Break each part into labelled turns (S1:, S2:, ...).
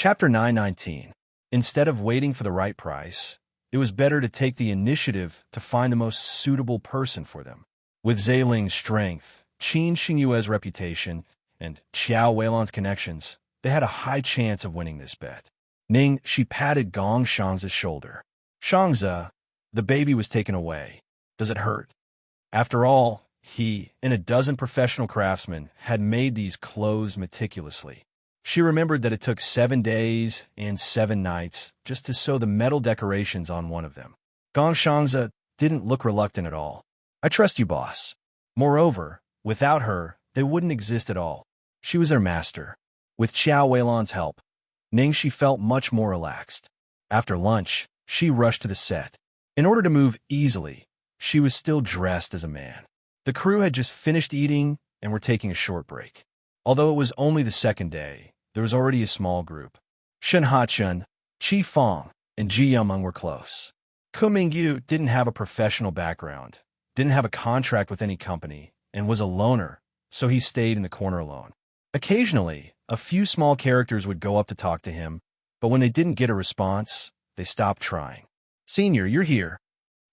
S1: Chapter 919. Instead of waiting for the right price, it was better to take the initiative to find the most suitable person for them. With Zeiling's strength, Qin Xingyue's reputation, and Xiao Weilan's connections, they had a high chance of winning this bet. Ning, she patted Gong Xiangzi's shoulder. Xiangxia, the baby was taken away. Does it hurt? After all, he and a dozen professional craftsmen had made these clothes meticulously. She remembered that it took 7 days and 7 nights just to sew the metal decorations on one of them. Gong Xiangxia didn't look reluctant at all. I trust you, boss. Moreover, without her, they wouldn't exist at all. She was their master. With Xiao Weilan's help, Ning she felt much more relaxed. After lunch, she rushed to the set. In order to move easily, she was still dressed as a man. The crew had just finished eating and were taking a short break. Although it was only the second day, there was already a small group. Shen Hachun, Qi Fong, and Ji Yumeng were close. Ku Mingyu didn't have a professional background, didn't have a contract with any company, and was a loner, so he stayed in the corner alone. Occasionally, a few small characters would go up to talk to him, but when they didn't get a response, they stopped trying. Senior, you're here.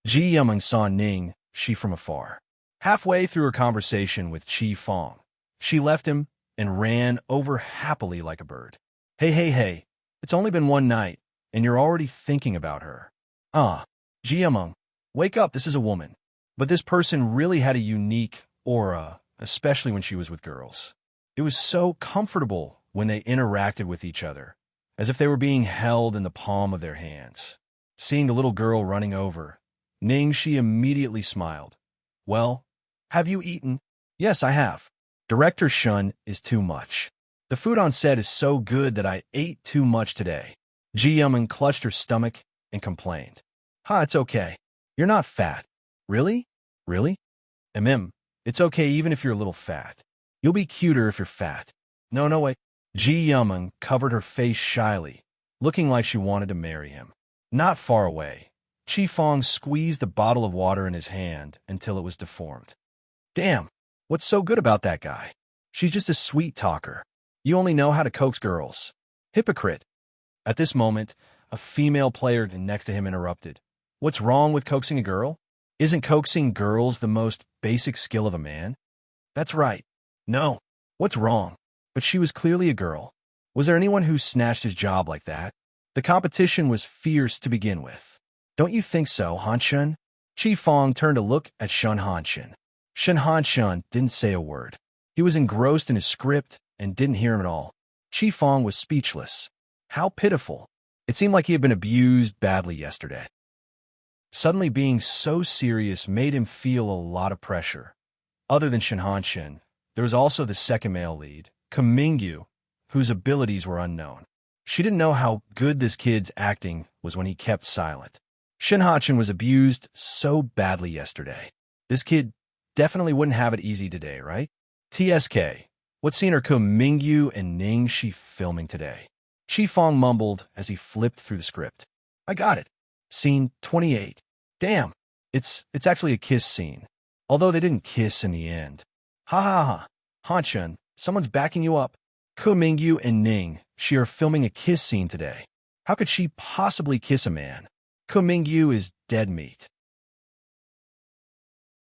S1: Ji Yumeng saw Ning, she from afar. Halfway through her conversation with Qi Fong, she left him and ran over happily like a bird. Hey, it's only been 1 night, and you're already thinking about her. Ji Yumeng, wake up, this is a woman. But this person really had a unique aura, especially when she was with girls. It was so comfortable when they interacted with each other, as if they were being held in the palm of their hands. Seeing the little girl running over, Ning she immediately smiled. Well, have you eaten? Yes, I have. Director Shun is too much. The food on set is so good that I ate too much today. Ji Yumeng clutched her stomach and complained. It's okay. You're not fat. Really? Really? It's okay even if you're a little fat. You'll be cuter if you're fat. No way. Ji Yumeng covered her face shyly, looking like she wanted to marry him. Not far away, Qi Fong squeezed a bottle of water in his hand until it was deformed. Damn, what's so good about that guy? She's just a sweet talker. You only know how to coax girls. Hypocrite. At this moment, a female player next to him interrupted. What's wrong with coaxing a girl? Isn't coaxing girls the most basic skill of a man? That's right. No. What's wrong? But she was clearly a girl. Was there anyone who snatched his job like that? The competition was fierce to begin with. Don't you think so, Hanshun? Qi Fong turned to look at Shen Hanshun. Shen Hanshun didn't say a word. He was engrossed in his script and didn't hear him at all. Qi Fong was speechless. How pitiful. It seemed like he had been abused badly yesterday. Suddenly being so serious made him feel a lot of pressure. Other than Shen Hanshun, there was also the second male lead, Ku Mingyu, whose abilities were unknown. She didn't know how good this kid's acting was when he kept silent. Shen Hanshun was abused so badly yesterday. This kid definitely wouldn't have it easy today, right? TSK, what scene are Ku Mingyu and Ning she filming today? Qi Fong mumbled as he flipped through the script. I got it. Scene 28. Damn, it's actually a kiss scene. Although they didn't kiss in the end. Ha. Hanshun, someone's backing you up. Ku Mingyu and Ning, she are filming a kiss scene today. How could she possibly kiss a man? Ku Mingyu is dead meat.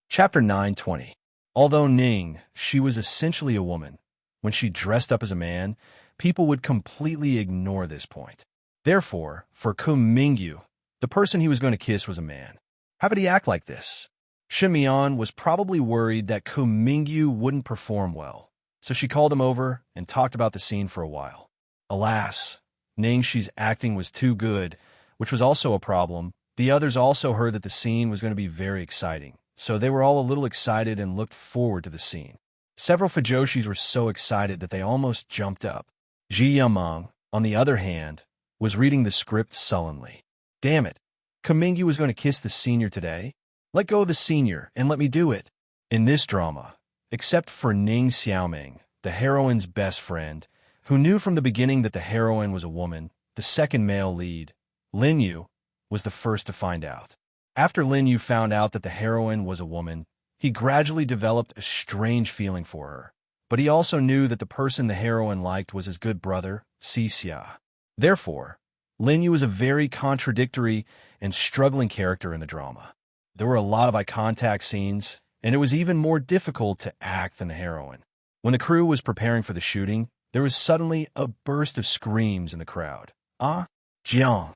S1: Chapter 920. Although Ning, she was essentially a woman, when she dressed up as a man, people would completely ignore this point. Therefore, for Ku Mingyu, the person he was going to kiss was a man. How could he act like this? Shen Mian was probably worried that Ku Mingyu wouldn't perform well, so she called him over and talked about the scene for a while. Alas, Ning she's acting was too good, which was also a problem. The others also heard that the scene was going to be very exciting, so they were all a little excited and looked forward to the scene. Several Fujoshis were so excited that they almost jumped up. Ji Yumeng, on the other hand, was reading the script sullenly. Damn it, Ku Mingyu was going to kiss the senior today? Let go of the senior and let me do it. In this drama, except for Ning Xiaoming, the heroine's best friend, who knew from the beginning that the heroine was a woman, the second male lead, Lin Yu, was the first to find out. After Lin Yu found out that the heroine was a woman, he gradually developed a strange feeling for her. But he also knew that the person the heroine liked was his good brother, Xianxia. Therefore, Lin Yu was a very contradictory and struggling character in the drama. There were a lot of eye-contact scenes, and it was even more difficult to act than the heroine. When the crew was preparing for the shooting, there was suddenly a burst of screams in the crowd. Ah, Jiang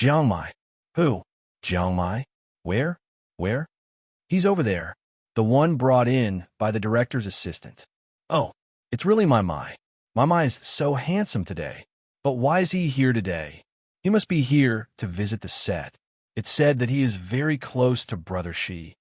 S1: Mai. Who? Jiang Mai? Where? Where? He's over there. The one brought in by the director's assistant. Oh, it's really my Mai. My Mai is so handsome today. But why is he here today? He must be here to visit the set. It's said that he is very close to Brother Shi.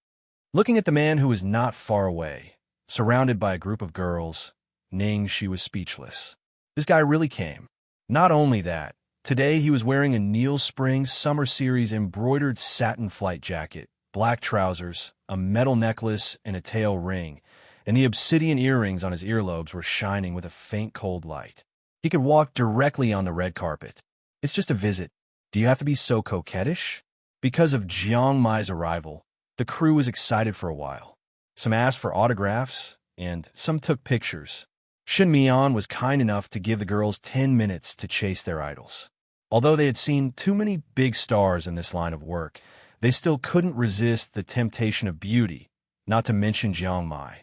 S1: Looking at the man who was not far away, surrounded by a group of girls, Ning Shi was speechless. This guy really came. Not only that, today he was wearing a Neil Springs Summer Series embroidered satin flight jacket, black trousers, a metal necklace, and a tail ring, and the obsidian earrings on his earlobes were shining with a faint cold light. He could walk directly on the red carpet. It's just a visit. Do you have to be so coquettish? Because of Jiang Mai's arrival, the crew was excited for a while. Some asked for autographs, and some took pictures. Shin Mian was kind enough to give the girls 10 minutes to chase their idols. Although they had seen too many big stars in this line of work, they still couldn't resist the temptation of beauty, not to mention Jiang Mai.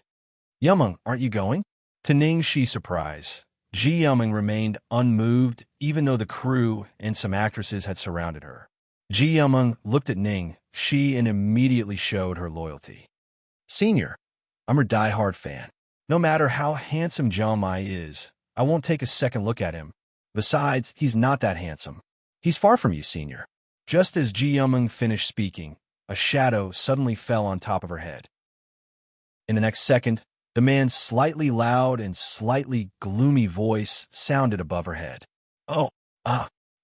S1: Yumeng, aren't you going? To Ning Shi's surprise, Ji Yumeng remained unmoved even though the crew and some actresses had surrounded her. Ji Yumeng looked at Ning Shi and immediately showed her loyalty. Senior, I'm her die-hard fan. No matter how handsome Jiang Mai is, I won't take a second look at him. Besides, he's not that handsome. He's far from you, Senior. Just as Ji Yumeng finished speaking, a shadow suddenly fell on top of her head. In the next second, the man's slightly loud and slightly gloomy voice sounded above her head. Oh,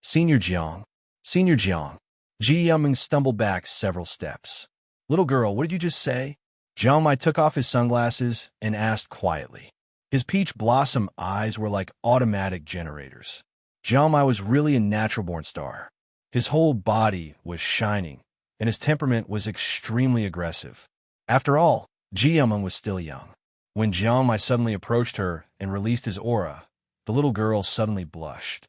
S1: Senior Jiang. Senior Jiang. Ji Yumeng stumbled back several steps. Little girl, what did you just say? Jiang Mai took off his sunglasses and asked quietly. His peach blossom eyes were like automatic generators. Jiang Mai was really a natural-born star. His whole body was shining, and his temperament was extremely aggressive. After all, Ji Yumeng was still young. When Jiang Mai suddenly approached her and released his aura, the little girl suddenly blushed.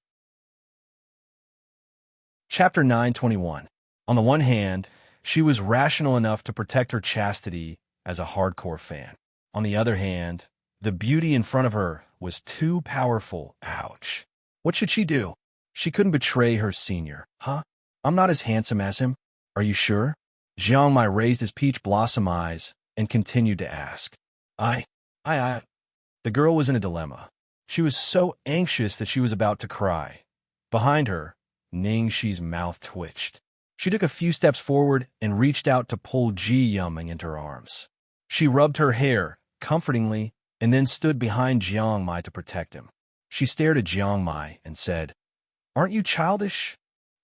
S1: Chapter 921. On the one hand, she was rational enough to protect her chastity as a hardcore fan. On the other hand, the beauty in front of her was too powerful. Ouch. What should she do? She couldn't betray her senior. Huh? I'm not as handsome as him. Are you sure? Jiang Mai raised his peach blossom eyes and continued to ask. The girl was in a dilemma. She was so anxious that she was about to cry. Behind her, Ning Shi's mouth twitched. She took a few steps forward and reached out to pull Ji Yumeng into her arms. She rubbed her hair, comfortingly, and then stood behind Jiang Mai to protect him. She stared at Jiang Mai and said, Aren't you childish?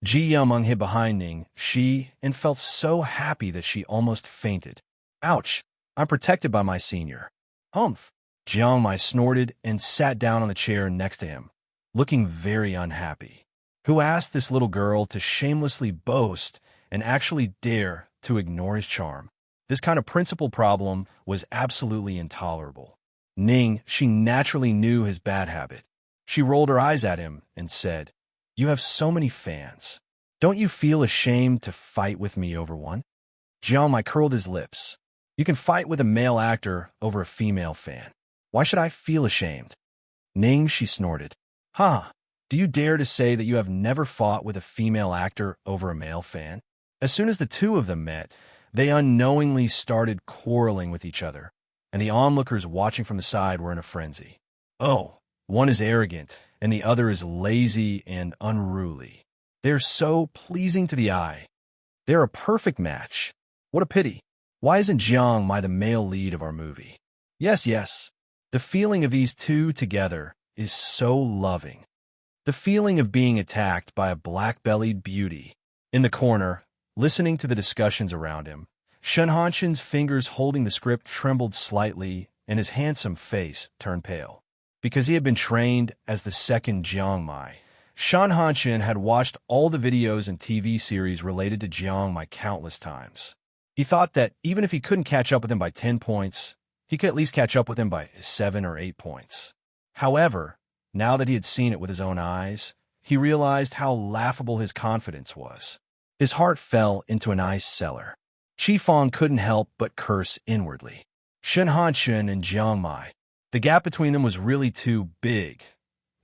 S1: Ji Yumeng hid behind Ning Shi and felt so happy that she almost fainted. Ouch, I'm protected by my senior. Humph. Jiang Mai snorted and sat down on the chair next to him, looking very unhappy. Who asked this little girl to shamelessly boast and actually dare to ignore his charm? This kind of principal problem was absolutely intolerable. Ning Shi naturally knew his bad habit. She rolled her eyes at him and said, You have so many fans. Don't you feel ashamed to fight with me over one? Jiang Mai curled his lips. You can fight with a male actor over a female fan. Why should I feel ashamed? Ning Shi snorted. Do you dare to say that you have never fought with a female actor over a male fan? As soon as the two of them met, they unknowingly started quarreling with each other, and the onlookers watching from the side were in a frenzy. Oh, one is arrogant, and the other is lazy and unruly. They're so pleasing to the eye. They're a perfect match. What a pity. Why isn't Jiang Mai the male lead of our movie? Yes. The feeling of these two together is so loving. The feeling of being attacked by a black-bellied beauty. In the corner, listening to the discussions around him, Xianxia's fingers holding the script trembled slightly and his handsome face turned pale. Because he had been trained as the second Jiang Mai, Xianxia had watched all the videos and TV series related to Jiang Mai countless times. He thought that even if he couldn't catch up with him by 10 points, he could at least catch up with him by 7 or 8 points. However, now that he had seen it with his own eyes, he realized how laughable his confidence was. His heart fell into an ice cellar. Qifeng couldn't help but curse inwardly. Xianxia and Jiangmai. The gap between them was really too big.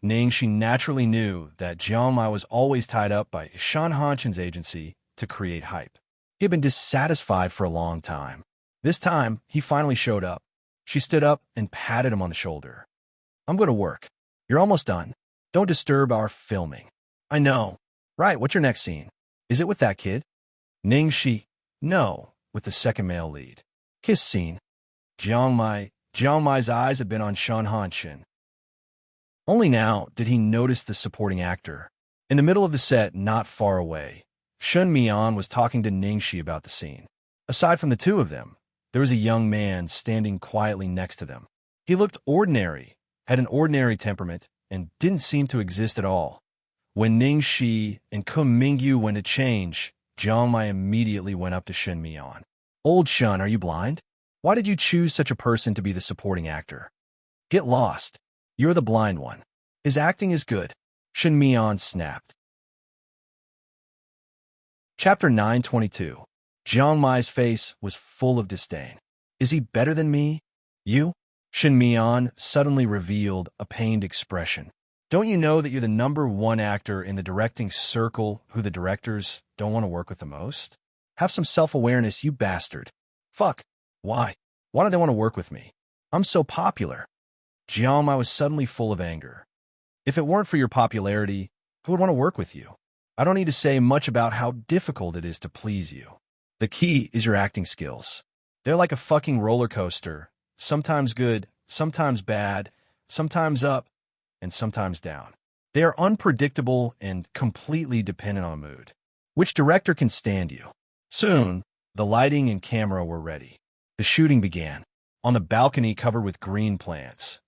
S1: Ningxi naturally knew that Jiangmai was always tied up by Xianxia's agency to create hype. He had been dissatisfied for a long time. This time, he finally showed up. She stood up and patted him on the shoulder. I'm going to work. You're almost done. Don't disturb our filming. I know. Right, what's your next scene? Is it with that kid? Ningxi. No, with the second male lead. Kiss scene. Jiangmai's eyes had been on Xianxia. Only now did he notice the supporting actor. In the middle of the set, not far away, Shen Mian was talking to Ningxi about the scene. Aside from the two of them, there was a young man standing quietly next to them. He looked ordinary, had an ordinary temperament, and didn't seem to exist at all. When Ningxi and Mingyu went to change, Jiangmai immediately went up to Shen Mian. Old Shen, are you blind? Why did you choose such a person to be the supporting actor? Get lost. You're the blind one. His acting is good. Shen Mian snapped. Chapter 922. Jiangmai's face was full of disdain. Is he better than me? You? Shen Mian suddenly revealed a pained expression. Don't you know that you're the #1 actor in the directing circle who the directors don't want to work with the most? Have some self-awareness, you bastard. Fuck. Why? Why don't they want to work with me? I'm so popular. Jiangmai was suddenly full of anger. If it weren't for your popularity, who would want to work with you? I don't need to say much about how difficult it is to please you. The key is your acting skills. They're like a fucking roller coaster. Sometimes good, sometimes bad, sometimes up, and sometimes down. They are unpredictable and completely dependent on mood. Which director can stand you? Soon, the lighting and camera were ready. The shooting began. On the balcony covered with green plants,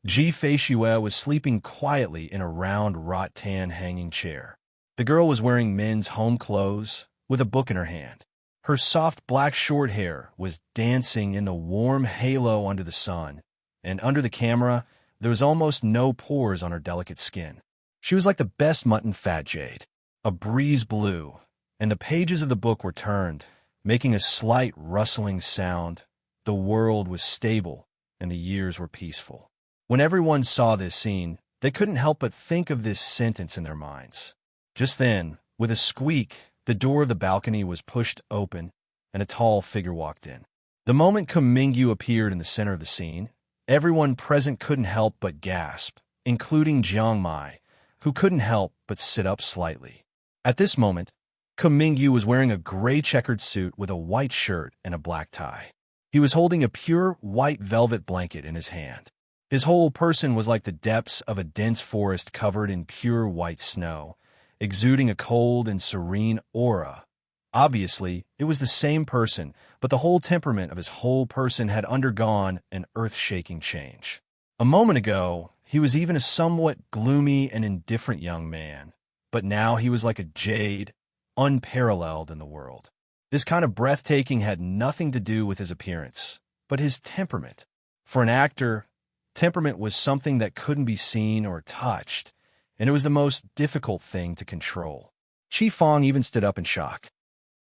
S1: Xianxia was sleeping quietly in a round rattan hanging chair. The girl was wearing men's home clothes with a book in her hand. Her soft black short hair was dancing in the warm halo under the sun, and under the camera, there was almost no pores on her delicate skin. She was like the best mutton fat jade. A breeze blew, and the pages of the book were turned, making a slight rustling sound. The world was stable, and the years were peaceful. When everyone saw this scene, they couldn't help but think of this sentence in their minds. Just then, with a squeak, the door of the balcony was pushed open, and a tall figure walked in. The moment Mingyu appeared in the center of the scene, everyone present couldn't help but gasp, including Jiangmai, who couldn't help but sit up slightly. At this moment, Mingyu was wearing a gray checkered suit with a white shirt and a black tie. He was holding a pure white velvet blanket in his hand. His whole person was like the depths of a dense forest covered in pure white snow, exuding a cold and serene aura. Obviously, it was the same person, but the whole temperament of his whole person had undergone an earth-shaking change. A moment ago, he was even a somewhat gloomy and indifferent young man, but now he was like a jade, unparalleled in the world. This kind of breathtaking had nothing to do with his appearance, but his temperament. For an actor, temperament was something that couldn't be seen or touched, and it was the most difficult thing to control. Qifeng even stood up in shock.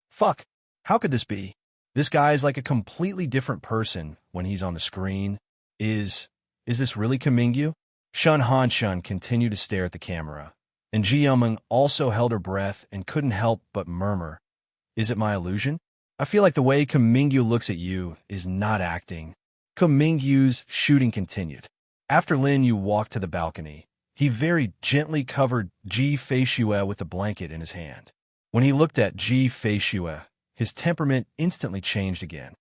S1: Fuck, how could this be? This guy is like a completely different person when he's on the screen. Is this really Mingyu? Xianxia continued to stare at the camera, and Jiangmeng also held her breath and couldn't help but murmur, is it my illusion? I feel like the way Mingyu looks at you is not acting. Mingyu's shooting continued. After Lin Yu walked to the balcony, he very gently covered Xianxia with the blanket in his hand. When he looked at Xianxia, his temperament instantly changed again.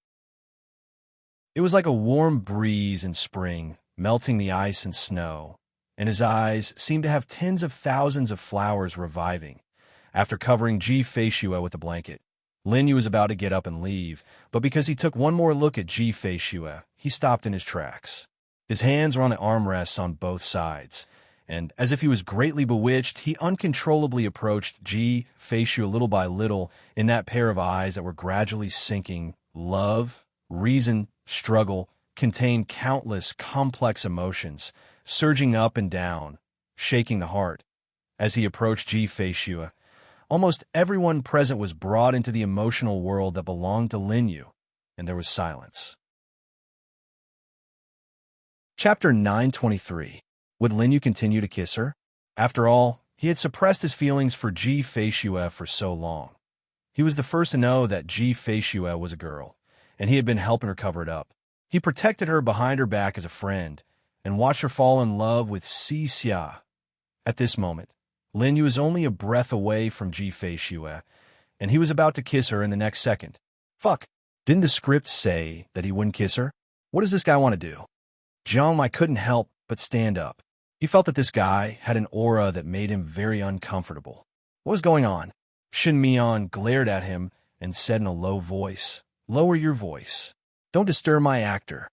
S1: It was like a warm breeze in spring, melting the ice and snow, and his eyes seemed to have tens of thousands of flowers reviving. After covering Xianxia with the blanket, Lin Yu was about to get up and leave, but because he took one more look at Xianxia, he stopped in his tracks. His hands were on the armrests on both sides, and as if he was greatly bewitched, he uncontrollably approached Xianxia little by little in that pair of eyes that were gradually sinking. Love, reason, struggle contained countless complex emotions, surging up and down, shaking the heart, As he approached Xianxia, almost everyone present was brought into the emotional world that belonged to Lin Yu, and there was silence. Chapter 923. Would Lin Yu continue to kiss her? After all, he had suppressed his feelings for Xianxia for so long. He was the first to know that Xianxia was a girl, and he had been helping her cover it up. He protected her behind her back as a friend, and watched her fall in love with Xianxia. At this moment, Lin Yu was only a breath away from Xianxia, and he was about to kiss her in the next second. Fuck, didn't the script say that he wouldn't kiss her? What does this guy want to do? Xianxia couldn't help but stand up. He felt that this guy had an aura that made him very uncomfortable. What was going on? Xianxia glared at him and said in a low voice, "Lower your voice. Don't disturb my actor.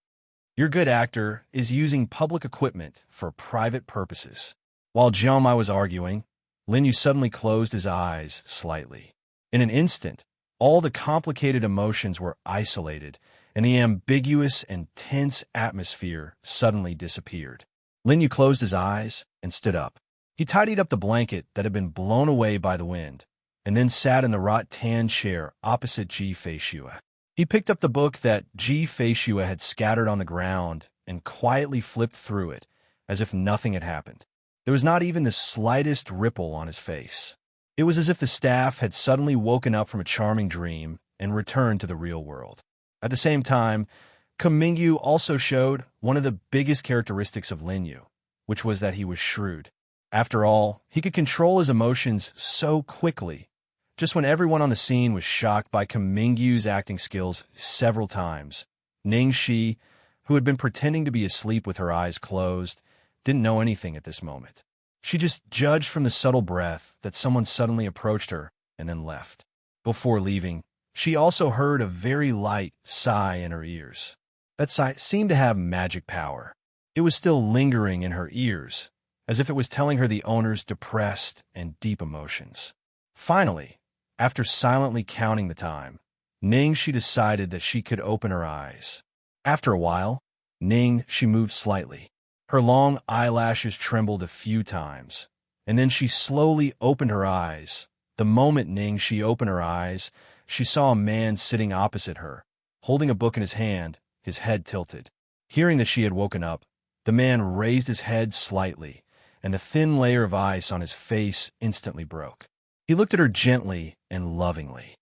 S1: Your good actor is using public equipment for private purposes." While Xianxia was arguing, Lin Yu suddenly closed his eyes slightly. In an instant, all the complicated emotions were isolated, and the ambiguous and tense atmosphere suddenly disappeared. Lin Yu closed his eyes and stood up. He tidied up the blanket that had been blown away by the wind, and then sat in the rattan chair opposite Xianxia. He picked up the book that Xianxia had scattered on the ground and quietly flipped through it, as if nothing had happened. There was not even the slightest ripple on his face. It was as if the staff had suddenly woken up from a charming dream and returned to the real world. At the same time, Mingyu also showed one of the biggest characteristics of Lin Yu, which was that he was shrewd. After all, he could control his emotions so quickly. Just when everyone on the scene was shocked by Mingyu's acting skills several times, Ningxi, who had been pretending to be asleep with her eyes closed, didn't know anything at this moment. She just judged from the subtle breath that someone suddenly approached her and then left. Before leaving, she also heard a very light sigh in her ears. That sigh seemed to have magic power. It was still lingering in her ears, as if it was telling her the owner's depressed and deep emotions. Finally, after silently counting the time, Ningxi decided that she could open her eyes. After a while, Ningxi moved slightly. Her long eyelashes trembled a few times, and then she slowly opened her eyes. The moment Ningxi opened her eyes, she saw a man sitting opposite her, holding a book in his hand, his head tilted. Hearing that she had woken up, the man raised his head slightly, and the thin layer of ice on his face instantly broke. He looked at her gently and lovingly.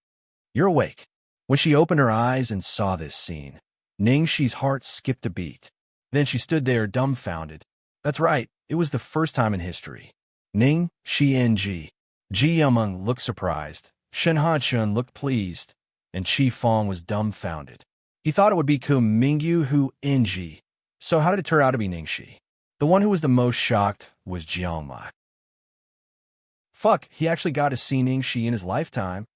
S1: "You're awake." When she opened her eyes and saw this scene, Ningxi's heart skipped a beat. Then she stood there dumbfounded. That's right, it was the first time in history. Ning, Shi, and Ji. Ji Yameng looked surprised, Shen Hanshun looked pleased, and Qi Fong was dumbfounded. He thought it would be Mingyu who Ji. So how did it turn out to be Ningxi? The one who was the most shocked was Jiangma. Fuck, he actually got to see Ningxi in his lifetime.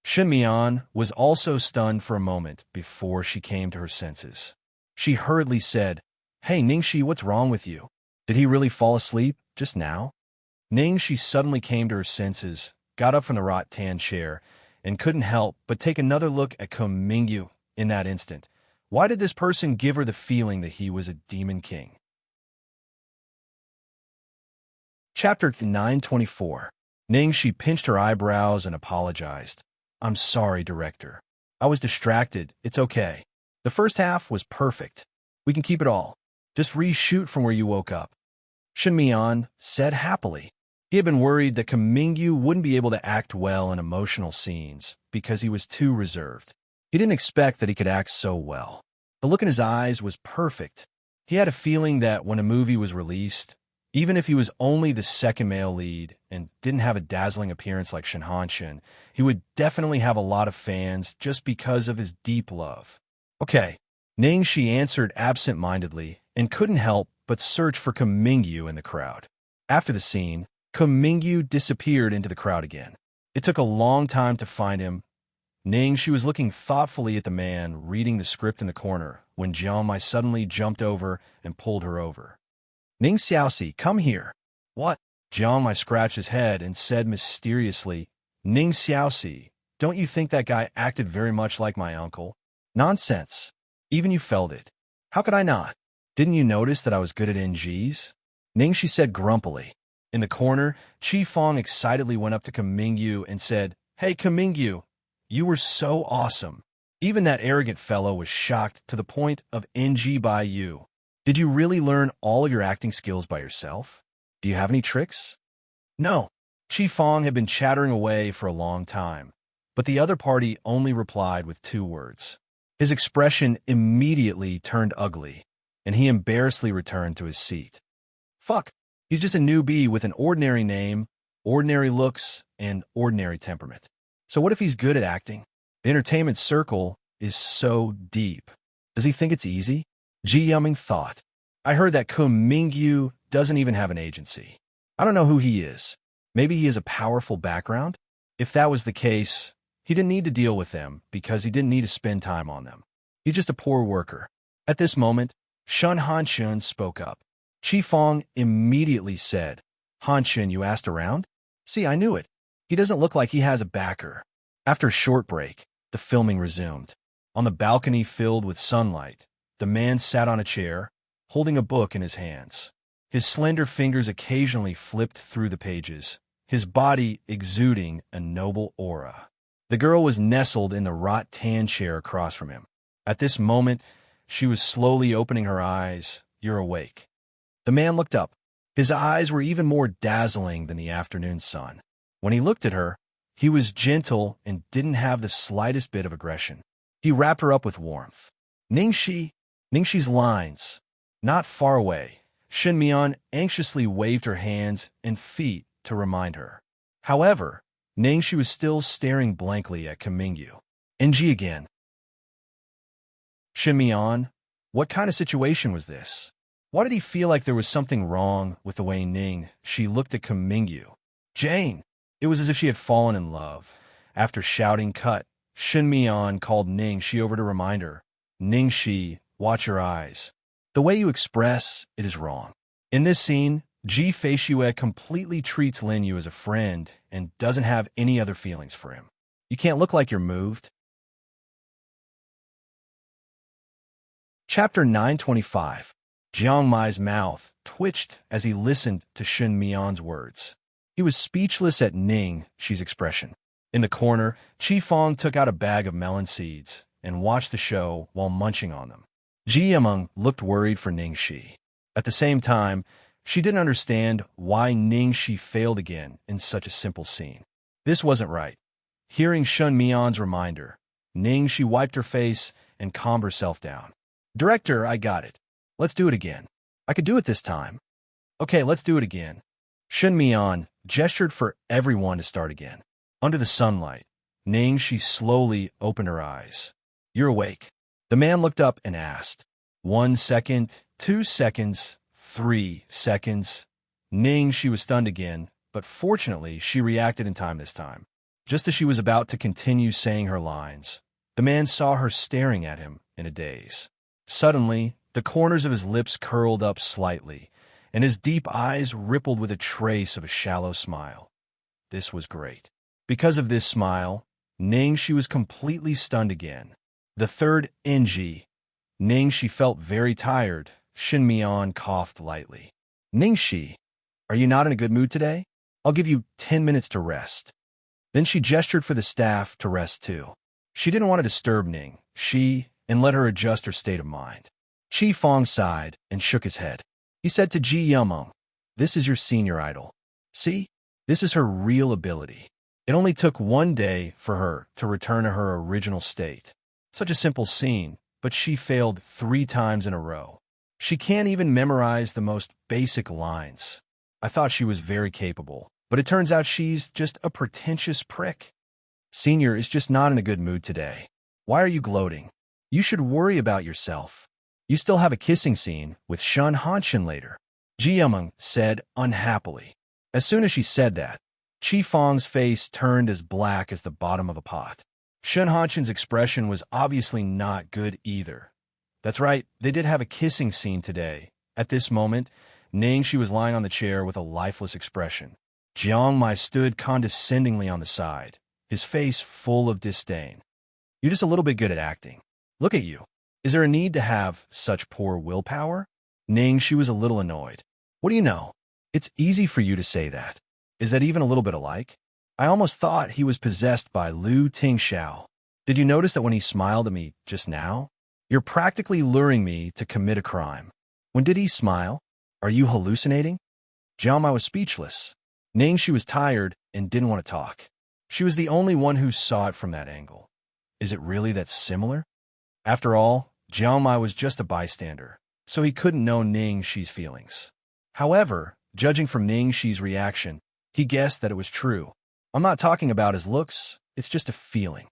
S1: Shenmian was also stunned for a moment before she came to her senses. She hurriedly said, "Hey, Ningxi, what's wrong with you? Did he really fall asleep just now?" Ningxi suddenly came to her senses, got up from the rattan chair, and couldn't help but take another look at Mingyu in that instant. Why did this person give her the feeling that he was a demon king? Chapter 924. Ningxi pinched her eyebrows and apologized. "I'm sorry, director. I was distracted. It's okay. The first half was perfect. We can keep it all. Just reshoot from where you woke up." Shenmian said happily. He had been worried that Mingyu wouldn't be able to act well in emotional scenes because he was too reserved. He didn't expect that he could act so well. The look in his eyes was perfect. He had a feeling that when a movie was released, even if he was only the second male lead and didn't have a dazzling appearance like Shen Hanshin, he would definitely have a lot of fans just because of his deep love. Okay, Ningxi answered absent-mindedly and couldn't help but search for Mingyu in the crowd. After the scene, Mingyu disappeared into the crowd again. It took a long time to find him. Ningxi was looking thoughtfully at the man reading the script in the corner when Jiangmai suddenly jumped over and pulled her over. "Ning Xiaoxi, come here." "What?" Jiangmai scratched his head and said mysteriously, "Ning Xiaoxi, don't you think that guy acted very much like my uncle?" "Nonsense. Even you felt it." "How could I not? Didn't you notice that I was good at NGs?" Ningxi said grumpily. In the corner, Chi Fong excitedly went up to Kamingyu and said, "Hey, Kamingyu, you were so awesome." Even that arrogant fellow was shocked to the point of NG by you. Did you really learn all of your acting skills by yourself? Do you have any tricks? No. Chi Fong had been chattering away for a long time, but the other party only replied with 2 words. His expression immediately turned ugly, and he embarrassedly returned to his seat. Fuck, he's just a newbie with an ordinary name, ordinary looks, and ordinary temperament. So what if he's good at acting? The entertainment circle is so deep. Does he think it's easy? Ji Yumming thought. I heard that Kun Mingyu doesn't even have an agency. I don't know who he is. Maybe he has a powerful background? If that was the case, he didn't need to deal with them because he didn't need to spend time on them. He's just a poor worker. At this moment, Shun Hanshun spoke up. Chi Fong immediately said, Hanshun, you asked around? See, I knew it. He doesn't look like he has a backer. After a short break, the filming resumed. On the balcony filled with sunlight, the man sat on a chair, holding a book in his hands. His slender fingers occasionally flipped through the pages, his body exuding a noble aura. The girl was nestled in the wrought-tan chair across from him. At this moment, she was slowly opening her eyes. You're awake. The man looked up. His eyes were even more dazzling than the afternoon sun. When he looked at her, he was gentle and didn't have the slightest bit of aggression. He wrapped her up with warmth. Ningxi's lines. Not far away. Shin Mian anxiously waved her hands and feet to remind her. However, Ningxi was still staring blankly at Kamingyu. NG again. Shin Mian, what kind of situation was this? Why did he feel like there was something wrong with the way Ningxi looked at Kamingyu? Jane! It was as if she had fallen in love. After shouting cut, Shin Mian called Ningxi over to remind her. Ningxi, watch your eyes. The way you express it is wrong. In this scene, Ji Feishue completely treats Lin Yu as a friend and doesn't have any other feelings for him. You can't look like you're moved. Chapter 925. Jiang Mai's mouth twitched as he listened to Shin Mian's words. He was speechless at Ningxi's expression. In the corner, Chi Fong took out a bag of melon seeds and watched the show while munching on them. Ji Yameng looked worried for Ningxi. At the same time, she didn't understand why Ningxi failed again in such a simple scene. This wasn't right. Hearing Shun Mian's reminder, Ningxi wiped her face and calmed herself down. Director, I got it. Let's do it again. I could do it this time. Okay, let's do it again. Shun Mian gestured for everyone to start again. Under the sunlight, Ningxi slowly opened her eyes. You're awake. The man looked up and asked. 1 second, 2 seconds, 3 seconds. Ningxi was stunned again, but fortunately she reacted in time this time. Just as she was about to continue saying her lines, the man saw her staring at him in a daze. Suddenly, the corners of his lips curled up slightly, and his deep eyes rippled with a trace of a shallow smile. This was great. Because of this smile, Ningxi was completely stunned again. The third NG. Ningxi felt very tired. Shin Mian coughed lightly. Ningxi, are you not in a good mood today? I'll give you 10 minutes to rest. Then she gestured for the staff to rest too. She didn't want to disturb Ningxi and let her adjust her state of mind. Chi Fong sighed and shook his head. He said to Ji Yameng, this is your senior idol. See, this is her real ability. It only took 1 day for her to return to her original state. Such a simple scene, but she failed 3 times in a row. She can't even memorize the most basic lines. I thought she was very capable, but it turns out she's just a pretentious prick. Senior is just not in a good mood today. Why are you gloating? You should worry about yourself. You still have a kissing scene with Shun Hanshin later, Ji Yameng said unhappily. As soon as she said that, Chi Fong's face turned as black as the bottom of a pot. Shun Hanshin's expression was obviously not good either. That's right, they did have a kissing scene today. At this moment, Ningxi was lying on the chair with a lifeless expression. Jiang Mai stood condescendingly on the side, his face full of disdain. You're just a little bit good at acting. Look at you. Is there a need to have such poor willpower? Ningxi was a little annoyed. What do you know? It's easy for you to say that. Is that even a little bit alike? I almost thought he was possessed by Lu Tingxiao. Did you notice that when he smiled at me just now? You're practically luring me to commit a crime. When did he smile? Are you hallucinating? Jiaomai was speechless. Ningxi was tired and didn't want to talk. She was the only one who saw it from that angle. Is it really that similar? After all, Jiaomai was just a bystander, so he couldn't know Ningxi's feelings. However, judging from Ningxi's reaction, he guessed that it was true. I'm not talking about his looks, it's just a feeling.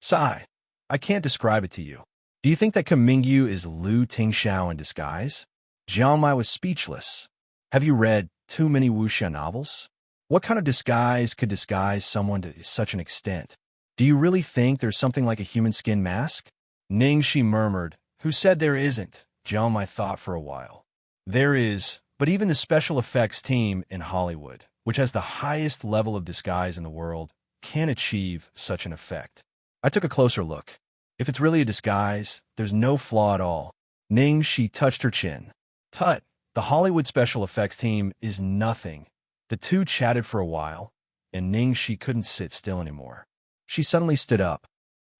S1: Sigh. I can't describe it to you. Do you think that Kumingyu is Lu Tingxiao in disguise? Jiaomai was speechless. Have you read too many Wuxia novels? What kind of disguise could disguise someone to such an extent? Do you really think there's something like a human skin mask? Ningxi murmured. Who said there isn't? Jiaomai thought for a while. There is, but even the special effects team in Hollywood, which has the highest level of disguise in the world, can't achieve such an effect. I took a closer look. If it's really a disguise, there's no flaw at all. Ningxi touched her chin. Tut, the Hollywood special effects team is nothing. The two chatted for a while, and Ningxi couldn't sit still anymore. She suddenly stood up.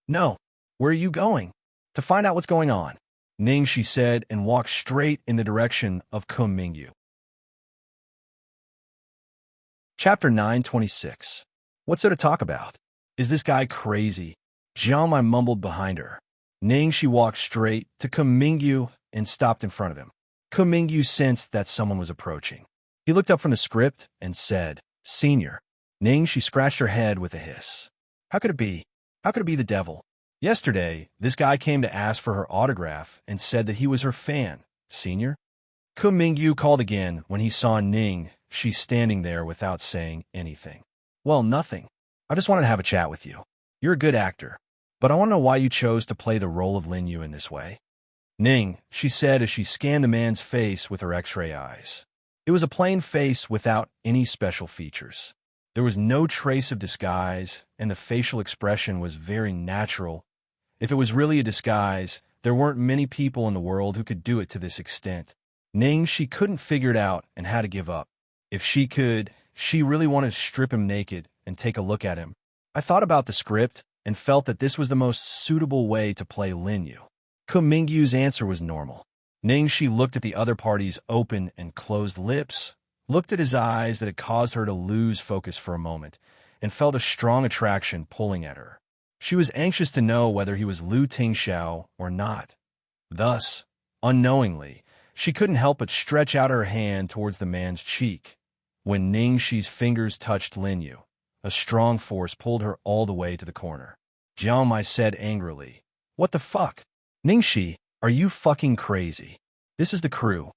S1: No, where are you going? To find out what's going on, Ningxi said and walked straight in the direction of Kumingyu. Chapter 926. What's there to talk about? Is this guy crazy? Jiaomai mumbled behind her. Ningxi walked straight to Kumingyu and stopped in front of him. Kumingyu sensed that someone was approaching. He looked up from the script and said, Senior. Ningxi scratched her head with a hiss. How could it be? How could it be the devil? Yesterday, this guy came to ask for her autograph and said that he was her fan. Senior? Kumingyu called again when he saw Ningxi standing there without saying anything. Well, nothing. I just wanted to have a chat with you. You're a good actor, but I want to know why you chose to play the role of Lin Yu in this way. Ning, she said as she scanned the man's face with her X-ray eyes. It was a plain face without any special features. There was no trace of disguise, and the facial expression was very natural. If it was really a disguise, there weren't many people in the world who could do it to this extent. Ning, she couldn't figure it out and had to give up. If she could, she really wanted to strip him naked and take a look at him. I thought about the script and felt that this was the most suitable way to play Lin Yu. Kumingyu's answer was normal. Ningxi looked at the other party's open and closed lips, looked at his eyes that had caused her to lose focus for a moment, and felt a strong attraction pulling at her. She was anxious to know whether he was Lu Tingxiao or not. Thus, unknowingly, she couldn't help but stretch out her hand towards the man's cheek. When Ningxi's fingers touched Lin Yu, a strong force pulled her all the way to the corner. Jiaomai said angrily, What the fuck? Ningxi, are you fucking crazy? This is the crew.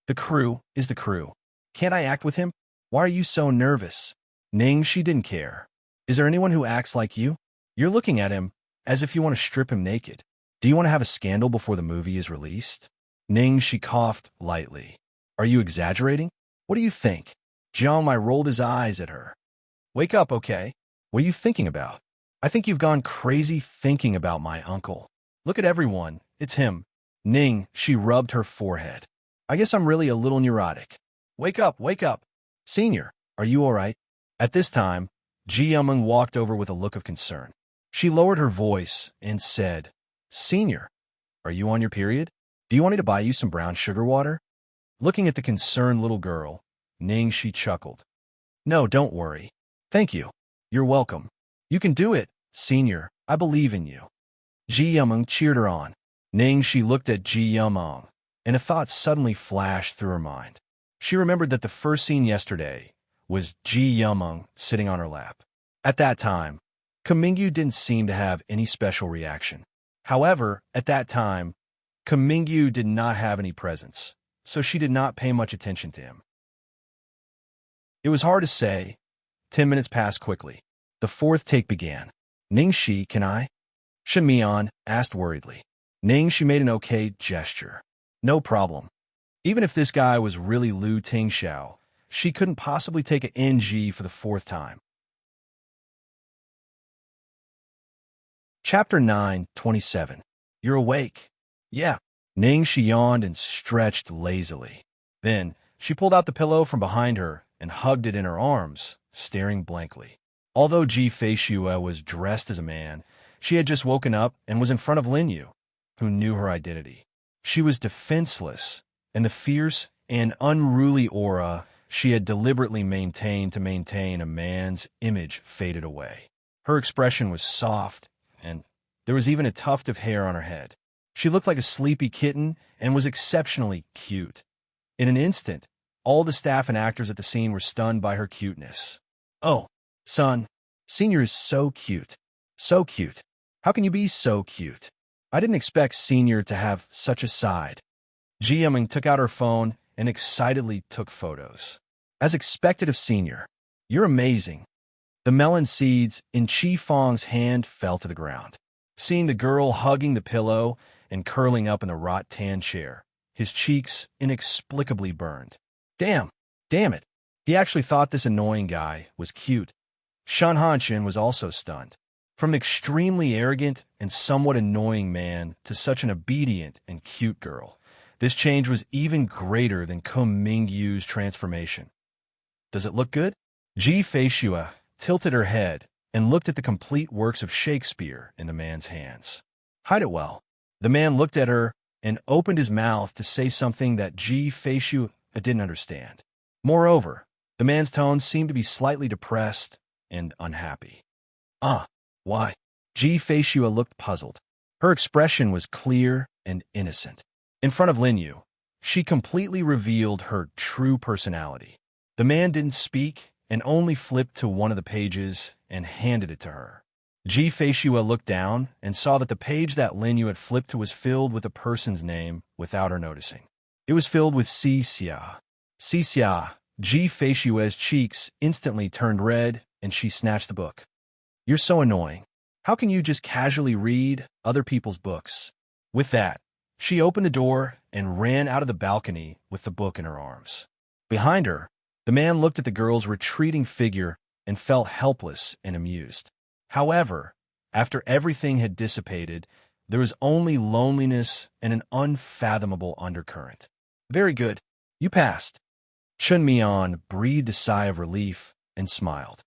S1: The crew is the crew. Can't I act with him? Why are you so nervous? Ningxi didn't care. Is there anyone who acts like you? You're looking at him as if you want to strip him naked. Do you want to have a scandal before the movie is released? Ningxi coughed lightly. Are you exaggerating? What do you think? Jiaomai rolled his eyes at her. Wake up, okay? What are you thinking about? I think you've gone crazy thinking about my uncle. Look at everyone. It's him. Ning, she rubbed her forehead. I guess I'm really a little neurotic. Wake up, wake up. Senior, are you all right? At this time, Ji Yumeng walked over with a look of concern. She lowered her voice and said, Senior, are you on your period? Do you want me to buy you some brown sugar water? Looking at the concerned little girl, Ning, she chuckled. No, don't worry. Thank you. You're welcome. You can do it, Senior. I believe in you. Ji Yumeng cheered her on. Ning, she looked at Ji Yumeng, and a thought suddenly flashed through her mind. She remembered that the first scene yesterday was Ji Yumeng sitting on her lap. At that time, Kumingyu didn't seem to have any special reaction. However, at that time, Kumingyu did not have any presence, so she did not pay much attention to him. It was hard to say. 10 minutes passed quickly. The fourth take began. Ningxi, can I? Shen Mian asked worriedly. Ningxi made an okay gesture. No problem. Even if this guy was really Lu Tingxiao, she couldn't possibly take an NG for the fourth time. Chapter 927. You're awake. Yeah. Ningxi yawned and stretched lazily. Then, She pulled out the pillow from behind her and hugged it in her arms, staring blankly. Although Xianxia was dressed as a man, she had just woken up and was in front of Lin Yu, who knew her identity. She was defenseless, and the fierce and unruly aura she had deliberately maintained to maintain a man's image faded away. Her expression was soft, and there was even a tuft of hair on her head. She looked like a sleepy kitten and was exceptionally cute. In an instant, all the staff and actors at the scene were stunned by her cuteness. "Oh, son, Senior is so cute. So cute. How can you be so cute? I didn't expect Senior to have such a side." Jiaming took out her phone and excitedly took photos. "As expected of Senior. You're amazing." The melon seeds in Chi Fong's hand fell to the ground. Seeing the girl hugging the pillow and curling up in the wrought-tan chair, his cheeks inexplicably burned. Damn it. He actually thought this annoying guy was cute. Xianxia was also stunned. From an extremely arrogant and somewhat annoying man to such an obedient and cute girl, this change was even greater than Mingyu's transformation. "Does it look good?" Xianxia tilted her head and looked at the complete works of Shakespeare in the man's hands. "Hide it well." The man looked at her and opened his mouth to say something that Xianxia didn't understand. Moreover, the man's tone seemed to be slightly depressed and unhappy. Why?" Xianxia looked puzzled. Her expression was clear and innocent. In front of Lin Yu, she completely revealed her true personality. The man didn't speak and only flipped to one of the pages and handed it to her. Xianxia looked down and saw that the page that Lin Yu had flipped to was filled with a person's name without her noticing. It was filled with Xianxia. Xianxia's cheeks instantly turned red and she snatched the book. "You're so annoying. How can you just casually read other people's books?" With that, she opened the door and ran out of the balcony with the book in her arms. Behind her, the man looked at the girl's retreating figure and felt helpless and amused. However, after everything had dissipated, there was only loneliness and an unfathomable undercurrent. "Very good. You passed." Chun Mian breathed a sigh of relief and smiled.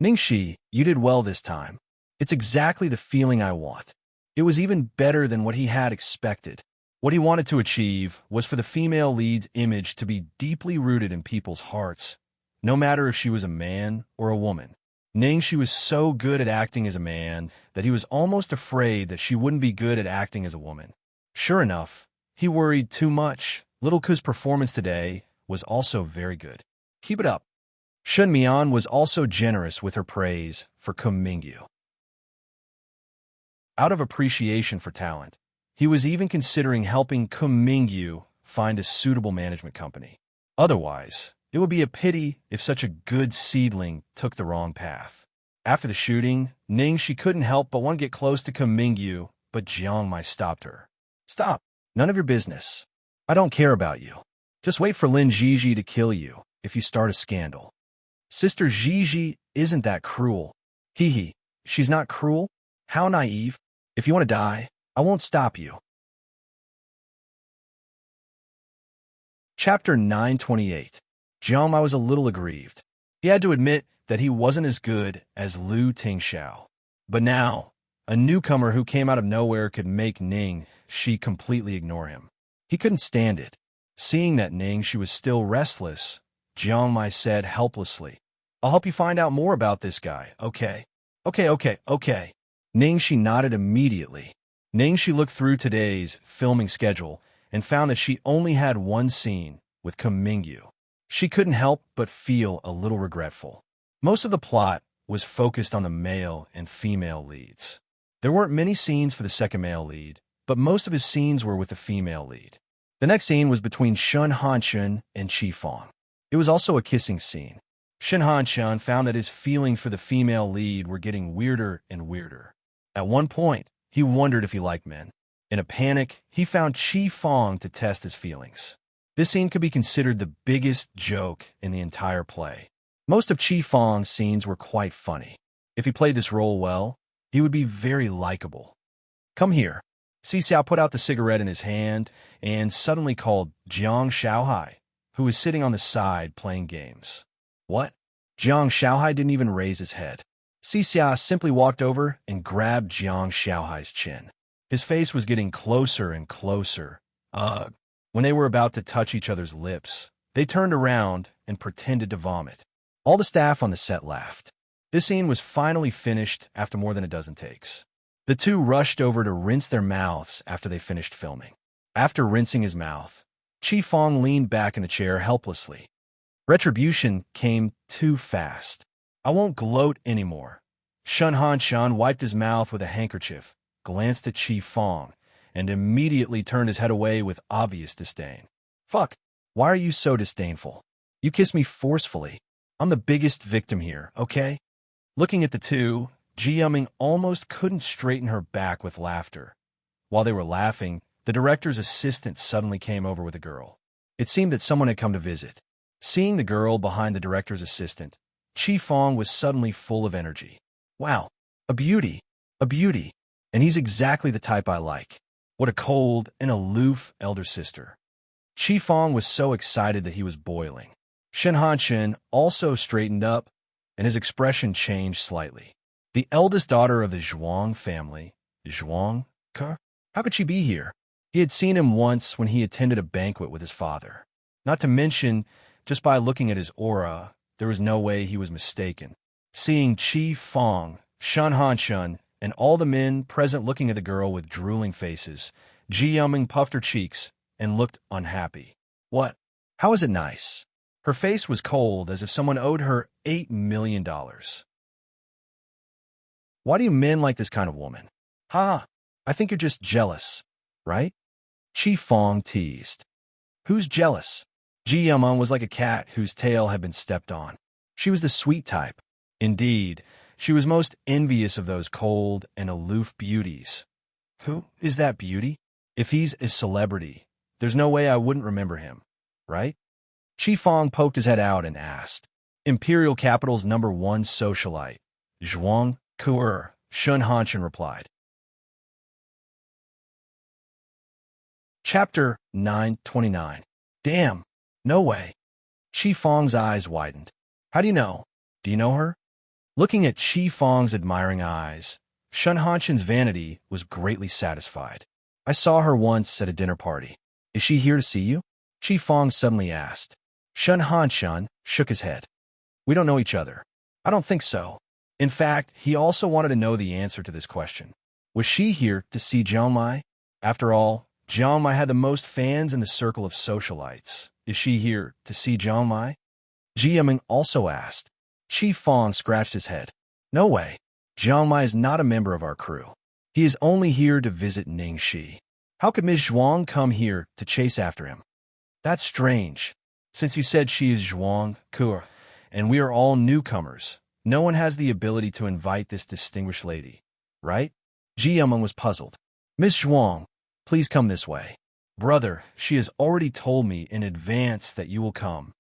S1: "Ningxi, you did well this time. It's exactly the feeling I want." It was even better than what he had expected. What he wanted to achieve was for the female lead's image to be deeply rooted in people's hearts, no matter if she was a man or a woman. Ningxi was so good at acting as a man that he was almost afraid that she wouldn't be good at acting as a woman. Sure enough, he worried too much. Little Ku's performance today was also very good. "Keep it up." Chun Mian was also generous with her praise for Mingyu. Out of appreciation for talent, he was even considering helping Mingyu find a suitable management company. Otherwise, it would be a pity if such a good seedling took the wrong path. After the shooting, Ningxi couldn't help but want to get close to Mingyu, but Jiang Mai stopped her. "Stop. None of your business. I don't care about you. Just wait for Lin Zhizhi to kill you if you start a scandal." "Sister Zhizhi isn't that cruel." "Hee, she's not cruel? How naive. If you want to die, I won't stop you." Chapter 928. Jiang Mai was a little aggrieved. He had to admit that he wasn't as good as Lu Tingxiao. But now, a newcomer who came out of nowhere could make Ningxi completely ignore him. He couldn't stand it. Seeing that Ningxi was still restless, Jiang Mai said helplessly, "I'll help you find out more about this guy, okay?" Okay. Ningxi nodded immediately. Ningxi looked through today's filming schedule and found that she only had one scene with Mingyu. She couldn't help but feel a little regretful. Most of the plot was focused on the male and female leads. There weren't many scenes for the second male lead, but most of his scenes were with the female lead. The next scene was between Xianxia and Chi Fong. It was also a kissing scene. Xianxia found that his feelings for the female lead were getting weirder and weirder. At one point, he wondered if he liked men. In a panic, he found Chi Fong to test his feelings. This scene could be considered the biggest joke in the entire play. Most of Chi Fong's scenes were quite funny. If he played this role well, he would be very likable. "Come here." Xiao put out the cigarette in his hand and suddenly called Jiang Shaohai, who was sitting on the side playing games. What? Jiang Shaohai didn't even raise his head. Xianxia simply walked over and grabbed Jiang Shaohai's chin. His face was getting closer and closer. When they were about to touch each other's lips, they turned around and pretended to vomit. All the staff on the set laughed. This scene was finally finished after more than a dozen takes. The two rushed over to rinse their mouths after they finished filming. After rinsing his mouth, Qi Fong leaned back in the chair helplessly. Retribution came too fast. I won't gloat anymore. Xianxia wiped his mouth with a handkerchief, glanced at Qi Fong, and immediately turned his head away with obvious disdain. Fuck, why are you so disdainful? You kissed me forcefully. I'm the biggest victim here, okay? Looking at the two, Ji Yuming almost couldn't straighten her back with laughter. While they were laughing, the director's assistant suddenly came over with a girl. It seemed that someone had come to visit. Seeing the girl behind the director's assistant, Qi Fong was suddenly full of energy. Wow, a beauty, and he's exactly the type I like. What a cold and aloof elder sister. Qi Fong was so excited that he was boiling. Xianxia also straightened up, and his expression changed slightly. The eldest daughter of the Zhuang family, Xianxia? How could she be here? He had seen him once when he attended a banquet with his father. Not to mention, just by looking at his aura, there was no way he was mistaken. Seeing Qi Fong, Xianxia, and all the men present looking at the girl with drooling faces, Ji Yuming puffed her cheeks and looked unhappy. What? How is it nice? Her face was cold, as if someone owed her $8 million. Why do you men like this kind of woman? Ha! I think you're just jealous, right? Qi Fong teased. Who's jealous? Ji Yuming was like a cat whose tail had been stepped on. She was the sweet type. Indeed, she was most envious of those cold and aloof beauties. Who is that beauty? If he's a celebrity, there's no way I wouldn't remember him, right? Qi Fong poked his head out and asked. Imperial Capital's #1 socialite, Zhuang Ku'er, Xianxia replied. Chapter 929. Damn, no way. Qi Fong's eyes widened. How do you know? Do you know her? Looking at Qi Fong's admiring eyes, Xianxia's vanity was greatly satisfied. I saw her once at a dinner party. Is she here to see you? Qi Fong suddenly asked. Xianxia shook his head. We don't know each other. I don't think so. In fact, he also wanted to know the answer to this question. Was she here to see Jiang Mai? After all, Jiang Mai had the most fans in the circle of socialites. Is she here to see Jiang Mai? Ji Yuming also asked. Qi Fong scratched his head. No way. Jiang Mai is not a member of our crew. He is only here to visit Ningxi. How could Ms. Zhuang come here to chase after him? That's strange. Since you said she is Zhuang Ku'er, and we are all newcomers, no one has the ability to invite this distinguished lady, right? Ji Yuming was puzzled. Miss Zhuang, please come this way. Brother, she has already told me in advance that you will come,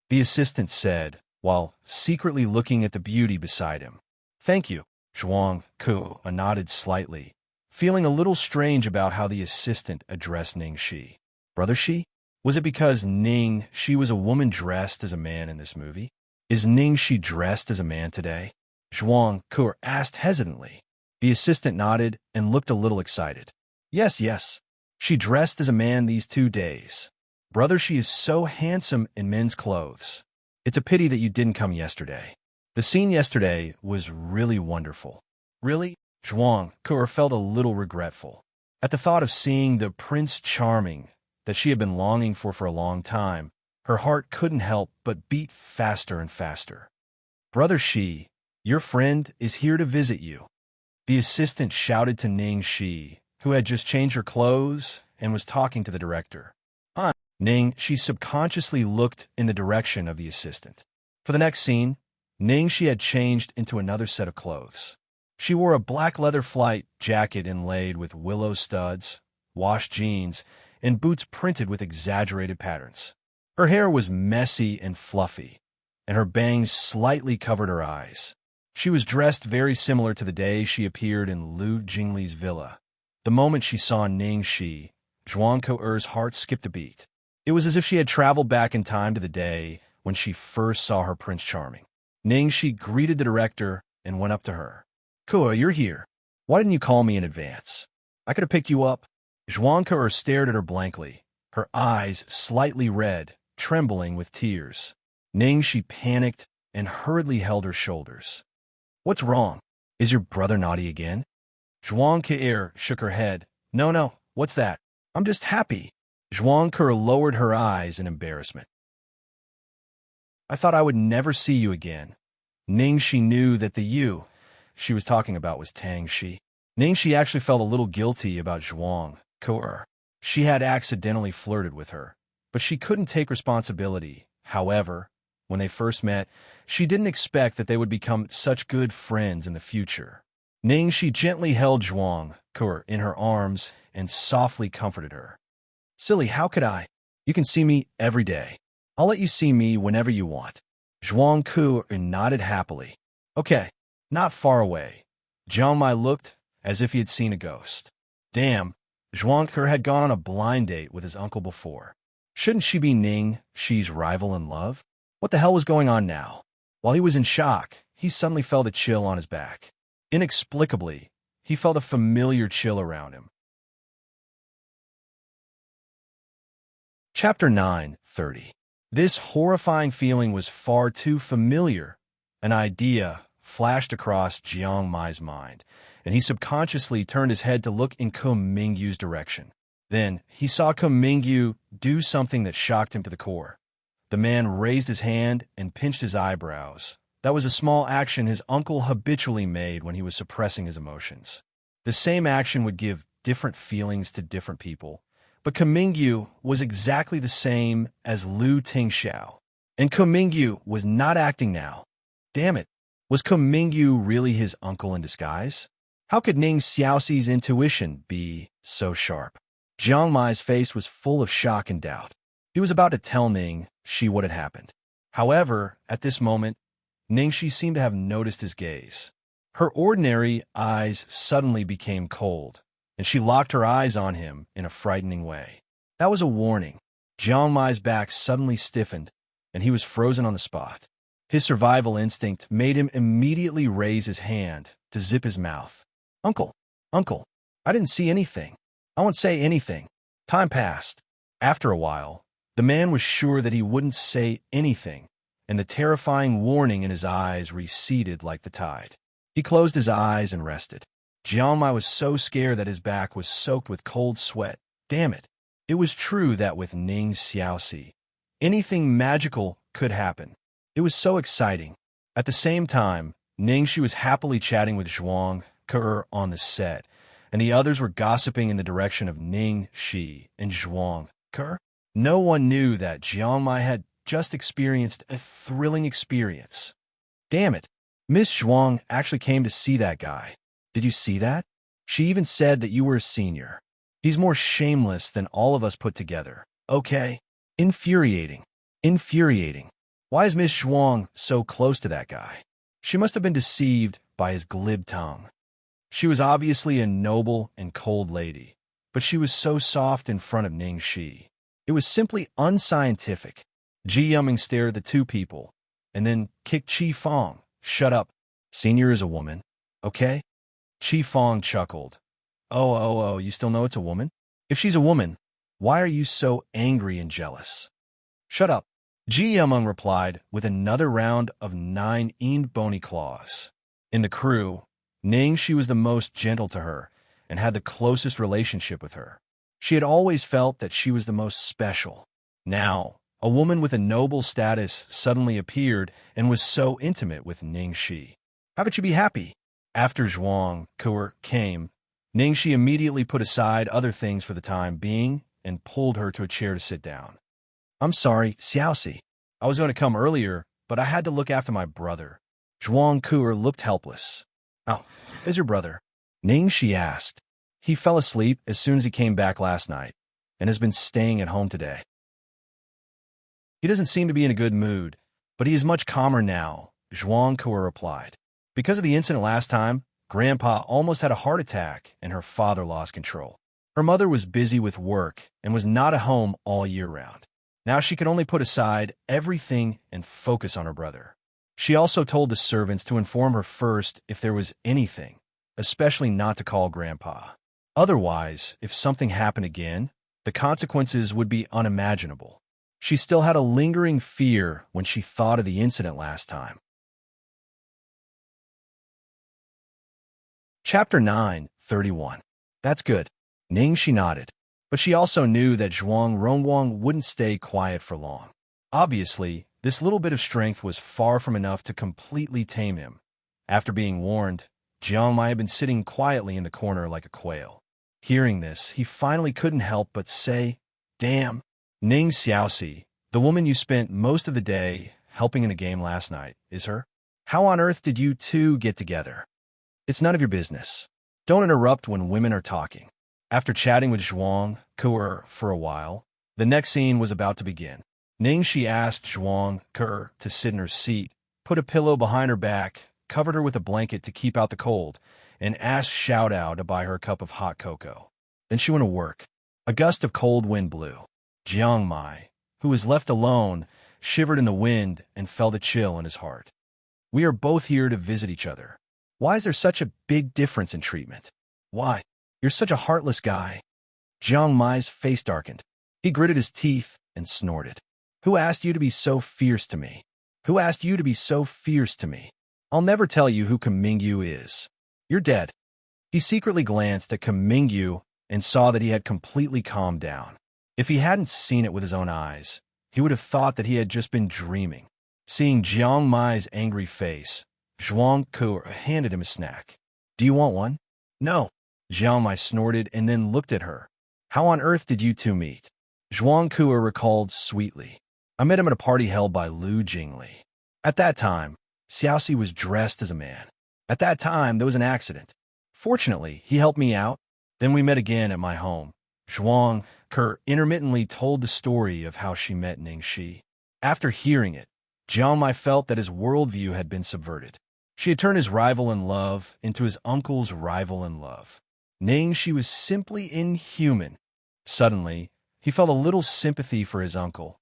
S1: the assistant said, while secretly looking at the beauty beside him. Thank you, Zhuang Ku'er nodded slightly, feeling a little strange about how the assistant addressed Ningxi. Brother Shi? Was it because Ningxi was a woman dressed as a man in this movie? Is Ningxi dressed as a man today? Zhuang Ku'er asked hesitantly. The assistant nodded and looked a little excited. Yes. She dressed as a man these 2 days. Brother, she is so handsome in men's clothes. It's a pity that you didn't come yesterday. The scene yesterday was really wonderful. Really? Zhuang Ku'er felt a little regretful. At the thought of seeing the Prince Charming that she had been longing for a long time, her heart couldn't help but beat faster and faster. Brother Shi, your friend is here to visit you. The assistant shouted to Ningxi, who had just changed her clothes and was talking to the director. Ningxi subconsciously looked in the direction of the assistant. For the next scene, Ningxi had changed into another set of clothes. She wore a black leather flight jacket inlaid with willow studs, washed jeans, and boots printed with exaggerated patterns. Her hair was messy and fluffy, and her bangs slightly covered her eyes. She was dressed very similar to the day she appeared in Lu Jingli's villa. The moment she saw Ningxi, Zhuang Ku'er's heart skipped a beat. It was as if she had traveled back in time to the day when she first saw her Prince Charming. Ningxi greeted the director and went up to her. "Kuo, you're here. Why didn't you call me in advance? I could have picked you up." Xianxia stared at her blankly, her eyes slightly red, trembling with tears. Ningxi panicked and hurriedly held her shoulders. "What's wrong? Is your brother naughty again?" Xianxia shook her head. No, what's that? I'm just happy." Xianxia lowered her eyes in embarrassment. "I thought I would never see you again." Ningxi knew that the you she was talking about was Tang Shi. Ningxi actually felt a little guilty about Xianxia. She had accidentally flirted with her, but she couldn't take responsibility. However, when they first met, she didn't expect that they would become such good friends in the future. Ningxi gently held Xianxia in her arms and softly comforted her. "Silly, how could I? You can see me every day. I'll let you see me whenever you want." Xianxia nodded happily. "Okay, not far away." Jiangmai looked as if he had seen a ghost. Damn, Xianxia had gone on a blind date with his uncle before. Shouldn't she be Ningxi's rival in love? What the hell was going on now? While he was in shock, he suddenly felt a chill on his back. Inexplicably, he felt a familiar chill around him. Chapter 9:30. This horrifying feeling was far too familiar. An idea flashed across Jiang Mai's mind, and he subconsciously turned his head to look in Ko Mingyu's direction. Then he saw Ko Mingyu do something that shocked him to the core. The man raised his hand and pinched his eyebrows. That was a small action his uncle habitually made when he was suppressing his emotions. The same action would give different feelings to different people, but Ko Mingyu was exactly the same as Lu Tingxiao. And Ko Mingyu was not acting now. Damn it. Was Ko Mingyu really his uncle in disguise? How could Ning Xiaoxi's intuition be so sharp? Jiang Mai's face was full of shock and doubt. He was about to tell Ningxi what had happened. However, at this moment, Ningxi seemed to have noticed his gaze. Her ordinary eyes suddenly became cold, and she locked her eyes on him in a frightening way. That was a warning. Jiang Mai's back suddenly stiffened, and he was frozen on the spot. His survival instinct made him immediately raise his hand to zip his mouth. Uncle, I didn't see anything. I won't say anything." Time passed. After a while, the man was sure that he wouldn't say anything, and the terrifying warning in his eyes receded like the tide. He closed his eyes and rested. Jiang Mai was so scared that his back was soaked with cold sweat. Damn it. It was true that with Ning Xiaoxi, anything magical could happen. It was so exciting. At the same time, Ningxi was happily chatting with Xianxia on the set, and the others were gossiping in the direction of Ningxi and Xianxia. No one knew that Jiang Mai had just experienced a thrilling experience. Damn it. Miss Zhuang actually came to see that guy. Did you see that? She even said that you were a senior. He's more shameless than all of us put together. Okay. Infuriating. Why is Miss Zhuang so close to that guy? She must have been deceived by his glib tongue. She was obviously a noble and cold lady, but she was so soft in front of Ningxi. It was simply unscientific. Ji Yumming stared at the two people, and then kicked Qi Fong. Shut up. Senior is a woman. Okay? Qi Fong chuckled. Oh, you still know it's a woman? If she's a woman, why are you so angry and jealous? Shut up. Ji Yumming replied with another round of 9 bony claws. In the crew, Ningxi was the most gentle to her and had the closest relationship with her. She had always felt that she was the most special. Now, a woman with a noble status suddenly appeared and was so intimate with Ningxi. How could you be happy? After Xianxia came, Ningxi immediately put aside other things for the time being and pulled her to a chair to sit down. I'm sorry, Xiaoxi. I was going to come earlier, but I had to look after my brother. Xianxia looked helpless. Oh, is your brother? Ningxi asked. He fell asleep as soon as he came back last night and has been staying at home today. He doesn't seem to be in a good mood, but he is much calmer now, Xianxia replied. Because of the incident last time, Grandpa almost had a heart attack and her father lost control. Her mother was busy with work and was not at home all year round. Now she could only put aside everything and focus on her brother. She also told the servants to inform her first if there was anything, especially not to call Grandpa. Otherwise, if something happened again, the consequences would be unimaginable. She still had a lingering fear when she thought of the incident last time. Chapter 9:31. That's good. Ningxi nodded. But she also knew that Zhuang Ronguang wouldn't stay quiet for long. Obviously, this little bit of strength was far from enough to completely tame him. After being warned, Jiang Mai had been sitting quietly in the corner like a quail. Hearing this, he finally couldn't help but say, "Damn, Ning Xiaoxi, the woman you spent most of the day helping in a game last night, is her? How on earth did you two get together? It's none of your business. Don't interrupt when women are talking." After chatting with Zhuang Ke for a while, the next scene was about to begin. Ningxi asked Zhuang Ke to sit in her seat, put a pillow behind her back, covered her with a blanket to keep out the cold, and asked Xiaodao to buy her a cup of hot cocoa. Then she went to work. A gust of cold wind blew. Jiang Mai, who was left alone, shivered in the wind and felt a chill in his heart. We are both here to visit each other. Why is there such a big difference in treatment? Why? You're such a heartless guy. Jiang Mai's face darkened. He gritted his teeth and snorted. Who asked you to be so fierce to me? Who asked you to be so fierce to me? I'll never tell you who Kamingyu is. You're dead. He secretly glanced at Kamingyu and saw that he had completely calmed down. If he hadn't seen it with his own eyes, he would have thought that he had just been dreaming. Seeing Jiang Mai's angry face, Zhuang Ke handed him a snack. Do you want one? No. Jiang Mai snorted and then looked at her. How on earth did you two meet? Zhuang Ke recalled sweetly. I met him at a party held by Lu Jingli. At that time, Xiaoxi was dressed as a man. At that time, there was an accident. Fortunately, he helped me out. Then we met again at my home. Zhuang Ke intermittently told the story of how she met Ningxi. After hearing it, Jiang Mai felt that his worldview had been subverted. She had turned his rival in love into his uncle's rival in love. Ningxi was simply inhuman. Suddenly, he felt a little sympathy for his uncle.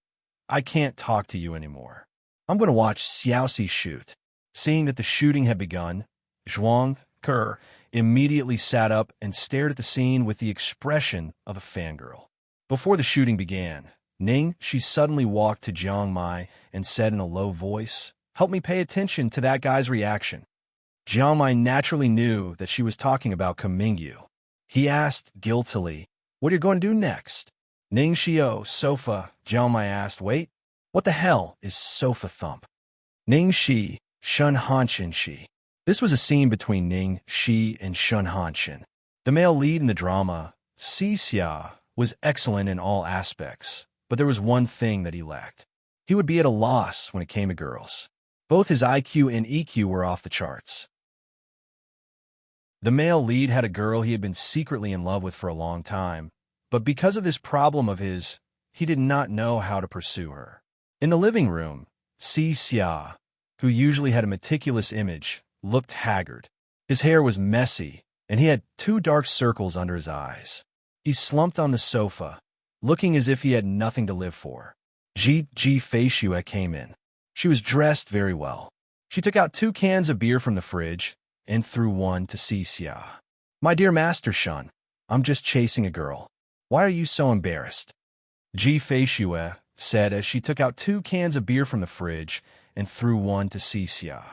S1: I can't talk to you anymore. I'm going to watch Xiaoxi shoot. Seeing that the shooting had begun, Zhuang Ke immediately sat up and stared at the scene with the expression of a fangirl. Before the shooting began, Ningxi suddenly walked to Jiang Mai and said in a low voice, "Help me pay attention to that guy's reaction." Jiang Mai naturally knew that she was talking about Kamingyu. He asked guiltily, "What are you going to do next?" Ningxi, sofa, Jiang Mai asked. Wait, what the hell is sofa thump? Ningxi, Shun Hanshin Shi. This was a scene between Ningxi and Shun Hanshin. The male lead in the drama, Xianxia, was excellent in all aspects, but there was one thing that he lacked. He would be at a loss when it came to girls. Both his IQ and EQ were off the charts. The male lead had a girl he had been secretly in love with for a long time, but because of this problem of his, he did not know how to pursue her. In the living room, Xianxia, who usually had a meticulous image, looked haggard. His hair was messy, and he had 2 dark circles under his eyes. He slumped on the sofa, looking as if he had nothing to live for. Ji Feishue came in. She was dressed very well. She took out 2 cans of beer from the fridge and threw one to Xianxia. My dear Master Shun, I'm just chasing a girl. Why are you so embarrassed? Ji Feishue said as she took out 2 cans of beer from the fridge and threw one to Xianxia.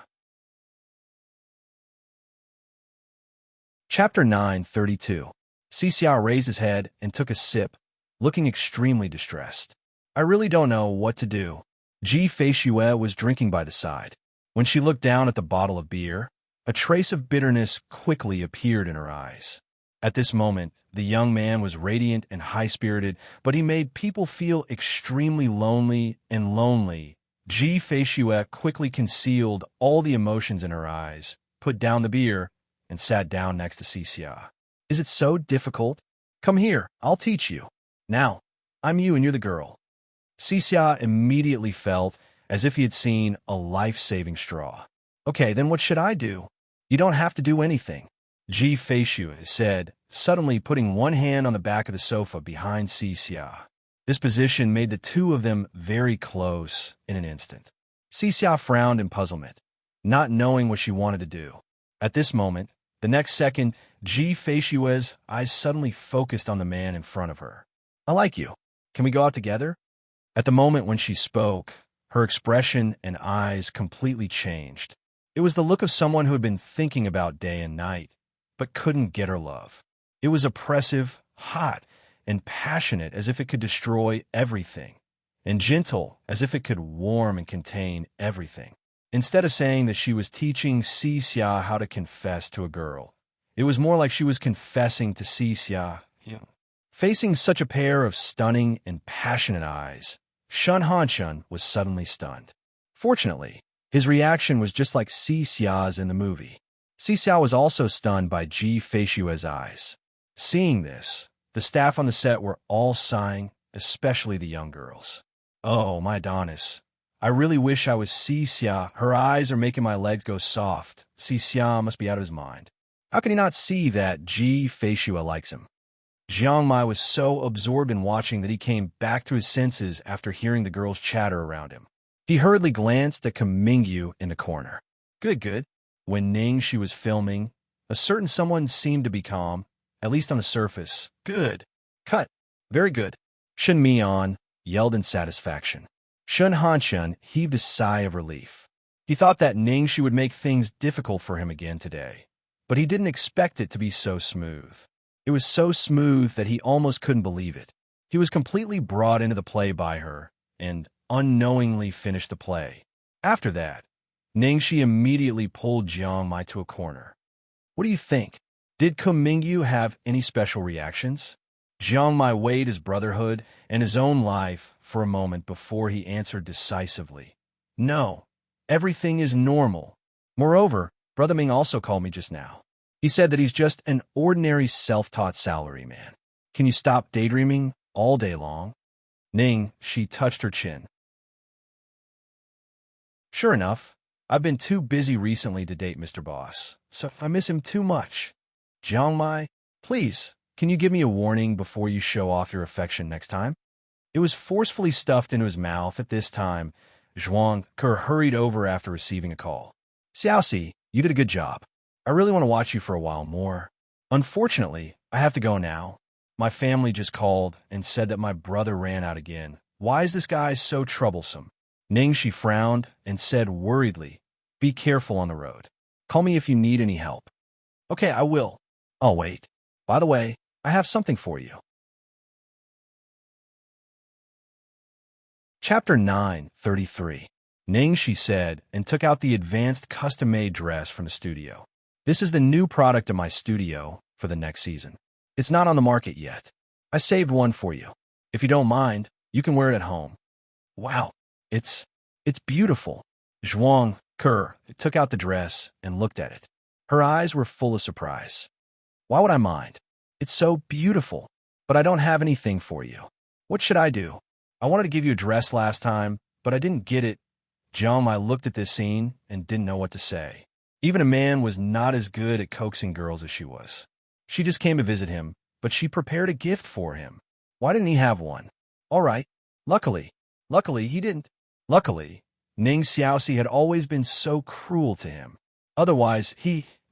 S1: Chapter 9:32. Xianxia raised his head and took a sip, looking extremely distressed. I really don't know what to do. Ji Feishue was drinking by the side. When she looked down at the bottle of beer, a trace of bitterness quickly appeared in her eyes. At this moment, the young man was radiant and high-spirited, but he made people feel extremely lonely and lonely. Ji Feishue quickly concealed all the emotions in her eyes, put down the beer, and sat down next to Xianxia. Is it so difficult? Come here, I'll teach you. Now, I'm you and you're the girl. Xianxia immediately felt as if he had seen a life-saving straw. Okay, then what should I do? You don't have to do anything, Ji Feishue said, suddenly putting one hand on the back of the sofa behind Xianxia. This position made the two of them very close in an instant. Xianxia frowned in puzzlement, not knowing what she wanted to do. At this moment, the next second, Feishue's eyes suddenly focused on the man in front of her. I like you. Can we go out together? At the moment when she spoke, her expression and eyes completely changed. It was the look of someone who had been thinking about day and night, but couldn't get her love. It was oppressive, hot, and passionate as if it could destroy everything, and gentle as if it could warm and contain everything. Instead of saying that she was teaching Xianxia how to confess to a girl, it was more like she was confessing to Xianxia. Facing such a pair of stunning and passionate eyes, Xianxia was suddenly stunned. Fortunately, his reaction was just like Xiaxia's in the movie. Xianxia was also stunned by Feishue's eyes. Seeing this, the staff on the set were all sighing, especially the young girls. Oh, my Adonis. I really wish I was Xianxia. Her eyes are making my legs go soft. Xianxia must be out of his mind. How can he not see that Feishue likes him? Xianxia was so absorbed in watching that he came back to his senses after hearing the girls' chatter around him. He hurriedly glanced at Mingyu in the corner. Good. When Ning she was filming, a certain someone seemed to be calm, at least on the surface. Good. Cut. Very good. Shen Mian yelled in satisfaction. Xianxia heaved a sigh of relief. He thought that Ning she would make things difficult for him again today, but he didn't expect it to be so smooth. It was so smooth that he almost couldn't believe it. He was completely brought into the play by her, and unknowingly finished the play. After that, Ningxi immediately pulled Jiangmai to a corner. What do you think? Did Mingyu have any special reactions? Jiangmai weighed his brotherhood and his own life for a moment before he answered decisively. No, everything is normal. Moreover, Brother Ming also called me just now. He said that he's just an ordinary self-taught salaryman. Can you stop daydreaming all day long? Ning, she touched her chin. Sure enough, I've been too busy recently to date Mr. Boss, so I miss him too much. Jiangmai, please, can you give me a warning before you show off your affection next time? It was forcefully stuffed into his mouth at this time. Zhuang Ke hurried over after receiving a call. Xiaoxi, you did a good job. I really want to watch you for a while more. Unfortunately, I have to go now. My family just called and said that my brother ran out again. Why is this guy so troublesome? Ning, she frowned and said worriedly, be careful on the road. Call me if you need any help. Okay, I will. I'll wait. By the way, I have something for you. Chapter 9:33. Ning, she said, and took out the advanced custom-made dress from the studio. This is the new product of my studio for the next season. It's not on the market yet. I saved one for you. If you don't mind, you can wear it at home. Wow, it's beautiful. Zhuang Ke took out the dress and looked at it. Her eyes were full of surprise. Why would I mind? It's so beautiful, but I don't have anything for you. What should I do? I wanted to give you a dress last time, but I didn't get it. Jiangmai looked at this scene and didn't know what to say. Even a man was not as good at coaxing girls as she was. She just came to visit him, but she prepared a gift for him. Why didn't he have one? All right. Luckily he didn't. Luckily, Ning Xiaoxi had always been so cruel to him. Otherwise,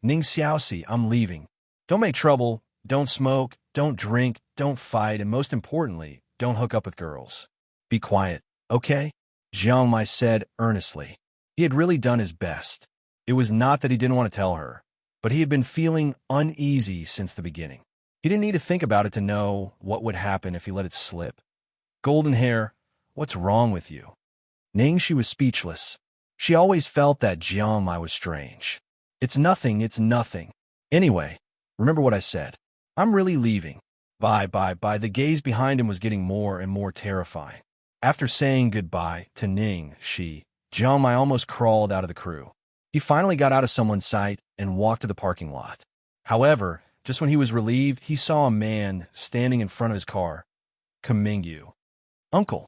S1: Ning Xiaoxi, I'm leaving. Don't make trouble, don't smoke, don't drink, don't fight, and most importantly, don't hook up with girls. Be quiet, okay? Jiangmai said earnestly. He had really done his best. It was not that he didn't want to tell her, but he had been feeling uneasy since the beginning. He didn't need to think about it to know what would happen if he let it slip. Golden hair, what's wrong with you? Ning, she was speechless. She always felt that Jiangmai was strange. It's nothing. Anyway, remember what I said. I'm really leaving. Bye. The gaze behind him was getting more and more terrifying. After saying goodbye to Ning, Jiangmai almost crawled out of the crew. He finally got out of someone's sight and walked to the parking lot. However, just when he was relieved, he saw a man standing in front of his car. Mingyu. Uncle.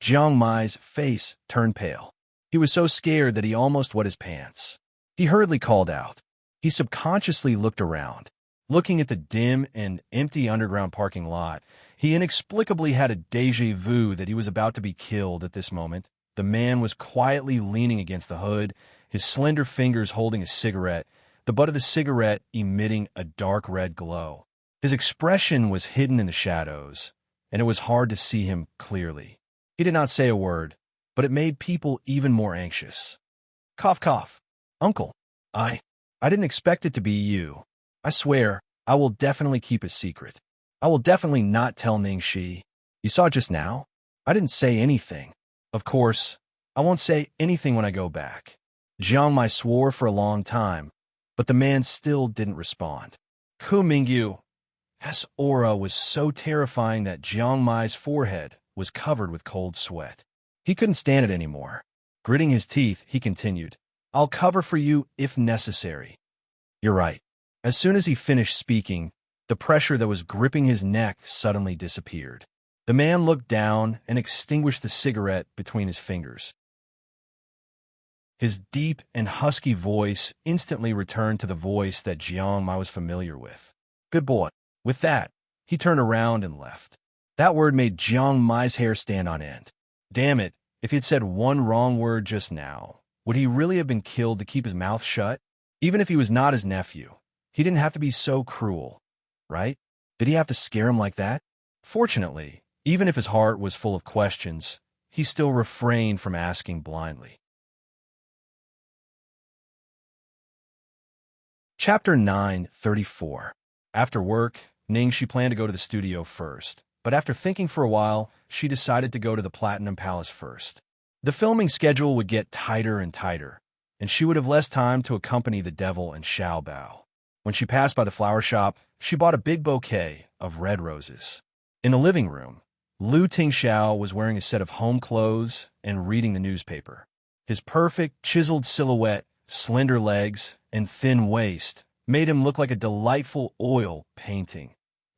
S1: Jiangmai's face turned pale. He was so scared that he almost wet his pants. He hurriedly called out. He subconsciously looked around. Looking at the dim and empty underground parking lot, he inexplicably had a déjà vu that he was about to be killed at this moment. The man was quietly leaning against the hood, his slender fingers holding a cigarette, the butt of the cigarette emitting a dark red glow. His expression was hidden in the shadows, and it was hard to see him clearly. He did not say a word, but it made people even more anxious. Cough, cough. Uncle, I didn't expect it to be you. I swear, I will definitely keep it secret. I will definitely not tell Ningxi. You saw just now? I didn't say anything. Of course, I won't say anything when I go back. Jiang Mai swore for a long time, but the man still didn't respond. Ku Mingyu. His aura was so terrifying that Jiang Mai's forehead was covered with cold sweat. He couldn't stand it anymore. Gritting his teeth, he continued, I'll cover for you if necessary. You're right. As soon as he finished speaking, the pressure that was gripping his neck suddenly disappeared. The man looked down and extinguished the cigarette between his fingers. His deep and husky voice instantly returned to the voice that Jiang Mai was familiar with. Good boy. With that, he turned around and left. That word made Jiang Mai's hair stand on end. Damn it, if he had said one wrong word just now, would he really have been killed to keep his mouth shut? Even if he was not his nephew, he didn't have to be so cruel, right? Did he have to scare him like that? Fortunately, even if his heart was full of questions, he still refrained from asking blindly. Chapter 9:34. After work, Ningxi planned to go to the studio first, but after thinking for a while, she decided to go to the Platinum Palace first. The filming schedule would get tighter and tighter, and she would have less time to accompany the devil and Xiao Bao. When she passed by the flower shop, she bought a big bouquet of red roses. In the living room, Lu Tingxiao was wearing a set of home clothes and reading the newspaper. His perfect, chiseled silhouette, slender legs, and thin waist made him look like a delightful oil painting.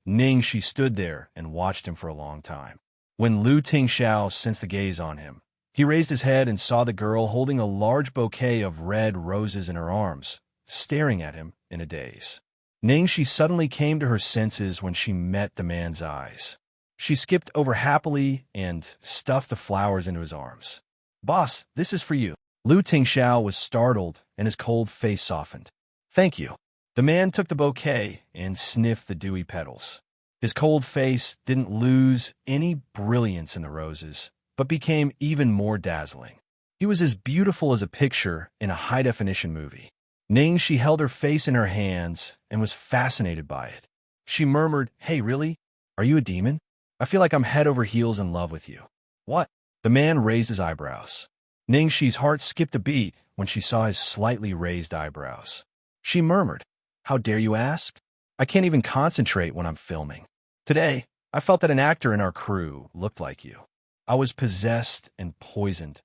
S1: Ningxi stood there and watched him for a long time. When Lu Tingxiao sensed the gaze on him, he raised his head and saw the girl holding a large bouquet of red roses in her arms, staring at him in a daze. Ningxi suddenly came to her senses when she met the man's eyes. She skipped over happily and stuffed the flowers into his arms. Boss, this is for you. Lu Tingxiao was startled and his cold face softened. Thank you. The man took the bouquet and sniffed the dewy petals. His cold face didn't lose any brilliance in the roses, but became even more dazzling. He was as beautiful as a picture in a high-definition movie. Ningxi held her face in her hands and was fascinated by it. She murmured, Hey, really? Are you a demon? I feel like I'm head over heels in love with you. What? The man raised his eyebrows. Ningxi's heart skipped a beat when she saw his slightly raised eyebrows. She murmured, How dare you ask? I can't even concentrate when I'm filming. Today, I felt that an actor in our crew looked like you. I was possessed and poisoned.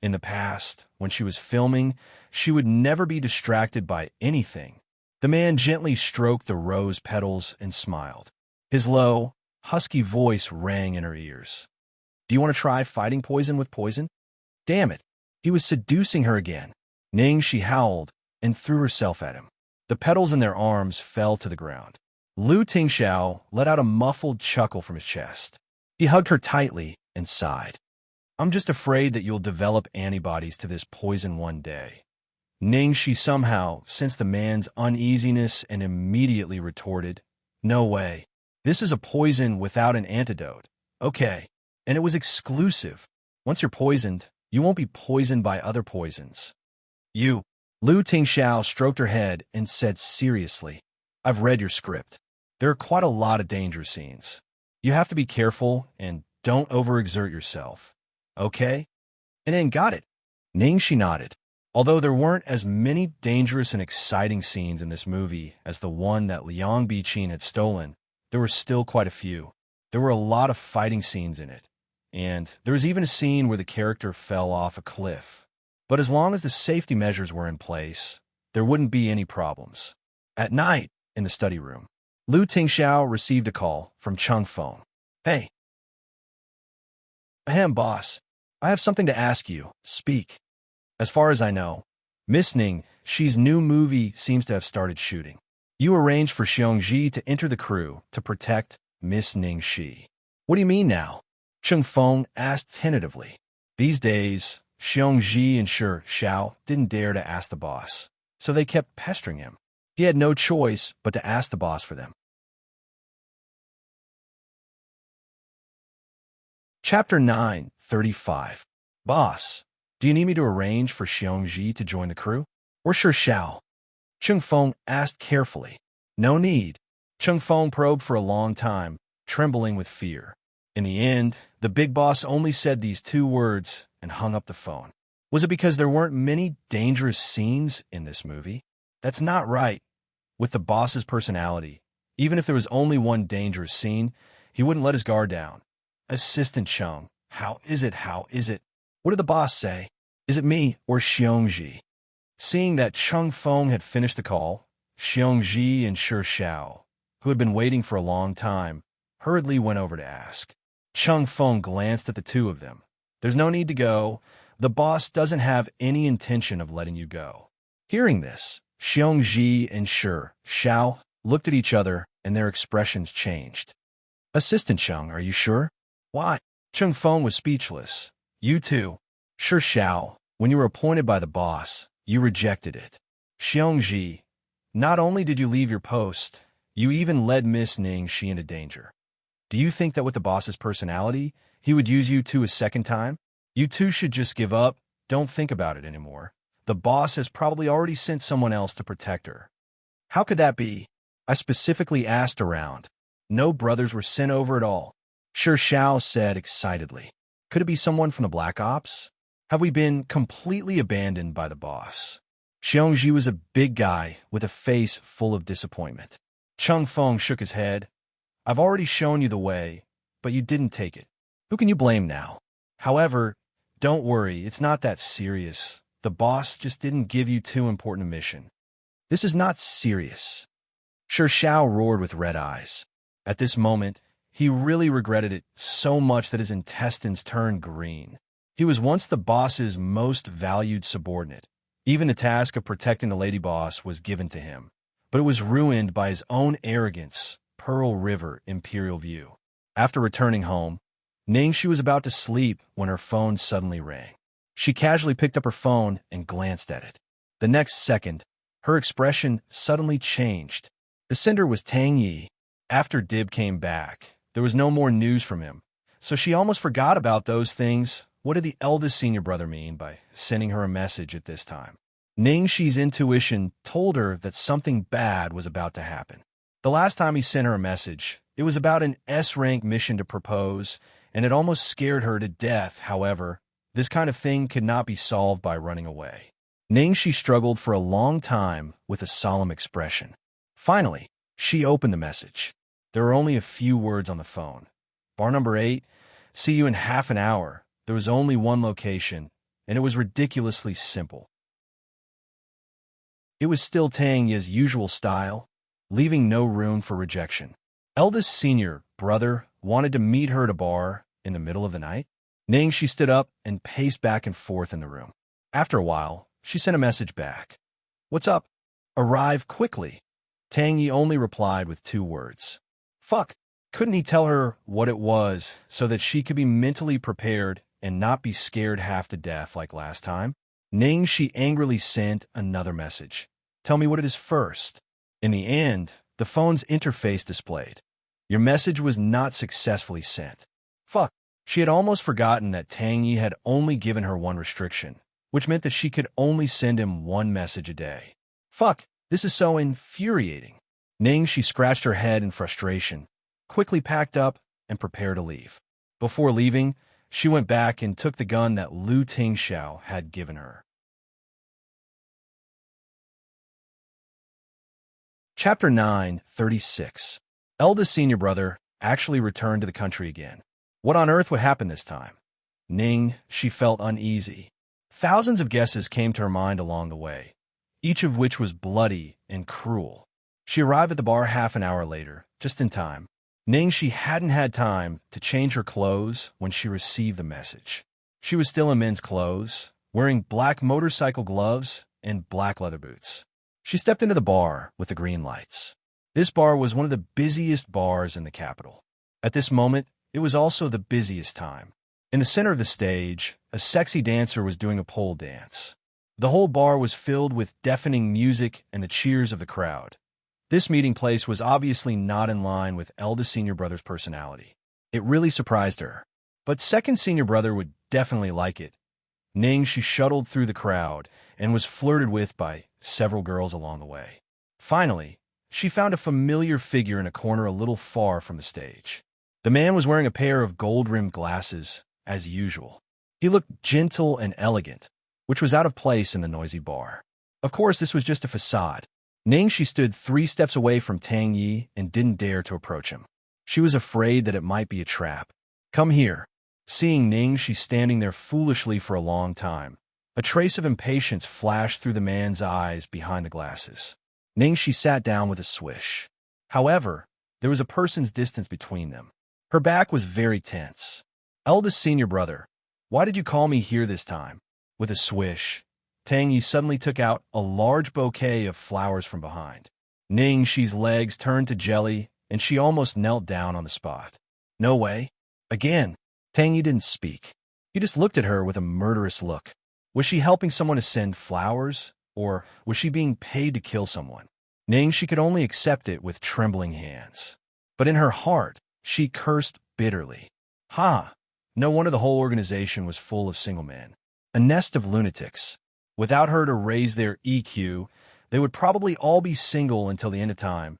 S1: In the past, when she was filming, she would never be distracted by anything. The man gently stroked the rose petals and smiled. His low, husky voice rang in her ears. Do you want to try fighting poison with poison? Damn it, he was seducing her again. Ningxi howled and threw herself at him. The petals in their arms fell to the ground. Lu Tingxiao let out a muffled chuckle from his chest. He hugged her tightly and sighed. I'm just afraid that you'll develop antibodies to this poison one day. Ningxi somehow sensed the man's uneasiness and immediately retorted, No way. This is a poison without an antidote. Okay. And it was exclusive. Once you're poisoned, you won't be poisoned by other poisons. You. Lu Tingxiao stroked her head and said seriously, I've read your script. There are quite a lot of danger scenes. You have to be careful and don't overexert yourself. Okay? And then got it. Ningxi nodded. Although there weren't as many dangerous and exciting scenes in this movie as the one that Liang Biqin had stolen, there were still quite a few. There were a lot of fighting scenes in it, and there was even a scene where the character fell off a cliff. But as long as the safety measures were in place, there wouldn't be any problems. At night, in the study room, Lu Tingxiao received a call from Cheng Feng. Hey. Ahem, boss. I have something to ask you. Speak. As far as I know, Miss Ning, she's new movie seems to have started shooting. You arranged for Xianxia to enter the crew to protect Miss Ningxi. What do you mean now? Cheng Feng asked tentatively. These days, Xianxia and Shi Xiao didn't dare to ask the boss, so they kept pestering him. He had no choice but to ask the boss for them. Chapter 9:35. Boss, do you need me to arrange for Xianxia to join the crew? Or Shi Xiao? Cheng Feng asked carefully. No need. Cheng Feng probed for a long time, trembling with fear. In the end, the big boss only said these two words and hung up the phone. Was it because there weren't many dangerous scenes in this movie? That's not right. With the boss's personality, even if there was only one dangerous scene, he wouldn't let his guard down. Assistant Cheng, how is it? What did the boss say? Is it me or Xianxia? Seeing that Cheng Feng had finished the call, Xianxia and Shi Xiao, who had been waiting for a long time, hurriedly went over to ask. Cheng Feng glanced at the two of them. There's no need to go. The boss doesn't have any intention of letting you go. Hearing this, Xianxia and Shi Xiao looked at each other and their expressions changed. Assistant Cheng, are you sure? Why? Cheng Feng was speechless. You too. Shi Xiao, when you were appointed by the boss, you rejected it. Xianxia, not only did you leave your post, you even led Miss Ningxi into danger. Do you think that with the boss's personality, he would use you two a second time? You two should just give up. Don't think about it anymore. The boss has probably already sent someone else to protect her. How could that be? I specifically asked around. No brothers were sent over at all. Shi Xiao said excitedly. Could it be someone from the Black Ops? Have we been completely abandoned by the boss? Xianxia was a big guy with a face full of disappointment. Cheng Feng shook his head. I've already shown you the way, but you didn't take it. Who can you blame now? However, don't worry, it's not that serious. The boss just didn't give you too important a mission. This is not serious. Shi Xiao roared with red eyes. At this moment, he really regretted it so much that his intestines turned green. He was once the boss's most valued subordinate. Even the task of protecting the lady boss was given to him, but it was ruined by his own arrogance. Pearl River Imperial View. After returning home, Ningxi was about to sleep when her phone suddenly rang. She casually picked up her phone and glanced at it. The next second, her expression suddenly changed. The sender was Tang Yi. After Dib came back, there was no more news from him, so she almost forgot about those things. What did the eldest senior brother mean by sending her a message at this time? Ningxi's intuition told her that something bad was about to happen. The last time he sent her a message, it was about an S-rank mission to propose, and it almost scared her to death. However, this kind of thing could not be solved by running away. Ningxi struggled for a long time with a solemn expression. Finally, she opened the message. There were only a few words on the phone. Bar number 8, see you in half an hour. There was only one location, and it was ridiculously simple. It was still Tang Yi's usual style, leaving no room for rejection. Eldest senior brother wanted to meet her at a bar in the middle of the night. Ningxi stood up and paced back and forth in the room. After a while, she sent a message back. What's up? Arrive quickly. Tang Yi only replied with 2 words. Fuck. Couldn't he tell her what it was so that she could be mentally prepared and not be scared half to death like last time? Ningxi angrily sent another message. Tell me what it is first. In the end, the phone's interface displayed. Your message was not successfully sent. Fuck. She had almost forgotten that Tang Yi had only given her one restriction, which meant that she could only send him 1 message a day. Fuck. This is so infuriating. Ningxi scratched her head in frustration, quickly packed up, and prepared to leave. Before leaving, she went back and took the gun that Lu Tingxiao had given her. Chapter 9:36. Eldest senior brother actually returned to the country again. What on earth would happen this time? She felt uneasy. Thousands of guesses came to her mind along the way, each of which was bloody and cruel. She arrived at the bar half an hour later, just in time. She hadn't had time to change her clothes when she received the message. She was still in men's clothes, wearing black motorcycle gloves and black leather boots. She stepped into the bar with the green lights. This bar was one of the busiest bars in the capital. At this moment, it was also the busiest time. In the center of the stage, a sexy dancer was doing a pole dance. The whole bar was filled with deafening music and the cheers of the crowd. This meeting place was obviously not in line with eldest senior brother's personality. It really surprised her. But second senior brother would definitely like it. She shuttled through the crowd and was flirted with by several girls along the way. Finally, she found a familiar figure in a corner a little far from the stage. The man was wearing a pair of gold-rimmed glasses, as usual. He looked gentle and elegant, which was out of place in the noisy bar. Of course, this was just a facade. She stood 3 steps away from Tang Yi and didn't dare to approach him. She was afraid that it might be a trap. "Come here." Seeing she standing there foolishly for a long time, a trace of impatience flashed through the man's eyes behind the glasses. She sat down with a swish. However, there was a person's distance between them. Her back was very tense. "Eldest senior brother, why did you call me here this time?" With a swish, Tang Yi suddenly took out a large bouquet of flowers from behind. Ningxi's legs turned to jelly, and she almost knelt down on the spot. "No way." Again, Tang Yi didn't speak. He just looked at her with a murderous look. Was she helping someone to send flowers, or was she being paid to kill someone? She could only accept it with trembling hands. But in her heart, she cursed bitterly. No wonder the whole organization was full of single men. A nest of lunatics. Without her to raise their EQ, they would probably all be single until the end of time.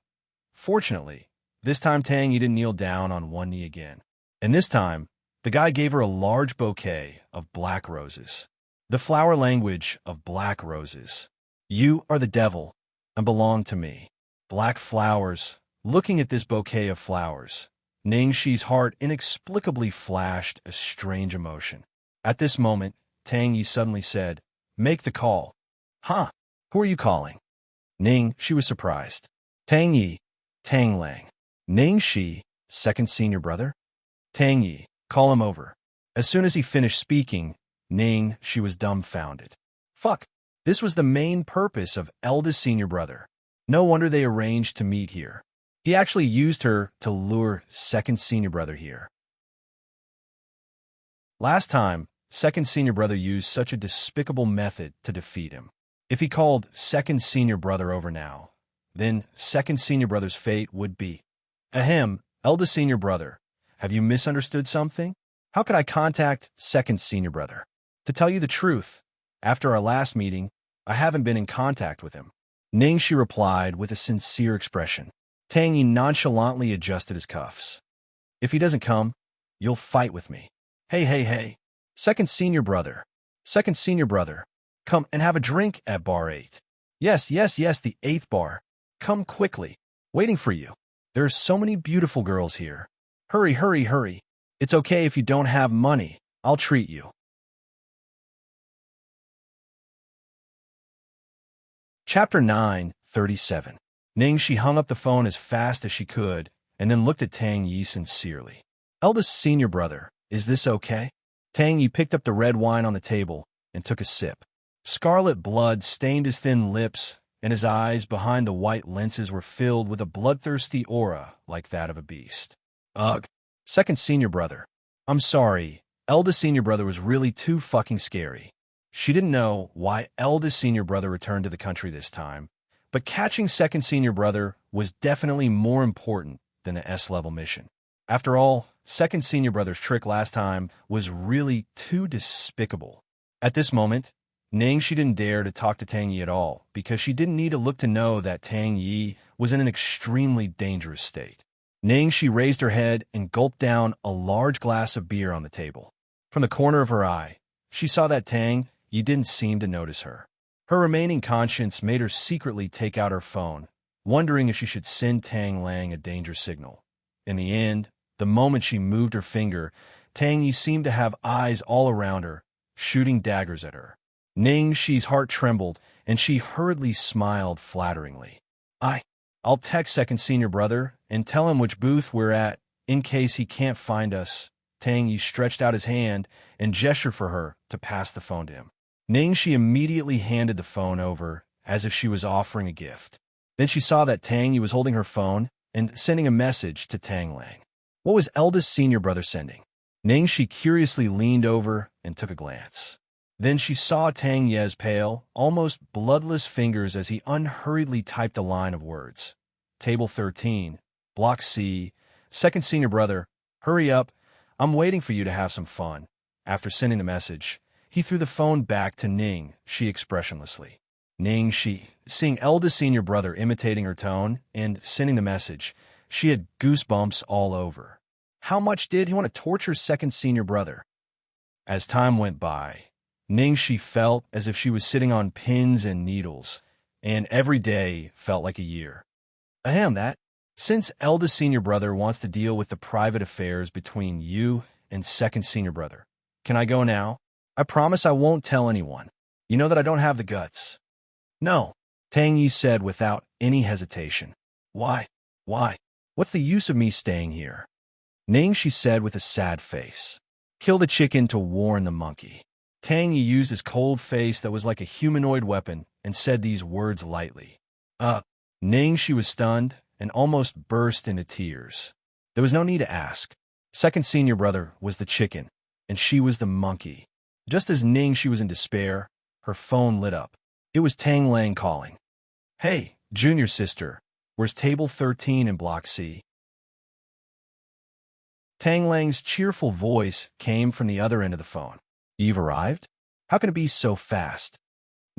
S1: Fortunately, this time Tang Yi didn't kneel down on one knee again. And this time, the guy gave her a large bouquet of black roses. The flower language of black roses. "You are the devil and belong to me." Black flowers. Looking at this bouquet of flowers, Ningxi's heart inexplicably flashed a strange emotion. At this moment, Tang Yi suddenly said, "Make the call." Who are you calling?" She was surprised. "Tang Yi, Tang Lang." Ningxi, second senior brother? "Tang Yi, call him over." As soon as he finished speaking, she was dumbfounded. Fuck, this was the main purpose of eldest senior brother. No wonder they arranged to meet here. He actually used her to lure second senior brother here. Last time, second senior brother used such a despicable method to defeat him. If he called second senior brother over now, then second senior brother's fate would be, "Ahem, eldest senior brother, have you misunderstood something? How could I contact second senior brother? To tell you the truth, after our last meeting, I haven't been in contact with him." She replied with a sincere expression. Tang Yi nonchalantly adjusted his cuffs. "If he doesn't come, you'll fight with me." Hey. Second senior brother. Second senior brother. Come and have a drink at bar 8. Yes, the 8th bar. Come quickly. Waiting for you. There are so many beautiful girls here. Hurry. It's okay if you don't have money. I'll treat you. Chapter 9:37. She hung up the phone as fast as she could and then looked at Tang Yi sincerely. "Eldest senior brother, is this okay?" Tang Yi picked up the red wine on the table and took a sip. Scarlet blood stained his thin lips, and his eyes behind the white lenses were filled with a bloodthirsty aura like that of a beast. "Ugh. Second senior brother. I'm sorry. Eldest senior brother was really too fucking scary." She didn't know why eldest senior brother returned to the country this time, but catching second senior brother was definitely more important than the S-level mission. After all, second senior brother's trick last time was really too despicable. At this moment, she didn't dare to talk to Tang Yi at all, because she didn't need to look to know that Tang Yi was in an extremely dangerous state. She raised her head and gulped down a large glass of beer on the table. From the corner of her eye, she saw that Tang Yi didn't seem to notice her. Her remaining conscience made her secretly take out her phone, wondering if she should send Tang Lang a danger signal. In the end, the moment she moved her finger, Tang Yi seemed to have eyes all around her, shooting daggers at her. Ningxi's heart trembled, and she hurriedly smiled flatteringly. I'll text second senior brother and tell him which booth we're at in case he can't find us." Tang Yi stretched out his hand and gestured for her to pass the phone to him. Ningxi immediately handed the phone over, as if she was offering a gift. Then she saw that Tang Yi was holding her phone and sending a message to Tang Lang. What was eldest senior brother sending? Ningxi curiously leaned over and took a glance. Then she saw Tang Ye's pale, almost bloodless fingers as he unhurriedly typed a line of words. Table 13, Block C, second senior brother, hurry up, I'm waiting for you to have some fun. After sending the message, he threw the phone back to Ningxi expressionlessly. Ningxi, seeing eldest senior brother imitating her tone and sending the message, she had goosebumps all over. How much did he want to torture second senior brother? As time went by, Ningxi felt as if she was sitting on pins and needles, and every day felt like a year. Since eldest senior brother wants to deal with the private affairs between you and second senior brother, can I go now? I promise I won't tell anyone. You know that I don't have the guts. No, Tang Yi said without any hesitation. Why? What's the use of me staying here? Ningxi said with a sad face. Kill the chicken to warn the monkey. Tang Yi used his cold face that was like a humanoid weapon and said these words lightly. Ningxi was stunned and almost burst into tears. There was no need to ask. Second senior brother was the chicken, and she was the monkey. Just as Ningxi was in despair, her phone lit up. It was Tang Lang calling. Hey, junior sister, where's table 13 in Block C? Tang Lang's cheerful voice came from the other end of the phone. You've arrived? How can it be so fast?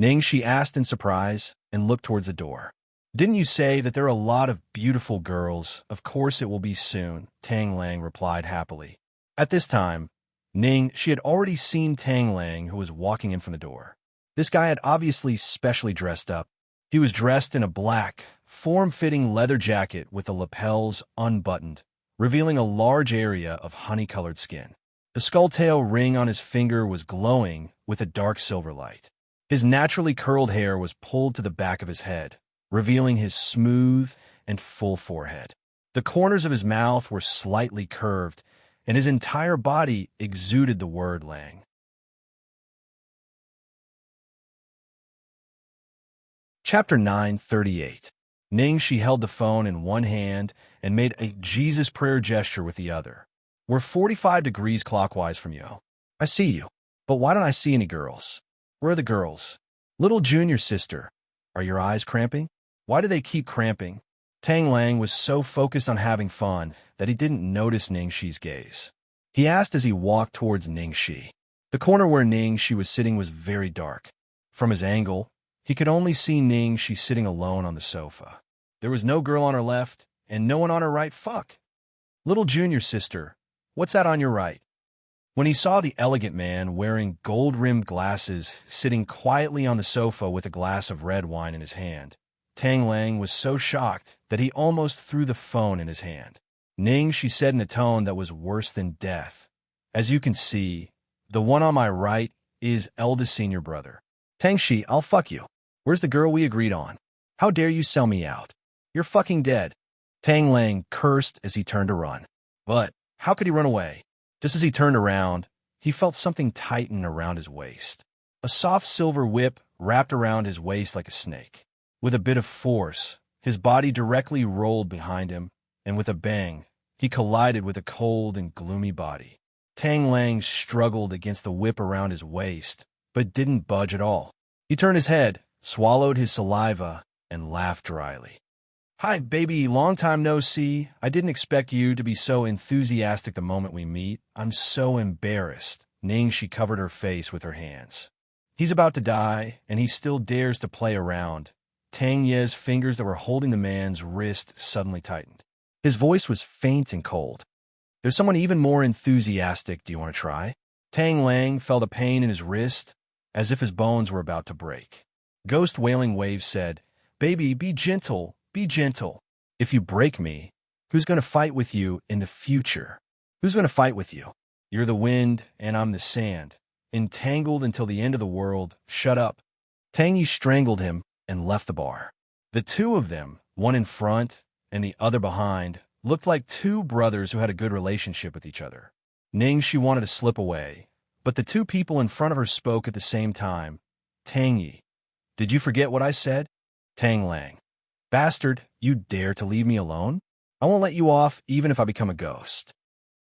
S1: Ningxi asked in surprise and looked towards the door. Didn't you say that there are a lot of beautiful girls? Of course it will be soon, Tang Lang replied happily. At this time, she had already seen Tang Lang, who was walking in from the door. This guy had obviously specially dressed up. He was dressed in a black, form-fitting leather jacket with the lapels unbuttoned, revealing a large area of honey-colored skin. The skull-tail ring on his finger was glowing with a dark silver light. His naturally curled hair was pulled to the back of his head, revealing his smooth and full forehead. The corners of his mouth were slightly curved, and his entire body exuded the word Lang. Chapter 938. Ningxi held the phone in one hand and made a Jesus prayer gesture with the other. We're 45 degrees clockwise from you. I see you. But why don't I see any girls? Where are the girls? Little junior sister, are your eyes cramping? Why do they keep cramping? Tang Lang was so focused on having fun that he didn't notice Ningxi's gaze. He asked as he walked towards Ningxi. The corner where Ningxi was sitting was very dark. From his angle, he could only see Ningxi sitting alone on the sofa. There was no girl on her left and no one on her right. Fuck. Little junior sister, what's that on your right? When he saw the elegant man wearing gold-rimmed glasses sitting quietly on the sofa with a glass of red wine in his hand, Tang Lang was so shocked that he almost threw the phone in his hand. Ningxi said in a tone that was worse than death. As you can see, the one on my right is eldest senior brother. Tangxi, I'll fuck you. Where's the girl we agreed on? How dare you sell me out? You're fucking dead. Tang Lang cursed as he turned to run. But how could he run away? Just as he turned around, he felt something tighten around his waist. A soft silver whip wrapped around his waist like a snake. With a bit of force, his body directly rolled behind him, and with a bang, he collided with a cold and gloomy body. Tang Lang struggled against the whip around his waist, but didn't budge at all. He turned his head, swallowed his saliva, and laughed dryly. Hi, baby, long time no see. I didn't expect you to be so enthusiastic the moment we meet. I'm so embarrassed. Ningxi covered her face with her hands. He's about to die, and he still dares to play around. Tang Ye's fingers that were holding the man's wrist suddenly tightened. His voice was faint and cold. There's someone even more enthusiastic. Do you want to try? Tang Lang felt a pain in his wrist, as if his bones were about to break. Ghost Wailing Wave said, Baby, be gentle, be gentle. If you break me, who's going to fight with you in the future? Who's going to fight with you? You're the wind, and I'm the sand. Entangled until the end of the world. Shut up. Tang Yi strangled him and left the bar. The two of them, one in front and the other behind, looked like two brothers who had a good relationship with each other. Ningxi wanted to slip away, but the two people in front of her spoke at the same time. Tang Yi, Did you forget what I said? Tang Lang. Bastard, you dare to leave me alone? I won't let you off even if I become a ghost.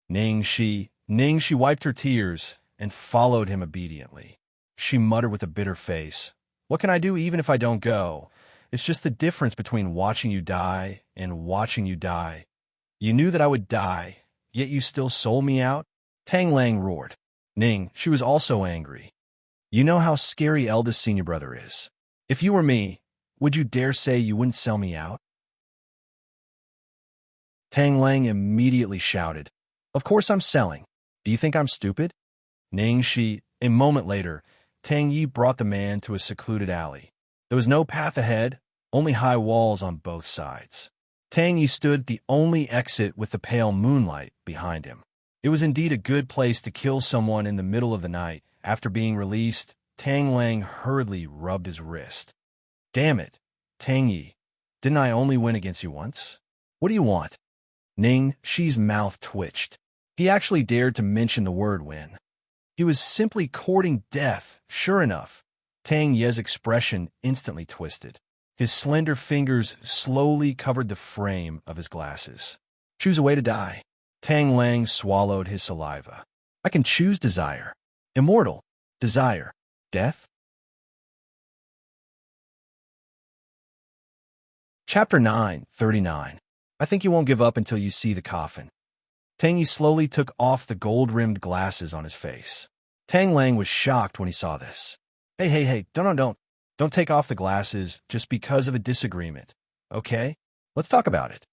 S1: Ning Shi wiped her tears and followed him obediently. She muttered with a bitter face, "What can I do even if I don't go? It's just the difference between watching you die and watching you die. You knew that I would die, yet you still sold me out?" Tang Lang roared. She was also angry. "You know how scary eldest senior brother is. If you were me, would you dare say you wouldn't sell me out?" Tang Lang immediately shouted, "Of course I'm selling. Do you think I'm stupid?" A moment later, Tang Yi brought the man to a secluded alley. There was no path ahead, only high walls on both sides. Tang Yi stood at the only exit with the pale moonlight behind him. It was indeed a good place to kill someone in the middle of the night. After being released, Tang Lang hurriedly rubbed his wrist. "Damn it, Tang Yi, didn't I only win against you once? What do you want?" Shi's mouth twitched. He actually dared to mention the word win. He was simply courting death. Sure enough, Tang Ye's expression instantly twisted. His slender fingers slowly covered the frame of his glasses. "Choose a way to die." Tang Lang swallowed his saliva. "I can choose desire. Immortal. Desire. Death?" Chapter 9:39. I think you won't give up until you see the coffin. Tang Yi slowly took off the gold-rimmed glasses on his face. Tang Lang was shocked when he saw this. Hey, don't take off the glasses just because of a disagreement, okay? Let's talk about it."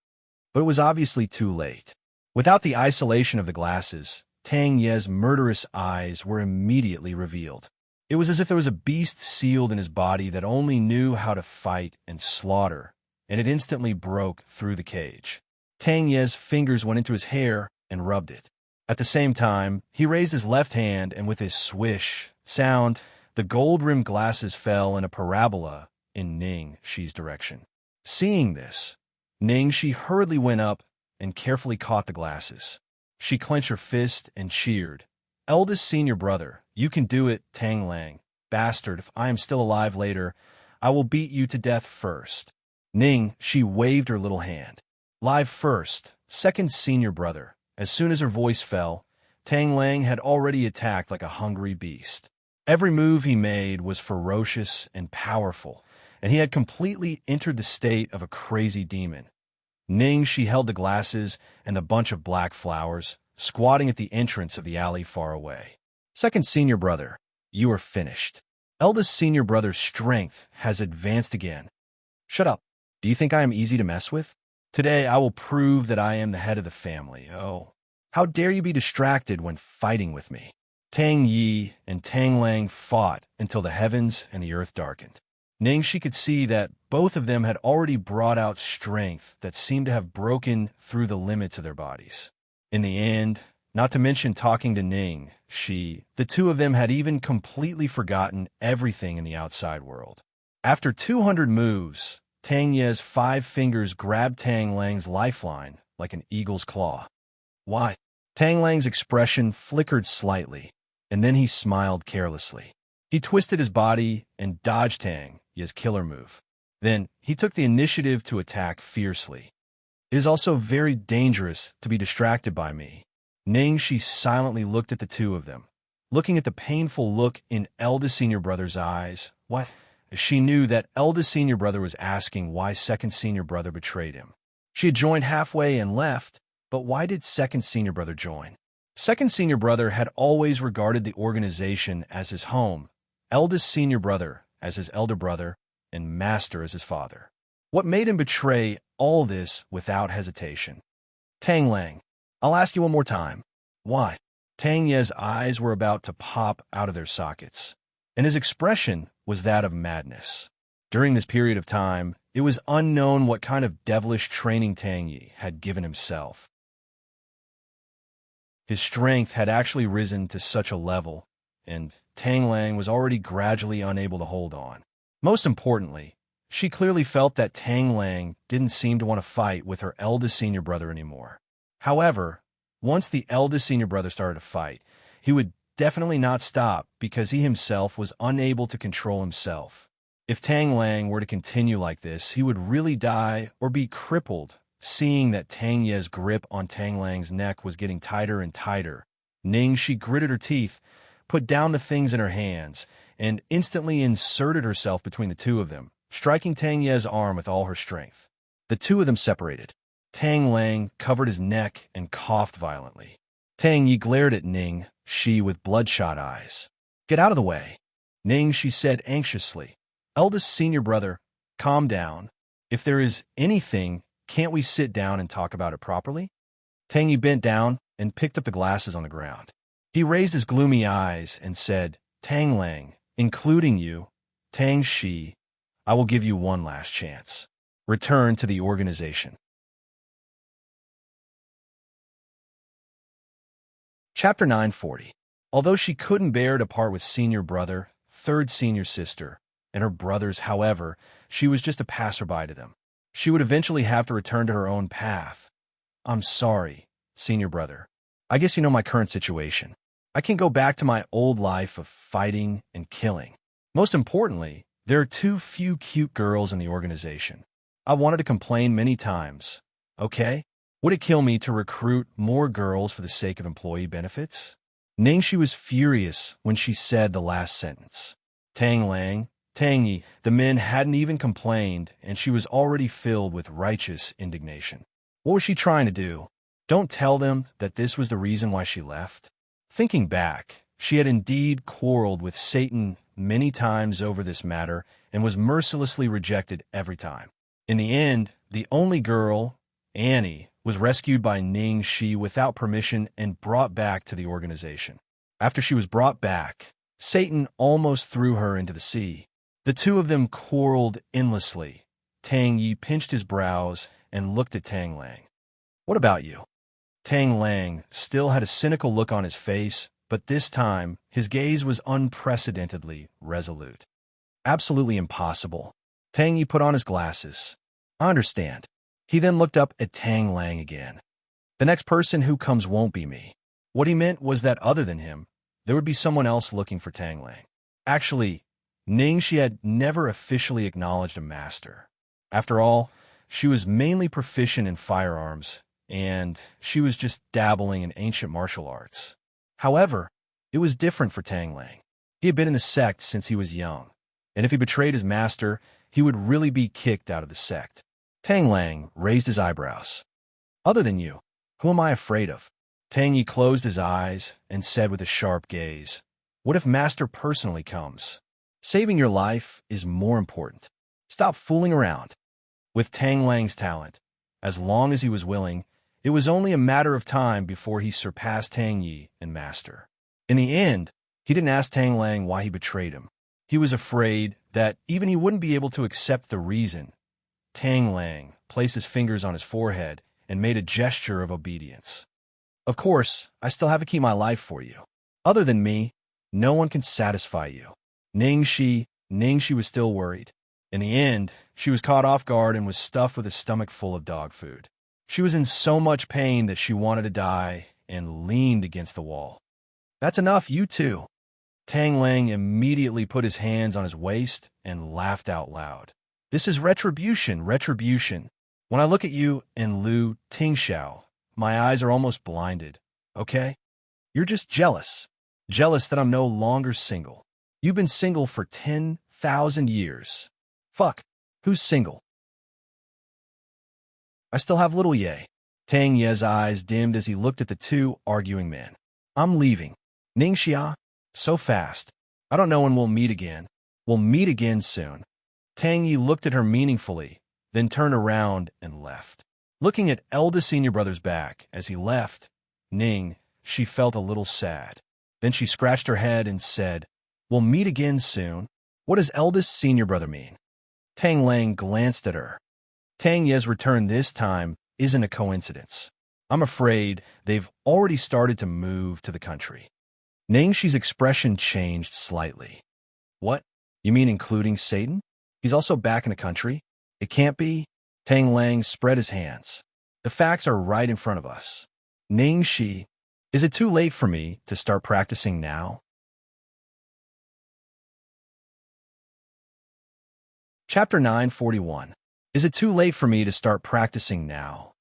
S1: But it was obviously too late. Without the isolation of the glasses, Tang Ye's murderous eyes were immediately revealed. It was as if there was a beast sealed in his body that only knew how to fight and slaughter, and it instantly broke through the cage. Tang Ye's fingers went into his hair and rubbed it. At the same time, he raised his left hand, and with his swish sound, the gold-rimmed glasses fell in a parabola in Ning Shi's direction. Seeing this, Ning Shi hurriedly went up and carefully caught the glasses. She clenched her fist and cheered, "Eldest senior brother, you can do it, Tang Lang. Bastard, if I am still alive later, I will beat you to death first." She waved her little hand. "Live first, second senior brother." As soon as her voice fell, Tang Lang had already attacked like a hungry beast. Every move he made was ferocious and powerful, and he had completely entered the state of a crazy demon. She held the glasses and the bunch of black flowers, squatting at the entrance of the alley far away. "Second senior brother, you are finished. Eldest senior brother's strength has advanced again." "Shut up. Do you think I am easy to mess with? Today I will prove that I am the head of the family. Oh, how dare you be distracted when fighting with me?" Tang Yi and Tang Lang fought until the heavens and the earth darkened. She could see that both of them had already brought out strength that seemed to have broken through the limits of their bodies. In the end, not to mention talking to the two of them had even completely forgotten everything in the outside world. After 200 moves, Tang Ye's 5 fingers grabbed Tang Lang's lifeline like an eagle's claw. "Why?" Tang Lang's expression flickered slightly, and then he smiled carelessly. He twisted his body and dodged Tang Ye's killer move. Then he took the initiative to attack fiercely. "It is also very dangerous to be distracted by me." She silently looked at the two of them, looking at the painful look in eldest senior brother's eyes. What? She knew that eldest senior brother was asking why second senior brother betrayed him. She had joined halfway and left, but why did second senior brother join? Second senior brother had always regarded the organization as his home, eldest senior brother as his elder brother, and master as his father. What made him betray all this without hesitation? "Tang Lang, I'll ask you one more time. Why?" Tang Ye's eyes were about to pop out of their sockets, and his expression was that of madness. During this period of time, it was unknown what kind of devilish training Tang Yi had given himself. His strength had actually risen to such a level, and Tang Lang was already gradually unable to hold on. Most importantly, she clearly felt that Tang Lang didn't seem to want to fight with her eldest senior brother anymore. However, once the eldest senior brother started to fight, he would definitely not stop because he himself was unable to control himself. If Tang Lang were to continue like this, he would really die or be crippled. Seeing that Tang Ye's grip on Tang Lang's neck was getting tighter and tighter, she gritted her teeth, put down the things in her hands, and instantly inserted herself between the two of them, striking Tang Ye's arm with all her strength. The two of them separated. Tang Lang covered his neck and coughed violently. Tang Yi glared at Shi with bloodshot eyes. "Get out of the way," Shi said anxiously. "Eldest senior brother, calm down. If there is anything, can't we sit down and talk about it properly?" Tang Yi bent down and picked up the glasses on the ground. He raised his gloomy eyes and said, "Tang Lang, including you, Tang Shi, I will give you one last chance. Return to the organization." Chapter 940. Although she couldn't bear to part with senior brother, third senior sister, and her brothers, however, she was just a passerby to them. She would eventually have to return to her own path. "I'm sorry, senior brother. I guess you know my current situation. I can't go back to my old life of fighting and killing. Most importantly, there are too few cute girls in the organization. I wanted to complain many times. Okay? Would it kill me to recruit more girls for the sake of employee benefits?" Shi was furious when she said the last sentence. Tang Lang, Tang Yi, the men hadn't even complained, and she was already filled with righteous indignation. What was she trying to do? Don't tell them that this was the reason why she left? Thinking back, she had indeed quarreled with Satan many times over this matter and was mercilessly rejected every time. In the end, the only girl, Annie, was rescued by Shi without permission and brought back to the organization. After she was brought back, Satan almost threw her into the sea. The two of them quarreled endlessly. Tang Yi pinched his brows and looked at Tang Lang. "What about you?" Tang Lang still had a cynical look on his face, but this time his gaze was unprecedentedly resolute. "Absolutely impossible." Tang Yi put on his glasses. "I understand." He then looked up at Tang Lang again. "The next person who comes won't be me." What he meant was that other than him, there would be someone else looking for Tang Lang. Actually, Shi had never officially acknowledged a master. After all, she was mainly proficient in firearms, and she was just dabbling in ancient martial arts. However, it was different for Tang Lang. He had been in the sect since he was young, and if he betrayed his master, he would really be kicked out of the sect. Tang Lang raised his eyebrows. "Other than you, who am I afraid of?" Tang Yi closed his eyes and said with a sharp gaze, "What if Master personally comes? Saving your life is more important. Stop fooling around." With Tang Lang's talent, as long as he was willing, it was only a matter of time before he surpassed Tang Yi in Master. In the end, he didn't ask Tang Lang why he betrayed him. He was afraid that even he wouldn't be able to accept the reason. Tang Lang placed his fingers on his forehead and made a gesture of obedience. "Of course, I still have to keep my life for you. Other than me, no one can satisfy you." Shi was still worried. In the end, she was caught off guard and was stuffed with a stomach full of dog food. She was in so much pain that she wanted to die and leaned against the wall. "That's enough, you too." Tang Lang immediately put his hands on his waist and laughed out loud. "This is retribution, retribution. When I look at you and Lu Tingxiao, my eyes are almost blinded, okay? You're just jealous. Jealous that I'm no longer single. You've been single for 10,000 years. Fuck, who's single?" "I still have little Ye." Tang Ye's eyes dimmed as he looked at the two arguing men. "I'm leaving." "Ningxia? So fast. I don't know when we'll meet again." "We'll meet again soon." Tang Yi looked at her meaningfully, then turned around and left. Looking at eldest senior brother's back as he left, she felt a little sad. Then she scratched her head and said, "We'll meet again soon. What does eldest senior brother mean?" Tang Lang glanced at her. Tang Ye's return this time isn't a coincidence. I'm afraid they've already started to move to the country. Shi's expression changed slightly. "What? You mean including Satan? He's also back in the country? It can't be." Tang Lang spread his hands. "The facts are right in front of us." Shi, is it too late for me to start practicing now? Chapter 941. Is it too late for me to start practicing now?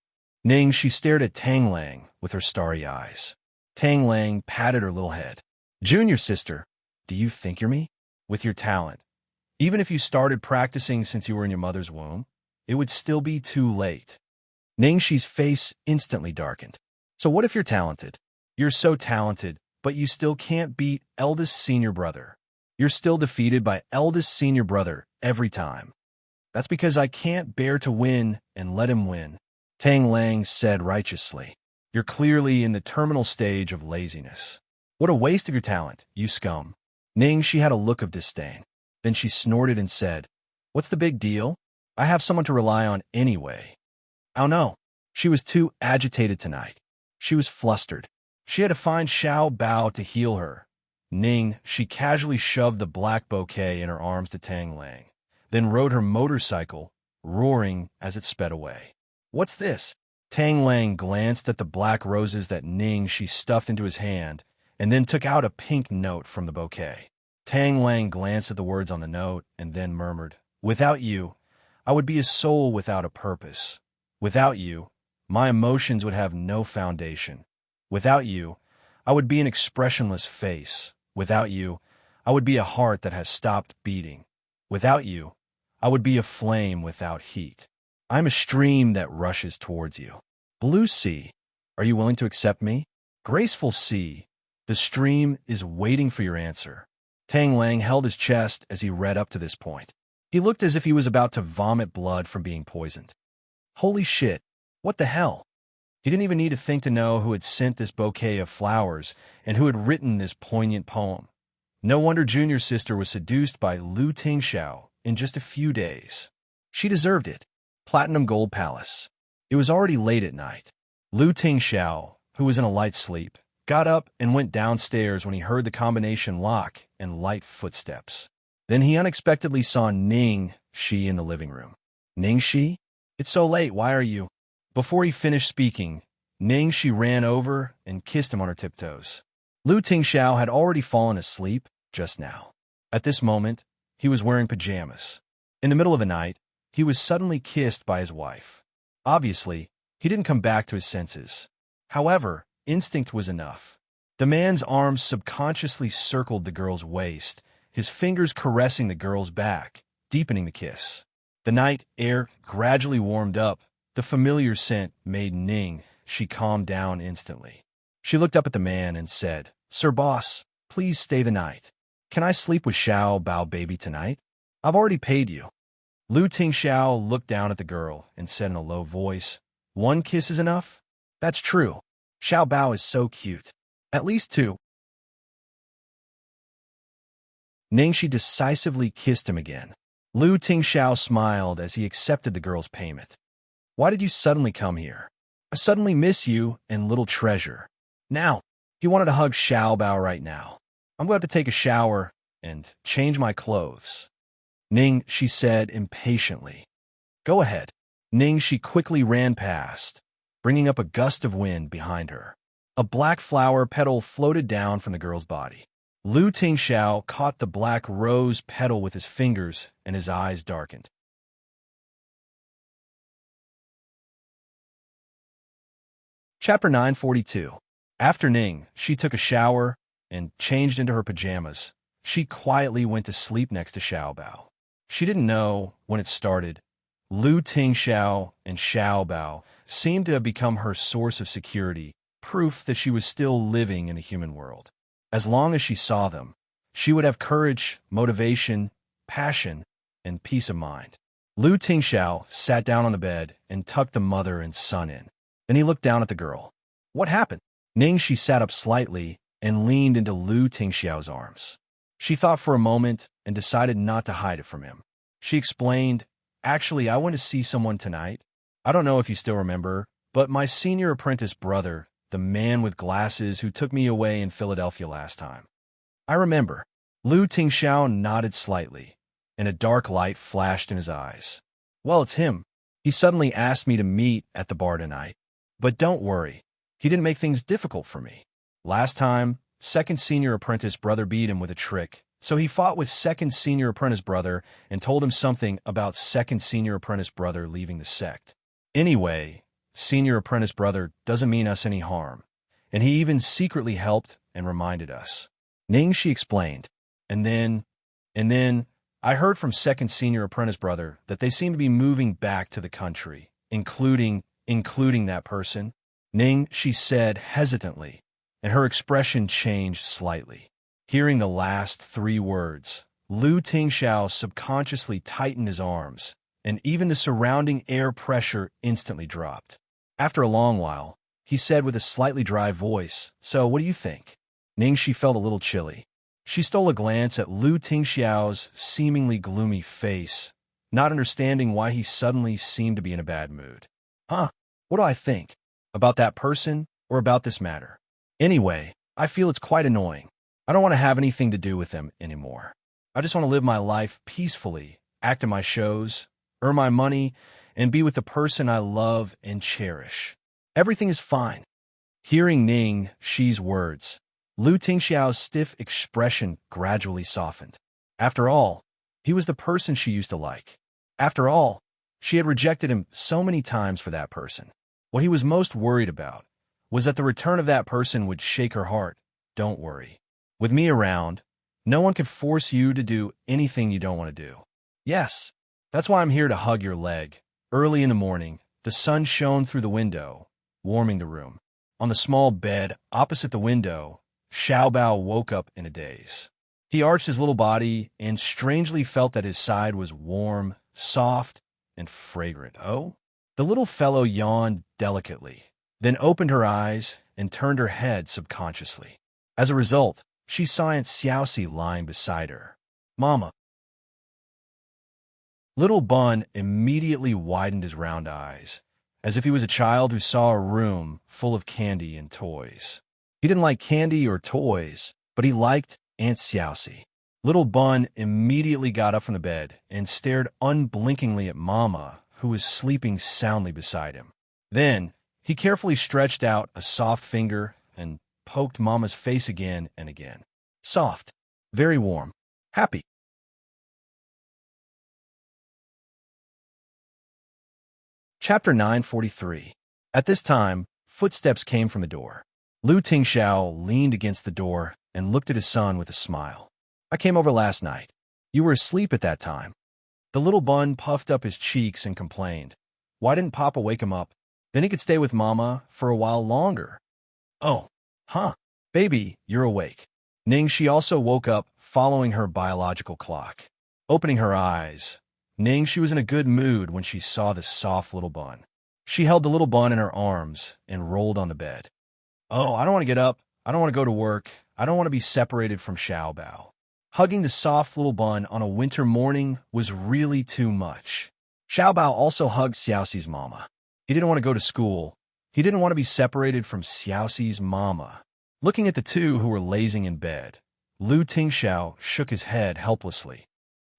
S1: Ning, she stared at Tang Lang with her starry eyes. Tang Lang patted her little head. Junior sister, do you think you're me? With your talent, even if you started practicing since you were in your mother's womb, it would still be too late. Ningxi's face instantly darkened. So what if you're talented? You're so talented, but you still can't beat eldest senior brother. You're still defeated by eldest senior brother every time. That's because I can't bear to win and let him win, Tang Lang said righteously. You're clearly in the terminal stage of laziness. What a waste of your talent, you scum. Ningxi had a look of disdain. Then she snorted and said, What's the big deal? I have someone to rely on anyway. Oh no. She was too agitated tonight. She was flustered. She had to find Xiao Bao to heal her. Ning, she casually shoved the black bouquet in her arms to Tang Lang, then rode her motorcycle, roaring as it sped away. What's this? Tang Lang glanced at the black roses that Ning she stuffed into his hand, and then took out a pink note from the bouquet. Tang Lang glanced at the words on the note and then murmured, Without you, I would be a soul without a purpose. Without you, my emotions would have no foundation. Without you, I would be an expressionless face. Without you, I would be a heart that has stopped beating. Without you, I would be a flame without heat. I'm a stream that rushes towards you. Blue sea, are you willing to accept me? Graceful sea, the stream is waiting for your answer. Tang Lang held his chest as he read up to this point. He looked as if he was about to vomit blood from being poisoned. Holy shit, what the hell? He didn't even need to think to know who had sent this bouquet of flowers and who had written this poignant poem. No wonder Junior Sister was seduced by Lu Tingxiao in just a few days. She deserved it. Platinum Gold Palace. It was already late at night. Lu Tingxiao, who was in a light sleep, got up and went downstairs when he heard the combination lock and light footsteps. Then he unexpectedly saw Ningxi in the living room. Ningxi? It's so late, why are you? Before he finished speaking, Ningxi ran over and kissed him on her tiptoes. Lu Tingxiao had already fallen asleep just now. At this moment, he was wearing pajamas. In the middle of the night, he was suddenly kissed by his wife. Obviously, he didn't come back to his senses. However, instinct was enough. The man's arms subconsciously circled the girl's waist, his fingers caressing the girl's back, deepening the kiss. The night air gradually warmed up. The familiar scent made Ning. She calmed down instantly. She looked up at the man and said, Sir Boss, please stay the night. Can I sleep with Xiao Bao baby tonight? I've already paid you. Lu Tingxiao looked down at the girl and said in a low voice, One kiss is enough? That's true. Xiao Bao is so cute. At least two. Ningxi decisively kissed him again. Lu Tingxiao smiled as he accepted the girl's payment. Why did you suddenly come here? I suddenly miss you and little treasure. Now, he wanted to hug Xiao Bao right now. I'm going to have to take a shower and change my clothes. Ning, she said impatiently. Go ahead. Ning, she quickly ran past, bringing up a gust of wind behind her. A black flower petal floated down from the girl's body. Lu Tingxiao caught the black rose petal with his fingers and his eyes darkened. Chapter 942. After Ning, she took a shower and changed into her pajamas. She quietly went to sleep next to Xiao Bao. She didn't know when it started. Lu Tingxiao and Xiao Bao seemed to have become her source of security, proof that she was still living in the human world. As long as she saw them, she would have courage, motivation, passion, and peace of mind. Lu Tingxiao sat down on the bed and tucked the mother and son in. Then he looked down at the girl. What happened? Ning, she sat up slightly and leaned into Lu Tingxiao's arms. She thought for a moment and decided not to hide it from him. She explained, Actually, I went to see someone tonight. I don't know if you still remember, but my senior apprentice brother, the man with glasses who took me away in Philadelphia last time. I remember. Lu Tingxiao nodded slightly, and a dark light flashed in his eyes. Well, it's him. He suddenly asked me to meet at the bar tonight. But don't worry, he didn't make things difficult for me. Last time, second senior apprentice brother beat him with a trick, So he fought with second senior apprentice brother and told him something about second senior apprentice brother leaving the sect. Anyway, senior apprentice brother doesn't mean us any harm, and he even secretly helped and reminded us. Ning, she explained. And then, I heard from second senior apprentice brother that they seem to be moving back to the country, including that person. Ning, she said hesitantly, and her expression changed slightly. Hearing the last 3 words, Lu Tingxiao subconsciously tightened his arms, and even the surrounding air pressure instantly dropped. After a long while, he said with a slightly dry voice, "So, what do you think?" Ning, she felt a little chilly. She stole a glance at Lu Tingxiao's seemingly gloomy face, not understanding why he suddenly seemed to be in a bad mood. Huh, what do I think? About that person or about this matter? Anyway, I feel it's quite annoying. I don't want to have anything to do with them anymore. I just want to live my life peacefully, act in my shows, earn my money, and be with the person I love and cherish. Everything is fine. Hearing Ning Shi's words, Lu Tingxiao's stiff expression gradually softened. After all, he was the person she used to like. After all, she had rejected him so many times for that person. What he was most worried about was that the return of that person would shake her heart. Don't worry. With me around, no one can force you to do anything you don't want to do. Yes, that's why I'm here to hug your leg. Early in the morning, the sun shone through the window, warming the room. On the small bed opposite the window, Xiaobao woke up in a daze. He arched his little body and strangely felt that his side was warm, soft, and fragrant. Oh? The little fellow yawned delicately, then opened her eyes and turned her head subconsciously. As a result, she saw Aunt Xiaoxia lying beside her. Mama. Little Bun immediately widened his round eyes, as if he was a child who saw a room full of candy and toys. He didn't like candy or toys, but he liked Aunt Xiaoxia. Little Bun immediately got up from the bed and stared unblinkingly at Mama, who was sleeping soundly beside him. Then, he carefully stretched out a soft finger and poked Mama's face again and again. Soft, very warm, happy. Chapter 943. At this time, footsteps came from the door. Lu Tingxiao leaned against the door and looked at his son with a smile. I came over last night. You were asleep at that time. The little bun puffed up his cheeks and complained. Why didn't Papa wake him up? Then he could stay with Mama for a while longer. Oh, huh. Baby, you're awake. Ning, she also woke up following her biological clock. Opening her eyes, Ning, she was in a good mood when she saw the soft little bun. She held the little bun in her arms and rolled on the bed. Oh, I don't want to get up. I don't want to go to work. I don't want to be separated from Xiaobao. Hugging the soft little bun on a winter morning was really too much. Xiaobao also hugged Xiaoxi's mama. He didn't want to go to school. He didn't want to be separated from Xiaoxi's mama. Looking at the two who were lazing in bed, Lu Tingxiao shook his head helplessly.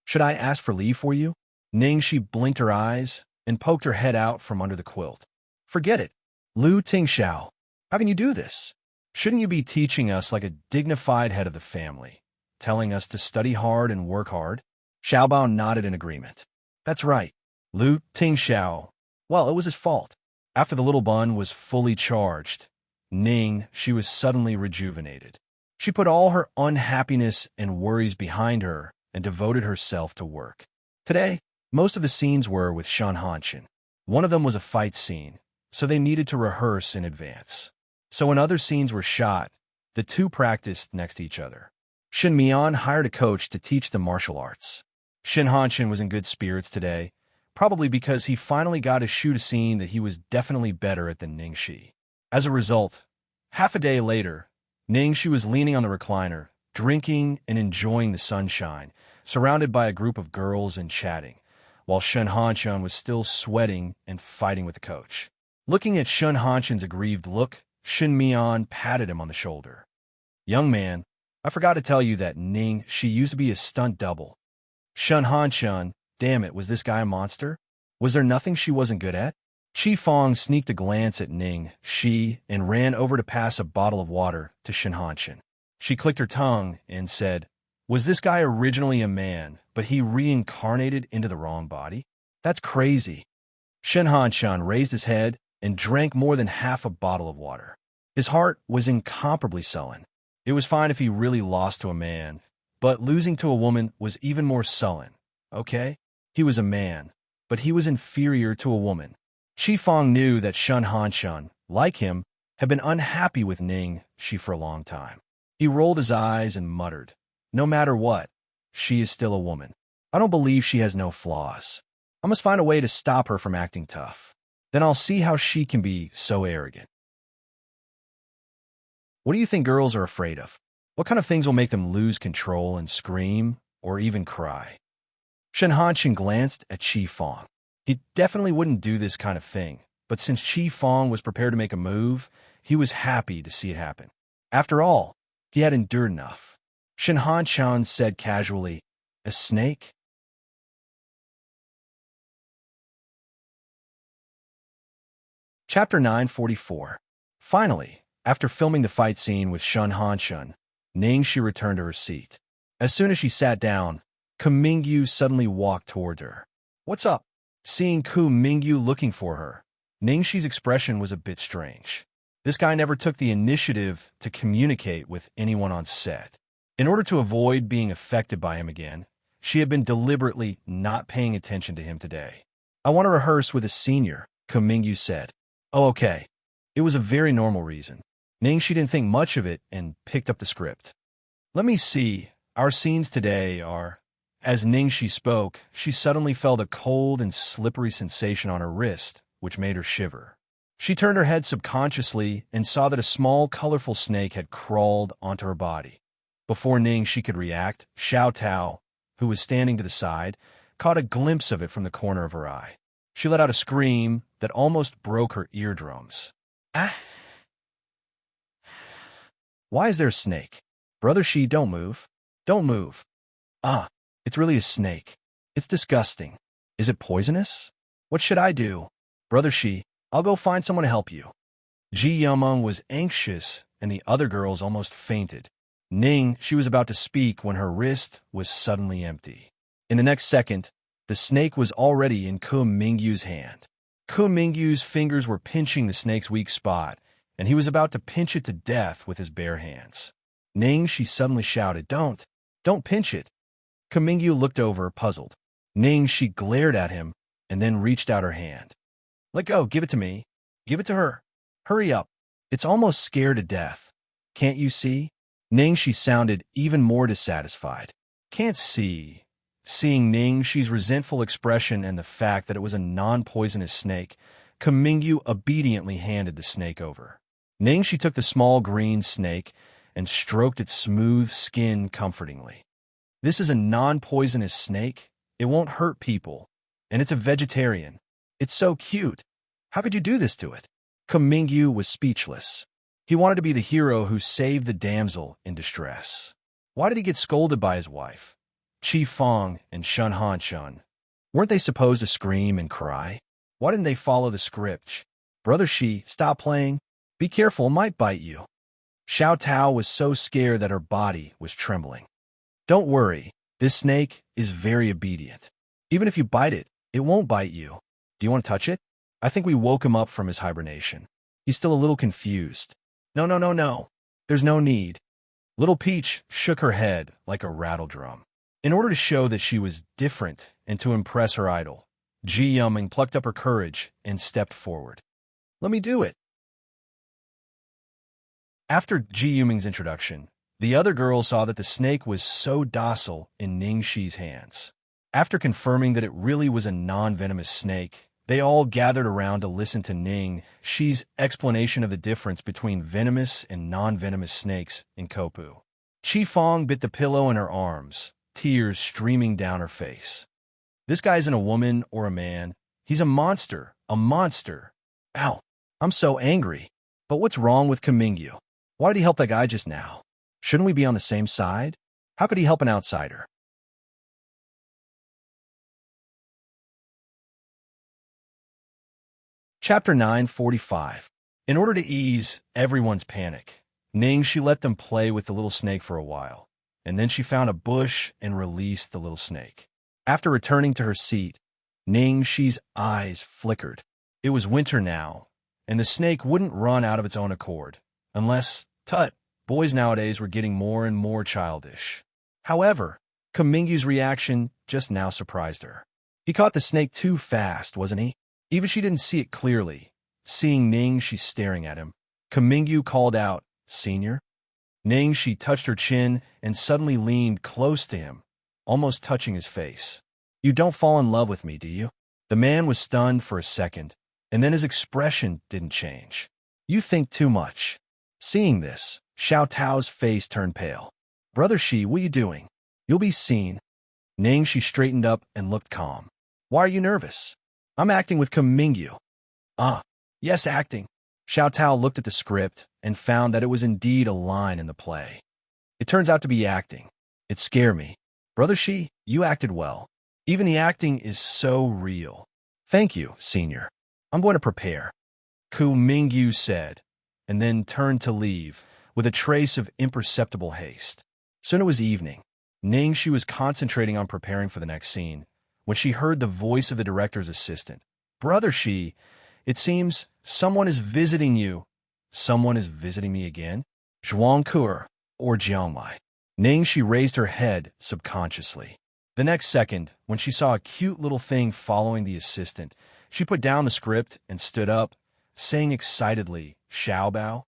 S1: Should I ask for leave for you? Ning, she blinked her eyes and poked her head out from under the quilt. Forget it. Lu Tingxiao, how can you do this? Shouldn't you be teaching us like a dignified head of the family, telling us to study hard and work hard? Xiaobao nodded in agreement. That's right. Lu Tingxiao. Well, it was his fault. After the little bun was fully charged, Ning, she was suddenly rejuvenated. She put all her unhappiness and worries behind her and devoted herself to work. Today, most of the scenes were with Xianxia. One of them was a fight scene, so they needed to rehearse in advance. So when other scenes were shot, the two practiced next to each other. Shin Mian hired a coach to teach them martial arts. Xianxia was in good spirits today, probably because he finally got to shoot a scene that he was definitely better at than Ningxi. As a result, half a day later, Ningxi was leaning on the recliner, drinking and enjoying the sunshine, surrounded by a group of girls and chatting, while Xianxia was still sweating and fighting with the coach. Looking at Xianxia's aggrieved look, Shin Mian patted him on the shoulder. Young man, I forgot to tell you that Ning, she used to be a stunt double. Xianxia, damn it, was this guy a monster? Was there nothing she wasn't good at? Qi Fong sneaked a glance at Ning, she, and ran over to pass a bottle of water to Xianxia. She clicked her tongue and said, Was this guy originally a man, but he reincarnated into the wrong body? That's crazy. Xianxia raised his head and drank more than half a bottle of water. His heart was incomparably sullen. It was fine if he really lost to a man, but losing to a woman was even more sullen. Okay? He was a man, but he was inferior to a woman. Qifeng knew that Xianxia, like him, had been unhappy with Ningxi for a long time. He rolled his eyes and muttered, "No matter what, she is still a woman. I don't believe she has no flaws. I must find a way to stop her from acting tough. Then I'll see how she can be so arrogant." What do you think girls are afraid of? What kind of things will make them lose control and scream or even cry? Xianxia glanced at Qifeng. He definitely wouldn't do this kind of thing, but since Qifeng was prepared to make a move, he was happy to see it happen. After all, he had endured enough. Xianxia said casually, "A snake?" Chapter 944. Finally, after filming the fight scene with Xianxia, Ningxi returned to her seat. As soon as she sat down, Ku Mingyu suddenly walked toward her. "What's up?" Seeing Ku Mingyu looking for her, Ningxi's expression was a bit strange. This guy never took the initiative to communicate with anyone on set. In order to avoid being affected by him again, she had been deliberately not paying attention to him today. "I want to rehearse with a senior," Ku Mingyu said. "Oh, okay." It was a very normal reason. Ningxi didn't think much of it and picked up the script. "Let me see. Our scenes today are..." As Ningxi spoke, she suddenly felt a cold and slippery sensation on her wrist, which made her shiver. She turned her head subconsciously and saw that a small, colorful snake had crawled onto her body. Before Ningxi could react, Xiao Tao, who was standing to the side, caught a glimpse of it from the corner of her eye. She let out a scream that almost broke her eardrums. "Ah! Why is there a snake? Brother Shi, don't move. Don't move. Ah, it's really a snake. It's disgusting. Is it poisonous? What should I do? Brother Shi, I'll go find someone to help you." Ji Yumeng was anxious, and the other girls almost fainted. She was about to speak when her wrist was suddenly empty. In the next second, the snake was already in Ku Mingyu's hand. Ku Mingyu's fingers were pinching the snake's weak spot, and he was about to pinch it to death with his bare hands. She suddenly shouted, Don't pinch it." Ku Mingyu looked over, puzzled. She glared at him and then reached out her hand. "Let go, give it to me. Give it to her. Hurry up. It's almost scared to death. Can't you see?" She sounded even more dissatisfied. "Can't see." Seeing Ningxi's resentful expression and the fact that it was a non-poisonous snake, Ku Mingyu obediently handed the snake over. Ningxi took the small green snake and stroked its smooth skin comfortingly. "This is a non-poisonous snake. It won't hurt people. And it's a vegetarian. It's so cute. How could you do this to it?" Ku Mingyu was speechless. He wanted to be the hero who saved the damsel in distress. Why did he get scolded by his wife? Qifeng and Xianxia. Weren't they supposed to scream and cry? Why didn't they follow the script? "Brother Shi, stop playing. Be careful, it might bite you." Xiao Tao was so scared that her body was trembling. "Don't worry, this snake is very obedient. Even if you bite it, it won't bite you. Do you want to touch it?" I think we woke him up from his hibernation. He's still a little confused. No, no, no, no. There's no need." Little Peach shook her head like a rattle drum. In order to show that she was different and to impress her idol, Ji Yumeng plucked up her courage and stepped forward. "Let me do it." After Ji Yumeng's introduction, the other girls saw that the snake was so docile in Ningxi's hands. After confirming that it really was a non-venomous snake, they all gathered around to listen to Ningxi's explanation of the difference between venomous and non-venomous snakes in Kopu. Qifeng bit the pillow in her arms, tears streaming down her face. "This guy isn't a woman or a man. He's a monster, a monster. Ow, I'm so angry. But what's wrong with Ku Mingyu? Why did he help that guy just now? Shouldn't we be on the same side? How could he help an outsider?" Chapter 945. In order to ease everyone's panic, Ningxi let them play with the little snake for a while. and then she found a bush and released the little snake. After returning to her seat, Ningxi's eyes flickered. It was winter now, and the snake wouldn't run out of its own accord, unless, boys nowadays were getting more and more childish. However, Kumingyu's reaction just now surprised her. He caught the snake too fast, wasn't he? Even she didn't see it clearly. Seeing Ningxi staring at him, Kumingyu called out, "Senior?" Ningxi touched her chin and suddenly leaned close to him, almost touching his face. "You don't fall in love with me, do you?" The man was stunned for a second, and then his expression didn't change. "You think too much." Seeing this, Xiao Tao's face turned pale. "Brother Shi, what are you doing? You'll be seen." Ningxi straightened up and looked calm. "Why are you nervous?" "I'm acting with Kumingyu." "Ah, yes, acting." Xiao Tao looked at the script and found that it was indeed a line in the play. "It turns out to be acting. It scared me. Brother Shi, you acted well. Even the acting is so real." "Thank you, senior. I'm going to prepare," Kumingyu said, and then turned to leave with a trace of imperceptible haste. Soon it was evening. Ningxi was concentrating on preparing for the next scene when she heard the voice of the director's assistant. "Brother Shi, it seems someone is visiting you." "Someone is visiting me again?" Zhuangke or Jiangmai. Ningxi raised her head subconsciously. The next second, when she saw a cute little thing following the assistant, she put down the script and stood up, saying excitedly, "Xiaobao."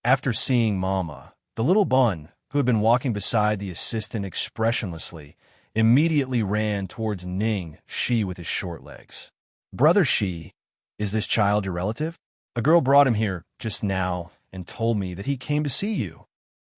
S1: After seeing Mama, the little bun, who had been walking beside the assistant expressionlessly, immediately ran towards Ningxi with his short legs. "Brother Shi, is this child your relative? A girl brought him here just now and told me that he came to see you,"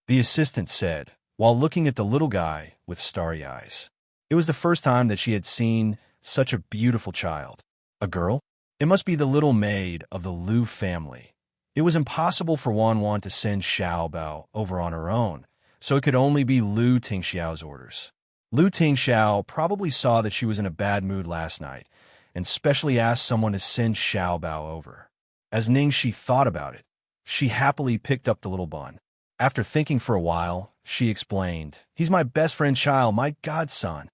S1: the assistant said, while looking at the little guy with starry eyes. It was the first time that she had seen such a beautiful child. A girl? It must be the little maid of the Liu family. It was impossible for Wanwan to send Xiaobao over on her own, so it could only be Liu Tingxiao's orders. Liu Tingxiao probably saw that she was in a bad mood last night, and specially asked someone to send Xiaobao over. As Ningxi thought about it, she happily picked up the little bun. After thinking for a while, she explained, "He's my best friend child, my godson."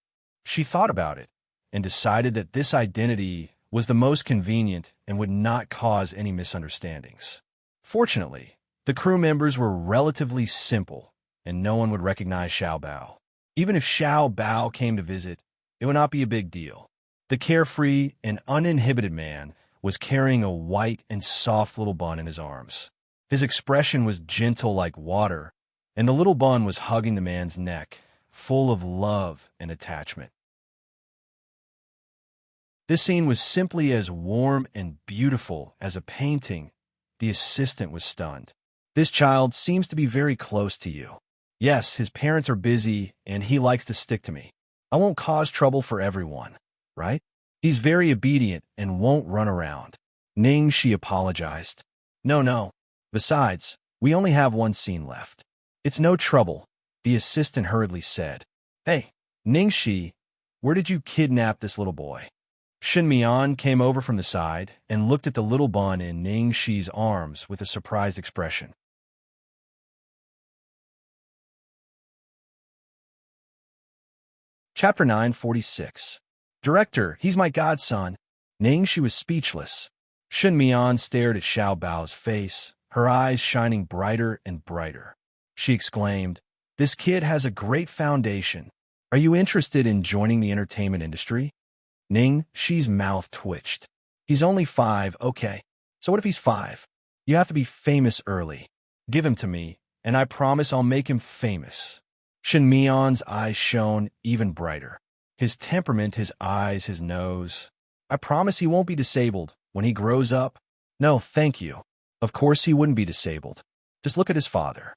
S1: She thought about it, and decided that this identity was the most convenient and would not cause any misunderstandings. Fortunately, the crew members were relatively simple, and no one would recognize Xiaobao. Even if Xiaobao came to visit, it would not be a big deal. The carefree and uninhibited man was carrying a white and soft little bun in his arms. His expression was gentle like water, and the little bun was hugging the man's neck, full of love and attachment. This scene was simply as warm and beautiful as a painting. The assistant was stunned. "This child seems to be very close to you." "Yes, his parents are busy, and he likes to stick to me. I won't cause trouble for everyone, right? He's very obedient and won't run around." Ningxi apologized. No. Besides, we only have one scene left." "It's no trouble," the assistant hurriedly said. "Hey, Ningxi, where did you kidnap this little boy?" Shen Mian came over from the side and looked at the little bun in Ningxi's arms with a surprised expression. Chapter 946. "Director, he's my godson." Ningxi was speechless. Shen Mian stared at Xiao Bao's face, her eyes shining brighter and brighter. She exclaimed, "This kid has a great foundation. Are you interested in joining the entertainment industry?" Ningxi's mouth twitched. "He's only 5, okay. So what if he's 5? You have to be famous early. Give him to me, and I promise I'll make him famous." Shen Mian's eyes shone even brighter. His temperament, his eyes, his nose. "I promise he won't be disabled when he grows up." "No, thank you. Of course he wouldn't be disabled. Just look at his father."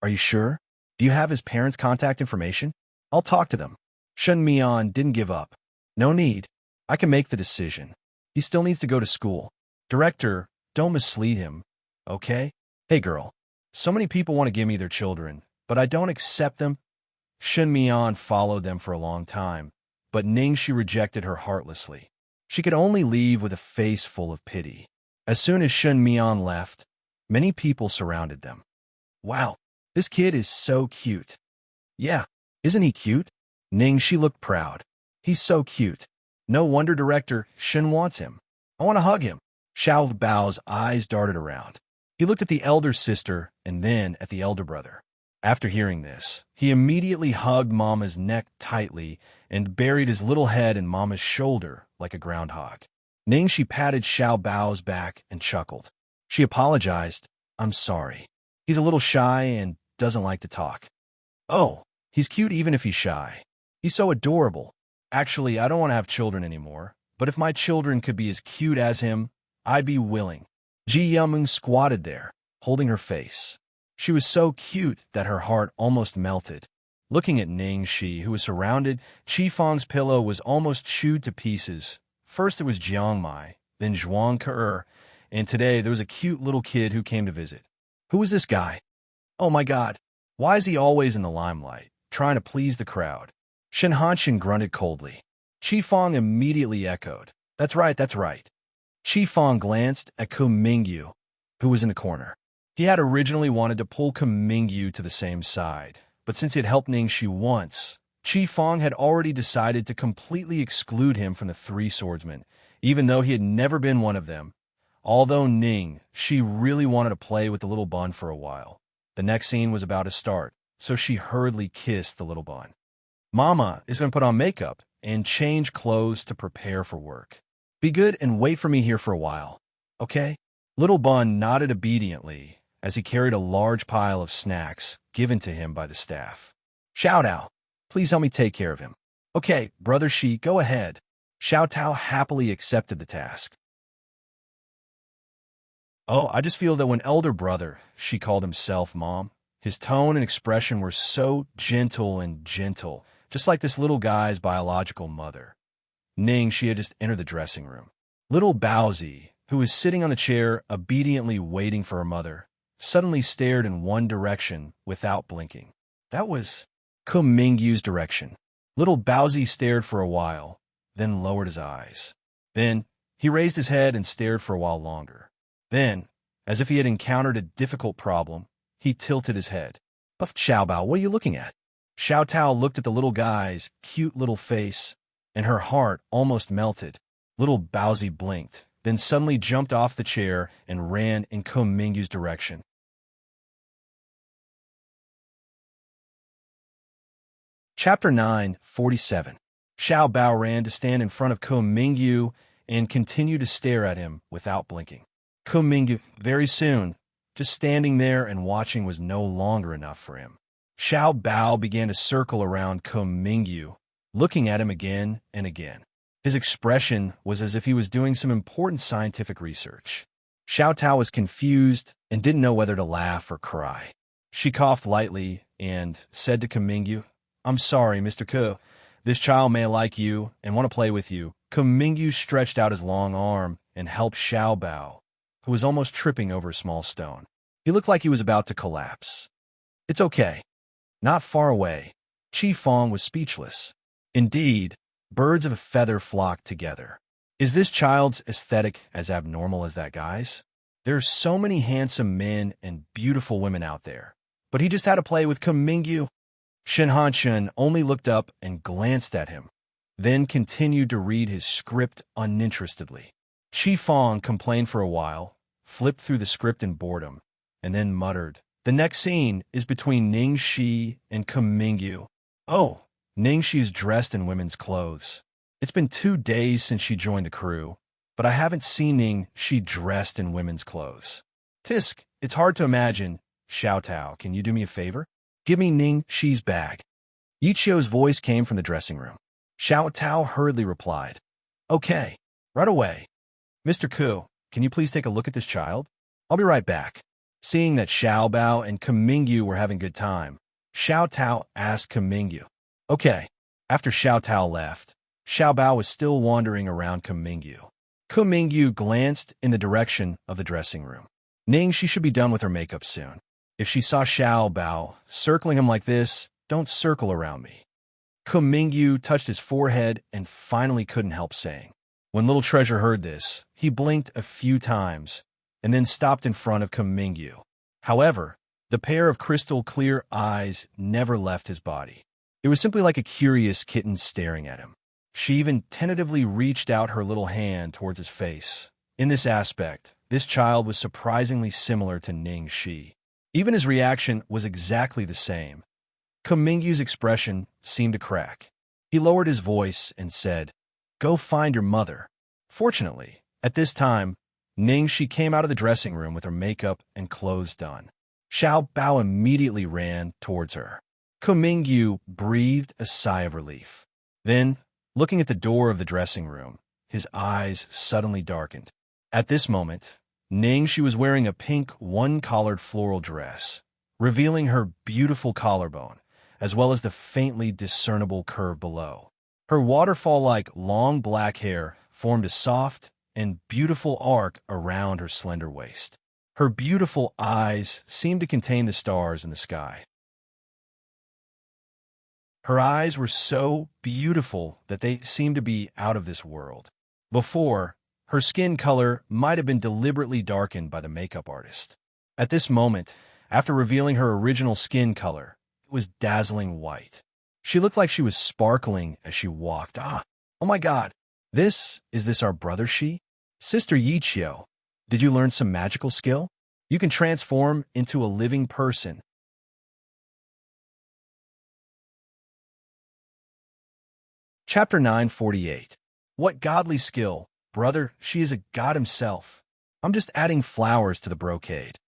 S1: "Are you sure? Do you have his parents' contact information?" "I'll talk to them." Shen Mian didn't give up. "No need. I can make the decision. He still needs to go to school." "Director, don't mislead him, okay? Hey girl, so many people want to give me their children, but I don't accept them." Shen Mian followed them for a long time, but Ningxi rejected her heartlessly. She could only leave with a face full of pity. As soon as Shen Mian left, many people surrounded them. "Wow, this kid is so cute." "Yeah, Isn't he cute? Ningxi looked proud. He's so cute. No wonder Director Shen wants him. I want to hug him. Xiao Bao's eyes darted around. He looked at the elder sister and then at the elder brother. After hearing this, he immediately hugged Mama's neck tightly and buried his little head in Mama's shoulder like a groundhog. Ningxi patted Xiao Bao's back and chuckled. She apologized. I'm sorry. He's a little shy and doesn't like to talk. Oh, he's cute even if he's shy. He's so adorable. Actually, I don't want to have children anymore, but if my children could be as cute as him, I'd be willing. Ji Yameng squatted there, holding her face. She was so cute that her heart almost melted. Looking at Ningxi, who was surrounded, Qifeng's pillow was almost chewed to pieces. First it was Jiangmai, then Zhuangke, and today there was a cute little kid who came to visit. Who was this guy? Oh my God, why is he always in the limelight, trying to please the crowd? Xianxia grunted coldly. Qifeng immediately echoed. That's right, that's right. Qifeng glanced at Kumingyu, who was in the corner. He had originally wanted to pull Kumingyu to the same side, but since he had helped Ningxi once, Qifeng had already decided to completely exclude him from the three swordsmen, even though he had never been one of them. Although she really wanted to play with the little bun for a while. The next scene was about to start, so she hurriedly kissed the little bun. Mama is going to put on makeup and change clothes to prepare for work. Be good and wait for me here for a while, okay? Little Bun nodded obediently as he carried a large pile of snacks given to him by the staff. Xiao Tao, please help me take care of him. Okay, Brother Shi, go ahead. Xiao Tao happily accepted the task. Oh, I just feel that when elder brother, she called himself Mom, his tone and expression were so gentle, just like this little guy's biological mother. She had just entered the dressing room. Little Baozi, who was sitting on the chair obediently waiting for her mother, suddenly stared in one direction without blinking. That was Kumingyu's direction. Little Baozi stared for a while, then lowered his eyes. Then he raised his head and stared for a while longer. Then, as if he had encountered a difficult problem, he tilted his head. Buff Xiaobao, what are you looking at? Xiao Tao looked at the little guy's cute little face, and her heart almost melted. Little Baozi blinked, then suddenly jumped off the chair and ran in Kumingyu's direction. Chapter 9:47. Xiao Bao ran to stand in front of Kumingyu and continued to stare at him without blinking. Kumingyu, very soon, just standing there and watching was no longer enough for him. Xiao Bao began to circle around Kumingyu, looking at him again and again. His expression was as if he was doing some important scientific research. Xiao Tao was confused and didn't know whether to laugh or cry. She coughed lightly and said to Kumingyu, I'm sorry, Mr. Ku. This child may like you and want to play with you. Kumingyu stretched out his long arm and helped Xiao Bao, who was almost tripping over a small stone. He looked like he was about to collapse. It's okay. Not far away, Qifeng was speechless. Indeed, birds of a feather flocked together. Is this child's aesthetic as abnormal as that guy's? There are so many handsome men and beautiful women out there, but he just had to play with Kumingyu. Xianxia only looked up and glanced at him, then continued to read his script uninterestedly. Qifeng complained for a while, flipped through the script in boredom, and then muttered, The next scene is between Ningxi and Kumingyu. Oh, Ningxi is dressed in women's clothes. It's been 2 days since she joined the crew, but I haven't seen Ningxi dressed in women's clothes. Tisk, it's hard to imagine. Xiao Tao, can you do me a favor? Give me Ningxi's bag. Yichio's voice came from the dressing room. Xiao Tao hurriedly replied, Okay, right away. Mr. Ku, can you please take a look at this child? I'll be right back. Seeing that Xiao Bao and Kumingyu were having a good time, Xiao Tao asked Kumingyu. Okay. After Xiao Tao left, Xiao Bao was still wandering around Kumingyu. Kumingyu glanced in the direction of the dressing room. She should be done with her makeup soon. If she saw Xiao Bao circling him like this, don't circle around me. Kumingyu touched his forehead and finally couldn't help saying. When Little Treasure heard this, he blinked a few times and then stopped in front of Kumingyu. However, the pair of crystal clear eyes never left his body. It was simply like a curious kitten staring at him. She even tentatively reached out her little hand towards his face. In this aspect, this child was surprisingly similar to Ning Shi. Even his reaction was exactly the same. Kumingyu's expression seemed to crack. He lowered his voice and said, "Go find your mother." Fortunately, at this time, Ning Shi came out of the dressing room with her makeup and clothes done. Xiao Bao immediately ran towards her. Kumingyu breathed a sigh of relief. Then, looking at the door of the dressing room, his eyes suddenly darkened. At this moment, Ning Shi was wearing a pink one-collared floral dress, revealing her beautiful collarbone, as well as the faintly discernible curve below. Her waterfall-like long black hair formed a soft and beautiful arc around her slender waist. Her beautiful eyes seemed to contain the stars in the sky. Her eyes were so beautiful that they seemed to be out of this world. Before, her skin color might have been deliberately darkened by the makeup artist. At this moment, after revealing her original skin color, it was dazzling white. She looked like she was sparkling as she walked. Oh my God, is this our brother Shi? Sister Yichio, did you learn some magical skill? You can transform into a living person. Chapter 948. What godly skill, brother, she is a god himself. I'm just adding flowers to the brocade.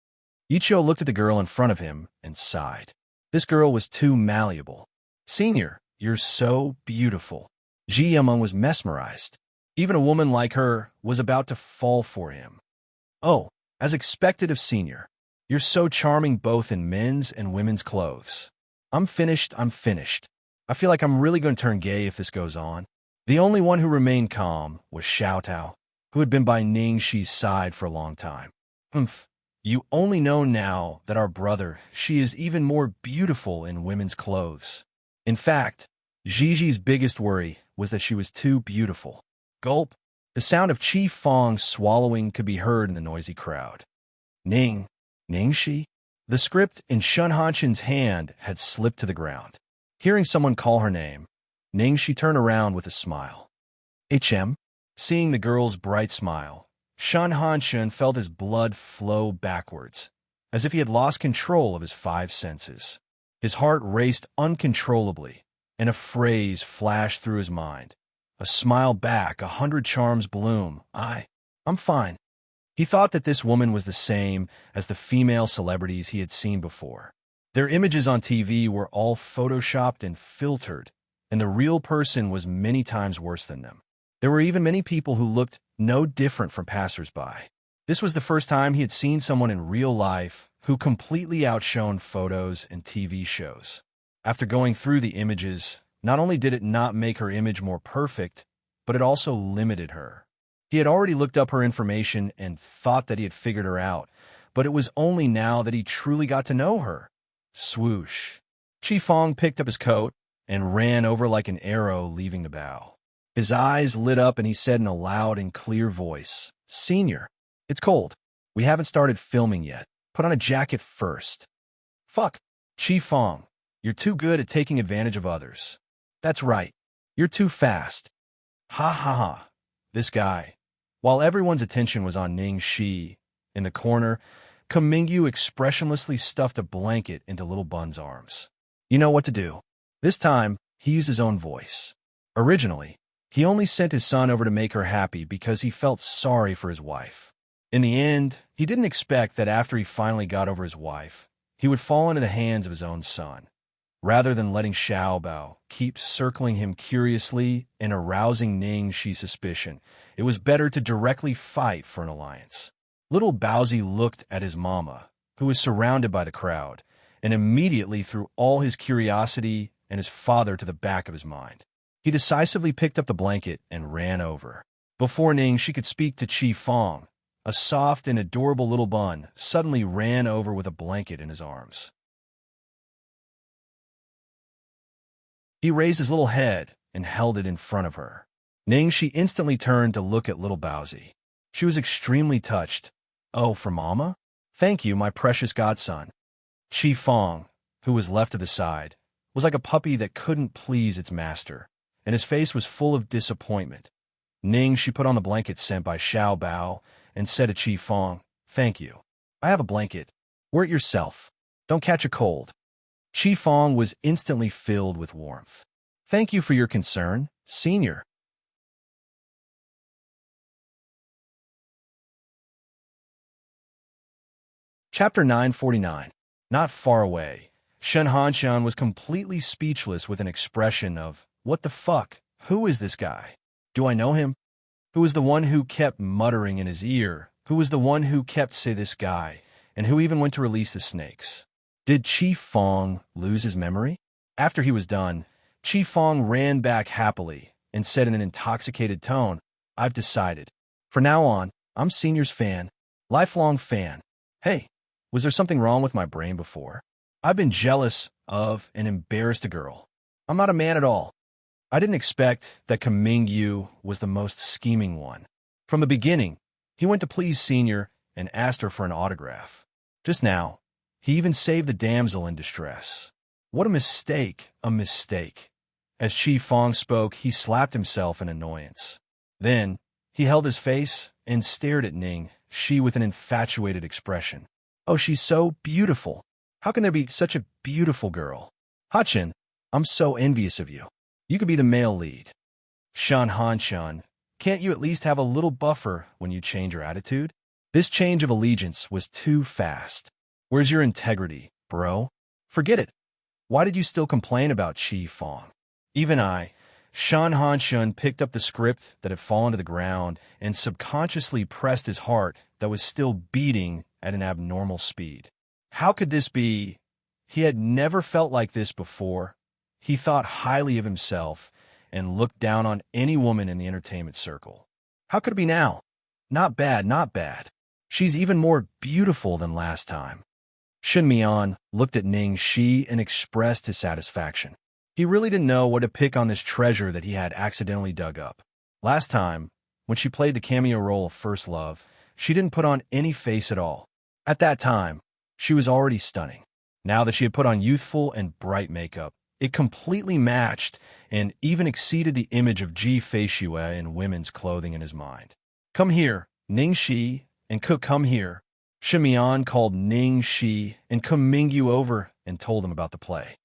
S1: Yichio looked at the girl in front of him and sighed. This girl was too malleable. Senior, you're so beautiful. Ji Yameng was mesmerized. Even a woman like her was about to fall for him. Oh, as expected of Senior, you're so charming both in men's and women's clothes. I'm finished. I feel like I'm really going to turn gay if this goes on. The only one who remained calm was Xiao Tao, who had been by Ning Shi's side for a long time. You only know now that our brother, she is even more beautiful in women's clothes. In fact, Gigi's biggest worry was that she was too beautiful. Gulp. The sound of Qi Fong swallowing could be heard in the noisy crowd. Ning Shi? The script in Shun Hanshin's hand had slipped to the ground. Hearing someone call her name, Ning Shi turned around with a smile. HM? Seeing the girl's bright smile, Shun Hanshin felt his blood flow backwards, as if he had lost control of his five senses. His heart raced uncontrollably, and a phrase flashed through his mind. A smile back, 100 charms bloom. I'm fine. He thought that this woman was the same as the female celebrities he had seen before. Their images on TV were all photoshopped and filtered, and the real person was many times worse than them. There were even many people who looked no different from passers-by. This was the first time he had seen someone in real life who completely outshone photos and TV shows. After going through the images, not only did it not make her image more perfect, but it also limited her. He had already looked up her information and thought that he had figured her out, but it was only now that he truly got to know her. Swoosh. Qi Fong picked up his coat and ran over like an arrow leaving the bow. His eyes lit up and he said in a loud and clear voice, "Senior, it's cold. We haven't started filming yet. Put on a jacket first." Fuck. Qi Fong, you're too good at taking advantage of others. That's right. You're too fast. Ha ha ha. This guy. While everyone's attention was on Ning Shi, in the corner, Kumingyu expressionlessly stuffed a blanket into Little Bun's arms. You know what to do. This time, he used his own voice. Originally, he only sent his son over to make her happy because he felt sorry for his wife. In the end, he didn't expect that after he finally got over his wife, he would fall into the hands of his own son. Rather than letting Xiao Bao keep circling him curiously and arousing Ning Shi's suspicion, it was better to directly fight for an alliance. Little Baozi looked at his mama, who was surrounded by the crowd, and immediately threw all his curiosity and his father to the back of his mind. He decisively picked up the blanket and ran over. Before Ning Shi could speak to Qi Fong, a soft and adorable little bun suddenly ran over with a blanket in his arms. He raised his little head and held it in front of her. Ning Shi instantly turned to look at little Baozi. She was extremely touched. Oh, for Mama? Thank you, my precious godson. Qi Fong, who was left to the side, was like a puppy that couldn't please its master, and his face was full of disappointment. Ning, she put on the blanket sent by Xiao Bao and said to Qi Fong, "Thank you. I have a blanket. Wear it yourself. Don't catch a cold." Qi Fong was instantly filled with warmth. "Thank you for your concern, senior." Chapter 949. Not far away, Xianxia was completely speechless with an expression of, "What the fuck? Who is this guy? Do I know him? Who was the one who kept muttering in his ear? Who was the one who kept say this guy? And who even went to release the snakes? Did Qi Fong lose his memory?" After he was done, Qi Fong ran back happily and said in an intoxicated tone, "I've decided. For now on, I'm Senior's fan. Lifelong fan. Hey, was there something wrong with my brain before? I've been jealous of and embarrassed a girl. I'm not a man at all. I didn't expect that Kumingyu was the most scheming one. From the beginning, he went to please Senior and asked her for an autograph. Just now, he even saved the damsel in distress. What a mistake, a mistake." As Qi Fong spoke, he slapped himself in annoyance. Then, he held his face and stared at Ning, she with an infatuated expression. "Oh, she's so beautiful. How can there be such a beautiful girl? Hachin, I'm so envious of you. You could be the male lead." "Shan Han Shan, can't you at least have a little buffer when you change your attitude?" This change of allegiance was too fast. "Where's your integrity, bro? Forget it. Why did you still complain about Qi Fong?" Even I, Shan Han Shun, picked up the script that had fallen to the ground and subconsciously pressed his heart that was still beating at an abnormal speed. How could this be? He had never felt like this before. He thought highly of himself and looked down on any woman in the entertainment circle. How could it be now? Not bad, not bad. She's even more beautiful than last time. Shen Mian looked at Ning Shi and expressed his satisfaction. He really didn't know what to pick on this treasure that he had accidentally dug up. Last time, when she played the cameo role of First Love, she didn't put on any face at all. At that time, she was already stunning. Now that she had put on youthful and bright makeup, it completely matched and even exceeded the image of Ji Feishue in women's clothing in his mind. "Come here, Ning Shi, and Cook, come here." Shimian called Ning Shi and Kumingyu over and told them about the play.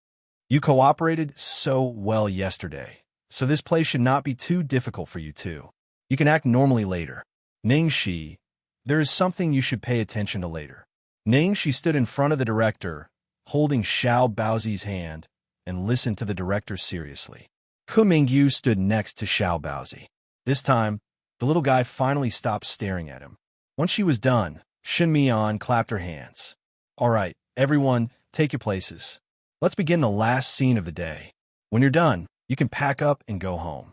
S1: "You cooperated so well yesterday, so this play should not be too difficult for you two. You can act normally later. Ning Shi, there is something you should pay attention to later." Ning Shi stood in front of the director, holding Xiao Baozi's hand, and listened to the director seriously. Kumingyu stood next to Xiao Baozi. This time, the little guy finally stopped staring at him. Once she was done, Shin Mian clapped her hands. "All right, everyone, take your places. Let's begin the last scene of the day. When you're done, you can pack up and go home."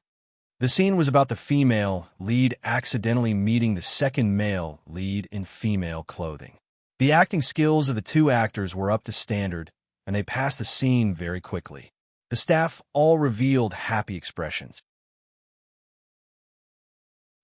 S1: The scene was about the female lead accidentally meeting the second male lead in female clothing. The acting skills of the two actors were up to standard, and they passed the scene very quickly. The staff all revealed happy expressions.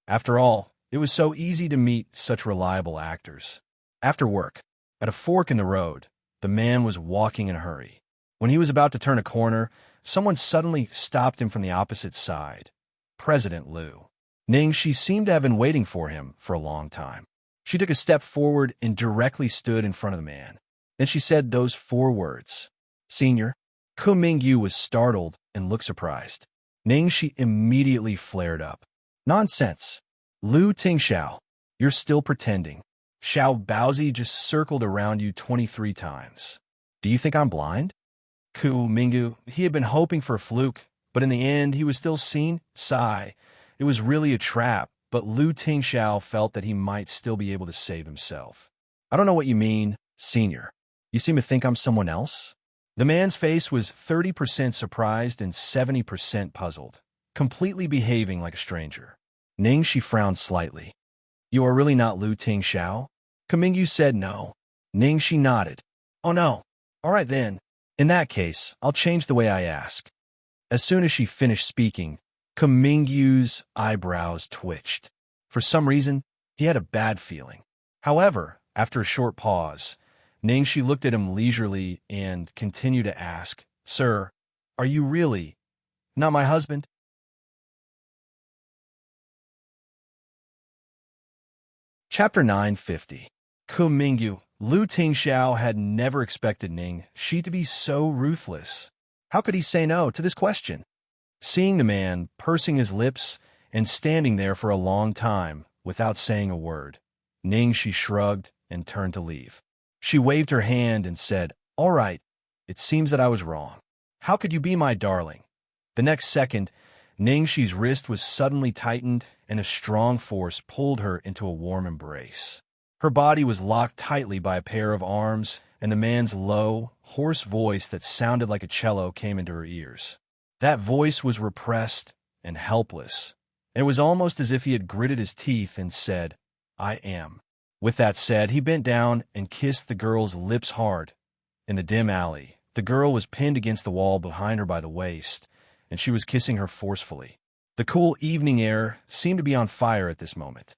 S1: After all, it was so easy to meet such reliable actors. After work, at a fork in the road, the man was walking in a hurry. When he was about to turn a corner, someone suddenly stopped him from the opposite side. President Liu. Ning Shi seemed to have been waiting for him for a long time. She took a step forward and directly stood in front of the man. Then she said those 4 words. "Senior." Kumingyu was startled and looked surprised. Ning Shi immediately flared up. "Nonsense. Liu Tingxiao, you're still pretending. Xiao Baozi just circled around you 23 times. Do you think I'm blind?" Kumingyu, he had been hoping for a fluke, but in the end he was still seen. Sigh. It was really a trap, but Liu Tingxiao felt that he might still be able to save himself. "I don't know what you mean, senior. You seem to think I'm someone else?" The man's face was 30% surprised and 70% puzzled, completely behaving like a stranger. Ning Shi frowned slightly. "You are really not Liu Tingxiao?" Kumingyu said no. Ning Shi nodded. "Oh no. All right then. In that case, I'll change the way I ask." As soon as she finished speaking, Kumingyu's eyebrows twitched. For some reason, he had a bad feeling. However, after a short pause, Ning Shi looked at him leisurely and continued to ask, "Sir, Are you really not my husband? Chapter 950. Ku Mingyu. Lu Tingxiao had never expected Ning Shi to be so ruthless. How could he say no to this question? Seeing the man pursing his lips and standing there for a long time without saying a word, Ning Shi shrugged and turned to leave. She waved her hand and said, "All right, it seems that I was wrong. How could you be my darling?" The next second, Ning Shi's wrist was suddenly tightened and a strong force pulled her into a warm embrace. Her body was locked tightly by a pair of arms, and the man's low, hoarse voice that sounded like a cello came into her ears. That voice was repressed and helpless, and it was almost as if he had gritted his teeth and said, "I am." With that said, he bent down and kissed the girl's lips hard. In the dim alley, the girl was pinned against the wall behind her by the waist, and she was kissing her forcefully. The cool evening air seemed to be on fire at this moment.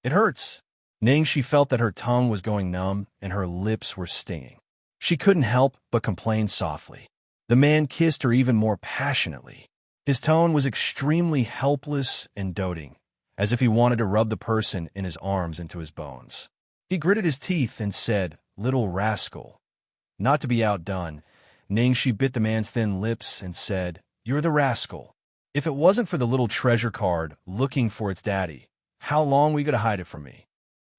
S1: "It hurts." Ning Shi felt that her tongue was going numb and her lips were stinging. She couldn't help but complain softly. The man kissed her even more passionately. His tone was extremely helpless and doting, as if he wanted to rub the person in his arms into his bones. He gritted his teeth and said, "Little rascal." Not to be outdone, Ning Shi bit the man's thin lips and said, "You're the rascal. If it wasn't for the little treasure card looking for its daddy, how long were you going to hide it from me?"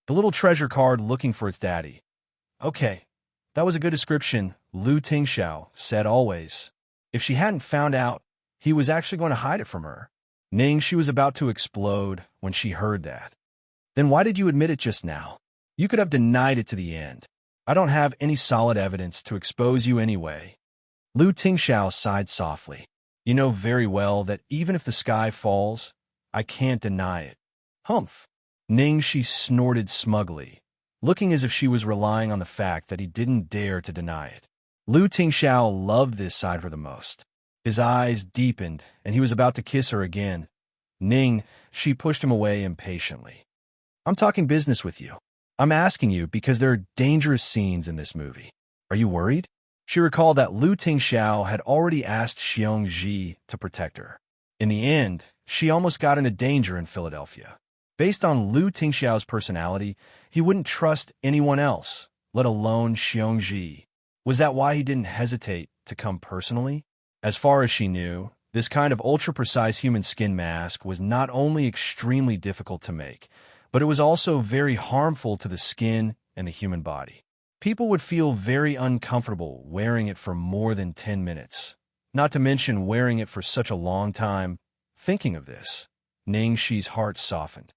S1: The little treasure card looking for its daddy. Okay, that was a good description, Lu Tingxiao said always. If she hadn't found out, he was actually going to hide it from her. Ning Shi was about to explode when she heard that. "Then why did you admit it just now? You could have denied it to the end. I don't have any solid evidence to expose you anyway." Lu Tingxiao sighed softly. "You know very well that even if the sky falls, I can't deny it." "Humph." Ning Shi snorted smugly, looking as if she was relying on the fact that he didn't dare to deny it. Lu Tingxiao loved this side of her the most. His eyes deepened, and he was about to kiss her again. "Ning," she pushed him away impatiently. "I'm talking business with you. I'm asking you because there are dangerous scenes in this movie. Are you worried?" She recalled that Lu Tingxiao had already asked Xianxia to protect her. In the end, she almost got into danger in Philadelphia. Based on Lu Tingxiao's personality, he wouldn't trust anyone else, let alone Xianxia. Was that why he didn't hesitate to come personally? As far as she knew, this kind of ultra-precise human skin mask was not only extremely difficult to make, but it was also very harmful to the skin and the human body. People would feel very uncomfortable wearing it for more than 10 minutes, not to mention wearing it for such a long time. Thinking of this, Ning Shi's heart softened.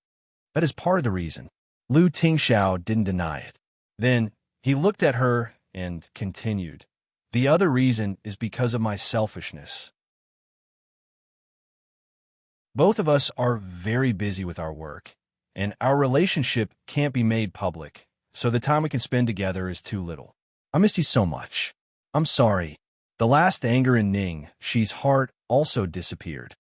S1: That is part of the reason. Lu Tingxiao didn't deny it. Then he looked at her and continued, "The other reason is because of my selfishness. Both of us are very busy with our work, and our relationship can't be made public, so the time we can spend together is too little. I missed you so much. I'm sorry." The last anger in Ning Shi's heart also disappeared.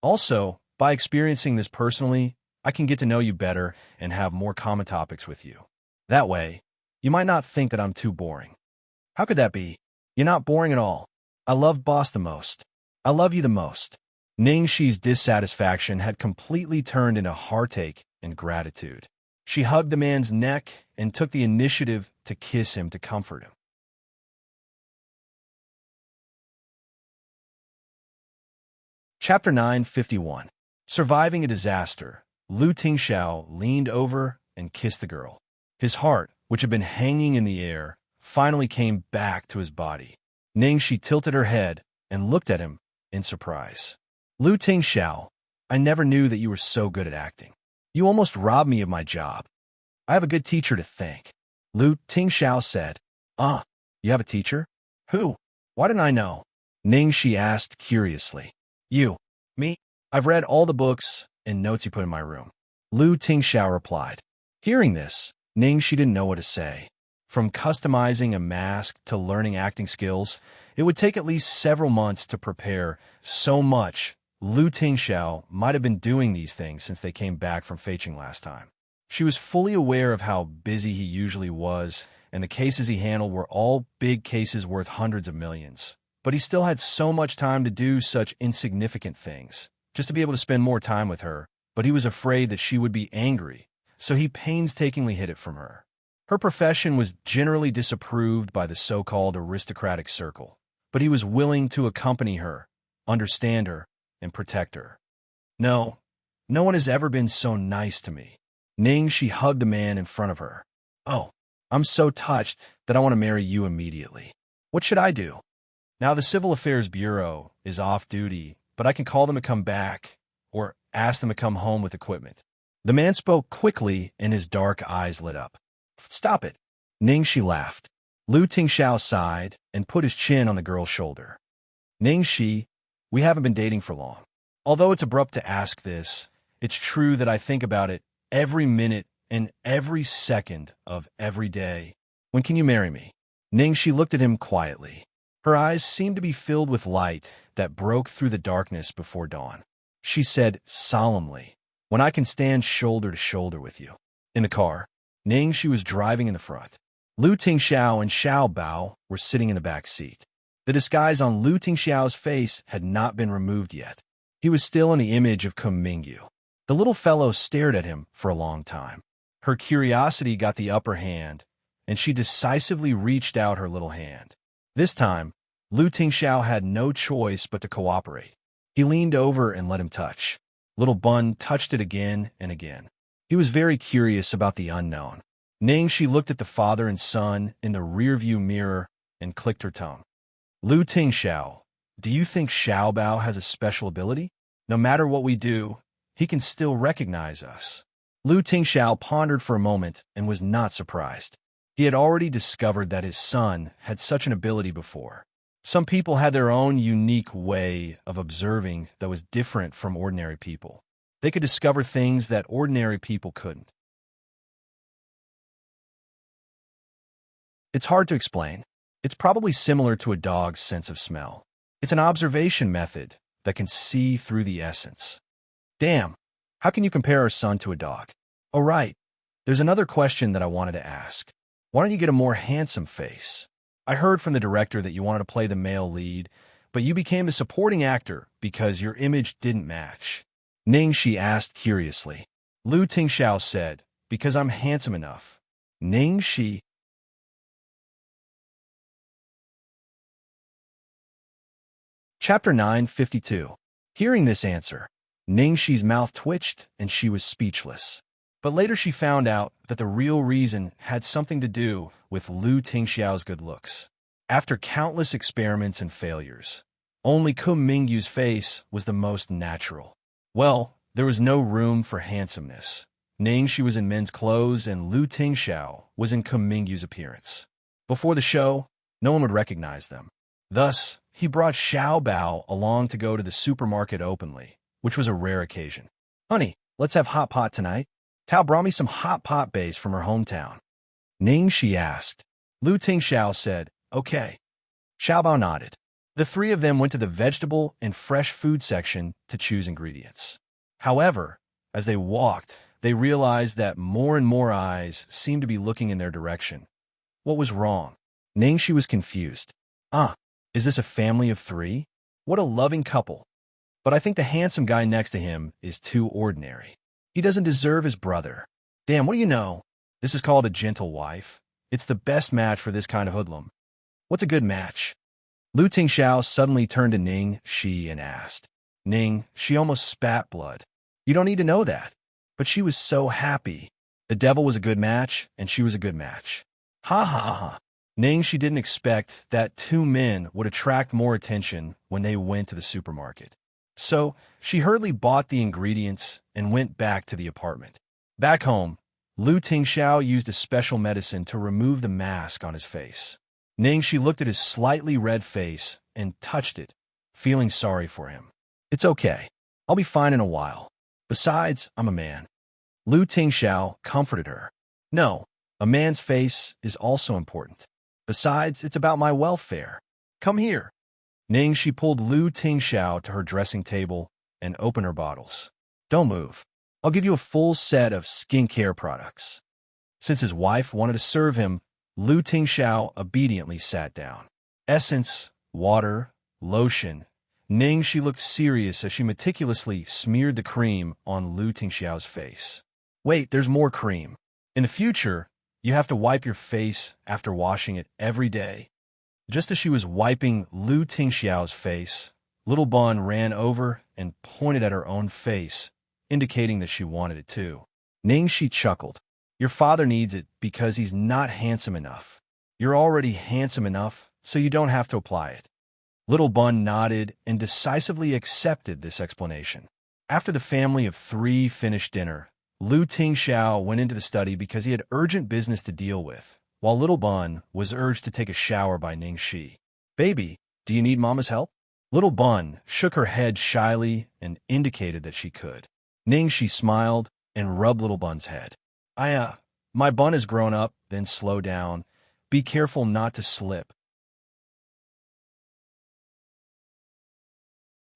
S1: "Also, by experiencing this personally, I can get to know you better and have more common topics with you. That way, you might not think that I'm too boring." "How could that be? You're not boring at all. I love Boss the most. I love you the most." Ning Shi's dissatisfaction had completely turned into heartache and gratitude. She hugged the man's neck and took the initiative to kiss him to comfort him. Chapter 951. Surviving a disaster. Lu Tingxiao leaned over and kissed the girl. His heart, which had been hanging in the air, finally came back to his body. Ning Shi tilted her head and looked at him in surprise. "Lu Tingxiao, I never knew that you were so good at acting. You almost robbed me of my job. I have a good teacher to thank." Lu Tingxiao said. "Ah, you have a teacher? Who? Why didn't I know?" Ning Shi asked curiously. "You." "Me? I've read all the books and notes you put in my room," Lu Tingxiao replied. Hearing this, Ning Shi didn't know what to say. From customizing a mask to learning acting skills, it would take at least several months to prepare so much. Lu Tingxiao might have been doing these things since they came back from Feiqing last time. She was fully aware of how busy he usually was, and the cases he handled were all big cases worth hundreds of millions. but he still had so much time to do such insignificant things, just to be able to spend more time with her, but he was afraid that she would be angry, so he painstakingly hid it from her. Her profession was generally disapproved by the so-called aristocratic circle, but he was willing to accompany her, understand her, and protect her. No, no one has ever been so nice to me. She hugged the man in front of her. Oh, I'm so touched that I want to marry you immediately. What should I do? Now the Civil Affairs Bureau is off duty, but I can call them to come back or ask them to come home with equipment. The man spoke quickly and his dark eyes lit up. Stop it. She laughed. Lu Tingxiao sighed and put his chin on the girl's shoulder. Shi, we haven't been dating for long. Although it's abrupt to ask this, it's true that I think about it every minute and every second of every day. When can you marry me? Shi looked at him quietly. Her eyes seemed to be filled with light that broke through the darkness before dawn. She said solemnly, when I can stand shoulder to shoulder with you. In the car, Shi was driving in the front. Lu Tingxiao and Xiao Bao were sitting in the back seat. The disguise on Lu Tingxiao's face had not been removed yet. He was still in the image of Kung Mingyu. The little fellow stared at him for a long time. Her curiosity got the upper hand, and she decisively reached out her little hand. This time, Lu Tingxiao had no choice but to cooperate. He leaned over and let him touch. Little Bun touched it again and again. He was very curious about the unknown. She looked at the father and son in the rearview mirror and clicked her tongue. Lu Tingxiao, do you think Xiao Bao has a special ability? No matter what we do, he can still recognize us. Lu Tingxiao pondered for a moment and was not surprised. He had already discovered that his son had such an ability before. Some people had their own unique way of observing that was different from ordinary people. They could discover things that ordinary people couldn't. It's hard to explain. It's probably similar to a dog's sense of smell. It's an observation method that can see through the essence. Damn, how can you compare our son to a dog? Oh, right. There's another question that I wanted to ask. Why don't you get a more handsome face? I heard from the director that you wanted to play the male lead, but you became a supporting actor because your image didn't match. Shi asked curiously. Lu Tingxiao said, because I'm handsome enough. Shi. Chapter 952. Hearing this answer, Shi's mouth twitched and she was speechless. But later she found out that the real reason had something to do with Lu Tingxiao's good looks. After countless experiments and failures, only Kung Mingyu's face was the most natural. Well, there was no room for handsomeness. Shi was in men's clothes and Lu Tingxiao was in Kung Mingyu's appearance. Before the show, no one would recognize them. Thus, he brought Xiao Bao along to go to the supermarket openly, which was a rare occasion. Honey, let's have hot pot tonight. Tao brought me some hot pot base from her hometown. Shi asked. Lu Tingxiao said, okay. Xiao Bao nodded. The three of them went to the vegetable and fresh food section to choose ingredients. However, as they walked, they realized that more and more eyes seemed to be looking in their direction. What was wrong? Shi was confused. Is this a family of three? What a loving couple. But I think the handsome guy next to him is too ordinary. He doesn't deserve his brother. Damn, what do you know? This is called a gentle wife. It's the best match for this kind of hoodlum. What's a good match? Lu Tingxiao suddenly turned to Shi and asked. She almost spat blood. You don't need to know that. But she was so happy. The devil was a good match, and she was a good match. Ha ha ha. She didn't expect that two men would attract more attention when they went to the supermarket. So, she hurriedly bought the ingredients and went back to the apartment. Back home, Lu Tingxiao used a special medicine to remove the mask on his face. Shi looked at his slightly red face and touched it, feeling sorry for him. It's okay. I'll be fine in a while. Besides, I'm a man. Lu Tingxiao comforted her. No, a man's face is also important. Besides, it's about my welfare. Come here. Shi pulled Lu Tingxiao to her dressing table and opened her bottles. Don't move. I'll give you a full set of skincare products. Since his wife wanted to serve him, Lu Tingxiao obediently sat down. Essence, water, lotion. Xianxia looked serious as she meticulously smeared the cream on Xiao's face. Wait, there's more cream. In the future, you have to wipe your face after washing it every day. Just as she was wiping Xiao's face, Little Bun ran over and pointed at her own face, indicating that she wanted it too. Xianxia chuckled. Your father needs it because he's not handsome enough. You're already handsome enough, so you don't have to apply it. Little Bun nodded and decisively accepted this explanation. After the family of three finished dinner, Xiao went into the study because he had urgent business to deal with, while Little Bun was urged to take a shower by Xianxia. Baby, do you need Mama's help? Little Bun shook her head shyly and indicated that she could. Xianxia smiled and rubbed Little Bun's head. My bun has grown up, then slow down. Be careful not to slip.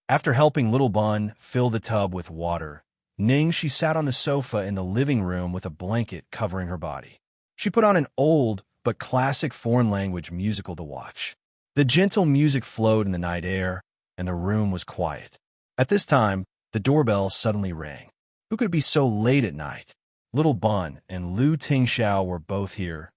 S1: After helping Little Bun fill the tub with water, Xianxia sat on the sofa in the living room with a blanket covering her body. She put on an old but classic foreign language musical to watch. The gentle music flowed in the night air, and the room was quiet. At this time, the doorbell suddenly rang. Who could be so late at night? Little Bun and Xiao were both here.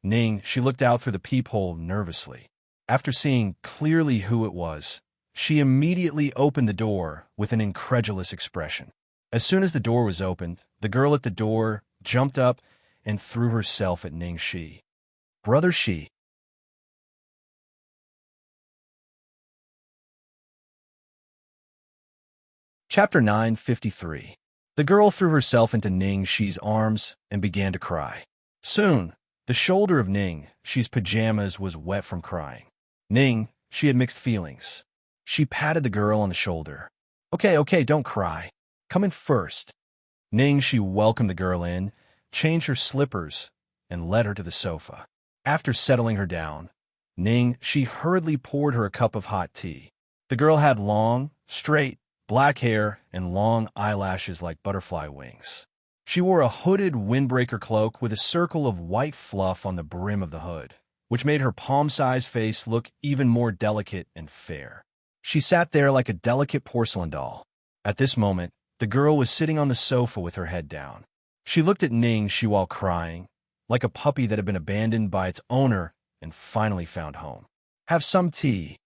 S1: She looked out through the peephole nervously. After seeing clearly who it was, she immediately opened the door with an incredulous expression. As soon as the door was opened, the girl at the door jumped up and threw herself at Xianxia. Brother Shi. Chapter 953. The girl threw herself into Xia's arms and began to cry. Soon, the shoulder of Xi's pajamas was wet from crying. She had mixed feelings. She patted the girl on the shoulder. Okay, don't cry. Come in first. She welcomed the girl in, changed her slippers, and led her to the sofa. After settling her down, she hurriedly poured her a cup of hot tea. The girl had long, straight, black hair and long eyelashes like butterfly wings. She wore a hooded windbreaker cloak with a circle of white fluff on the brim of the hood, which made her palm-sized face look even more delicate and fair. She sat there like a delicate porcelain doll. At this moment, the girl was sitting on the sofa with her head down. She looked at Xi while crying, like a puppy that had been abandoned by its owner and finally found home. Have some tea.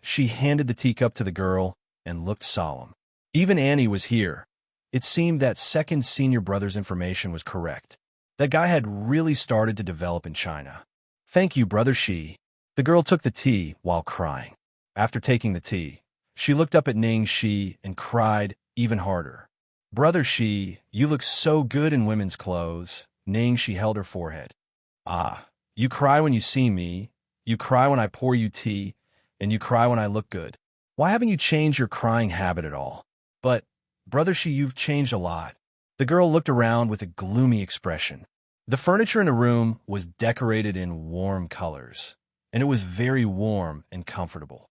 S1: She handed the teacup to the girl and looked solemn. Even Annie was here. It seemed that second senior brother's information was correct. That guy had really started to develop in China. Thank you, Brother Shi. The girl took the tea while crying. After taking the tea, she looked up at Xi and cried even harder. Brother Shi, you look so good in women's clothes. She held her forehead. Ah, you cry when you see me, you cry when I pour you tea, and you cry when I look good. Why haven't you changed your crying habit at all? But, Brother Shi, you've changed a lot. The girl looked around with a gloomy expression. The furniture in the room was decorated in warm colors, and it was very warm and comfortable.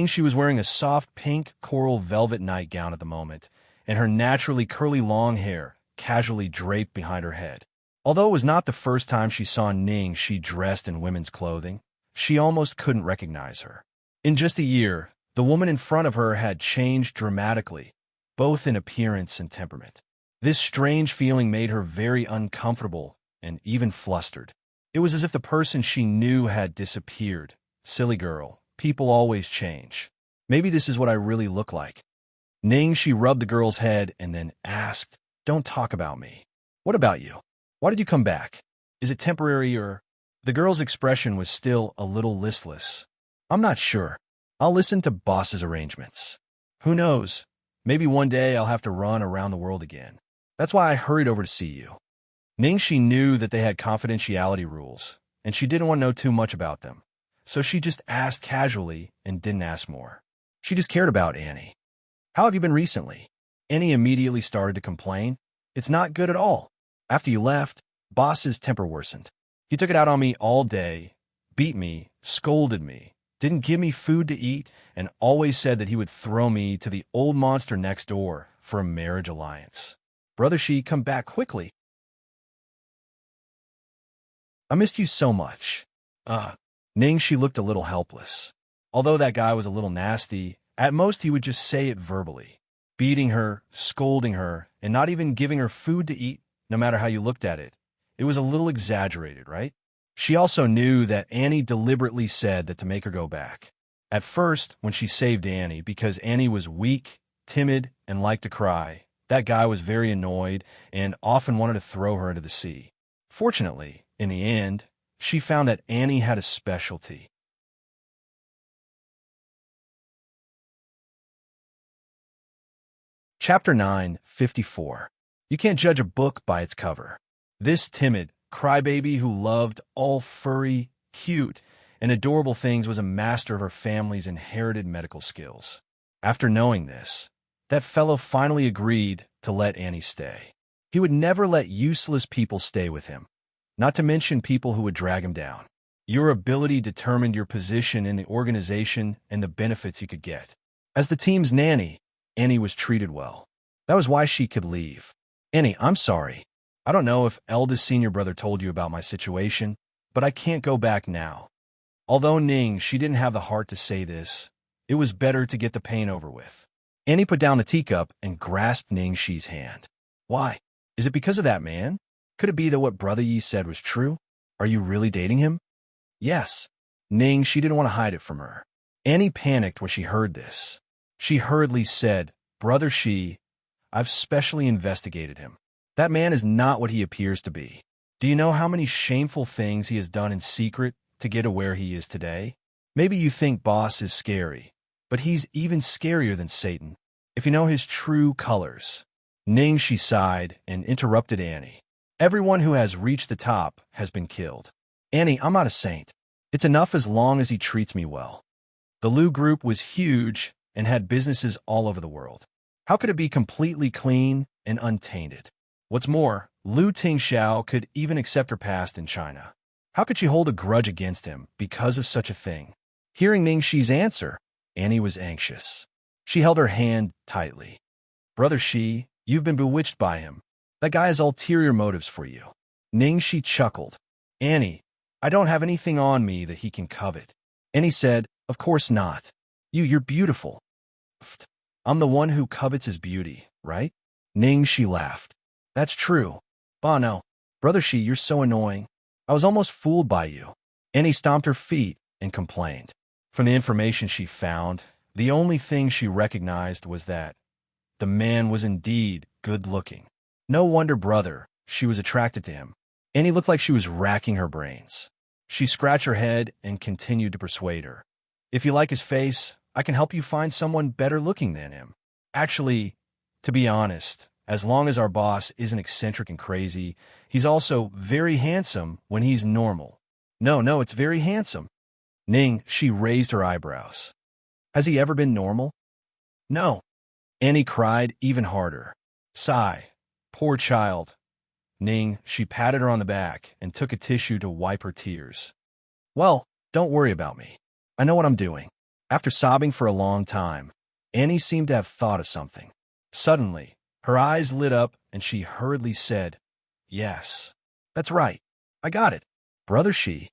S1: She was wearing a soft pink coral velvet nightgown at the moment, and her naturally curly long hair casually draped behind her head. Although it was not the first time she saw she dressed in women's clothing, she almost couldn't recognize her. In just a year, the woman in front of her had changed dramatically, both in appearance and temperament. This strange feeling made her very uncomfortable and even flustered. It was as if the person she knew had disappeared. Silly girl, people always change. Maybe this is what I really look like. She rubbed the girl's head and then asked, Don't talk about me. What about you? Why did you come back? Is it temporary or... The girl's expression was still a little listless. I'm not sure. I'll listen to boss's arrangements. Who knows? Maybe one day I'll have to run around the world again. That's why I hurried over to see you. She knew that they had confidentiality rules, and she didn't want to know too much about them. So she just asked casually and didn't ask more. She just cared about Annie. How have you been recently? Annie immediately started to complain. It's not good at all. After you left, boss's temper worsened. He took it out on me all day, beat me, scolded me, didn't give me food to eat, and always said that he would throw me to the old monster next door for a marriage alliance. Brother Shi, come back quickly. I missed you so much. She looked a little helpless. Although that guy was a little nasty, at most he would just say it verbally, beating her, scolding her, and not even giving her food to eat, no matter how you looked at it. It was a little exaggerated, right? She also knew that Annie deliberately said that to make her go back. At first, when she saved Annie, because Annie was weak, timid, and liked to cry, that guy was very annoyed and often wanted to throw her into the sea. Fortunately, in the end, she found that Annie had a specialty. Chapter 9:54. You can't judge a book by its cover. This timid crybaby who loved all furry, cute, and adorable things was a master of her family's inherited medical skills. After knowing this, that fellow finally agreed to let Annie stay. He would never let useless people stay with him, not to mention people who would drag him down. Your ability determined your position in the organization and the benefits you could get. As the team's nanny, Annie was treated well. That was why she could leave. Annie, I'm sorry. I don't know if eldest senior brother told you about my situation, but I can't go back now. Although she didn't have the heart to say this, it was better to get the pain over with. Annie put down the teacup and grasped Xi's hand. Why? Is it because of that man? Could it be that what Brother Yi said was true? Are you really dating him? Yes. She didn't want to hide it from her. Annie panicked when she heard this. She hurriedly said, Brother Xi, I've specially investigated him. That man is not what he appears to be. Do you know how many shameful things he has done in secret to get to where he is today? Maybe you think Boss is scary, but he's even scarier than Satan, if you know his true colors. She sighed and interrupted Annie. Everyone who has reached the top has been killed. Annie, I'm not a saint. It's enough as long as he treats me well. The Lu group was huge and had businesses all over the world. How could it be completely clean and untainted? What's more, Lu Tingxiao could even accept her past in China. How could she hold a grudge against him because of such a thing? Hearing Xi's answer, Annie was anxious. She held her hand tightly. Brother Xi, you've been bewitched by him. That guy has ulterior motives for you. Xi chuckled. Annie, I don't have anything on me that he can covet. Annie said, Of course not. You're beautiful. I'm the one who covets his beauty, right? Xi laughed. That's true. Bah, no. Brother Xi, you're so annoying. I was almost fooled by you. Annie stomped her feet and complained. From the information she found, the only thing she recognized was that the man was indeed good-looking. No wonder, brother, she was attracted to him. Annie looked like she was racking her brains. She scratched her head and continued to persuade her. If you like his face, I can help you find someone better looking than him. Actually, to be honest, as long as our boss isn't eccentric and crazy, he's also very handsome when he's normal. No, it's very handsome. She raised her eyebrows. Has he ever been normal? No. Annie cried even harder. Sigh. Poor child. She patted her on the back and took a tissue to wipe her tears. Well, don't worry about me. I know what I'm doing. After sobbing for a long time, Annie seemed to have thought of something. Suddenly, her eyes lit up and she hurriedly said, Yes, that's right. I got it. Brother Xi.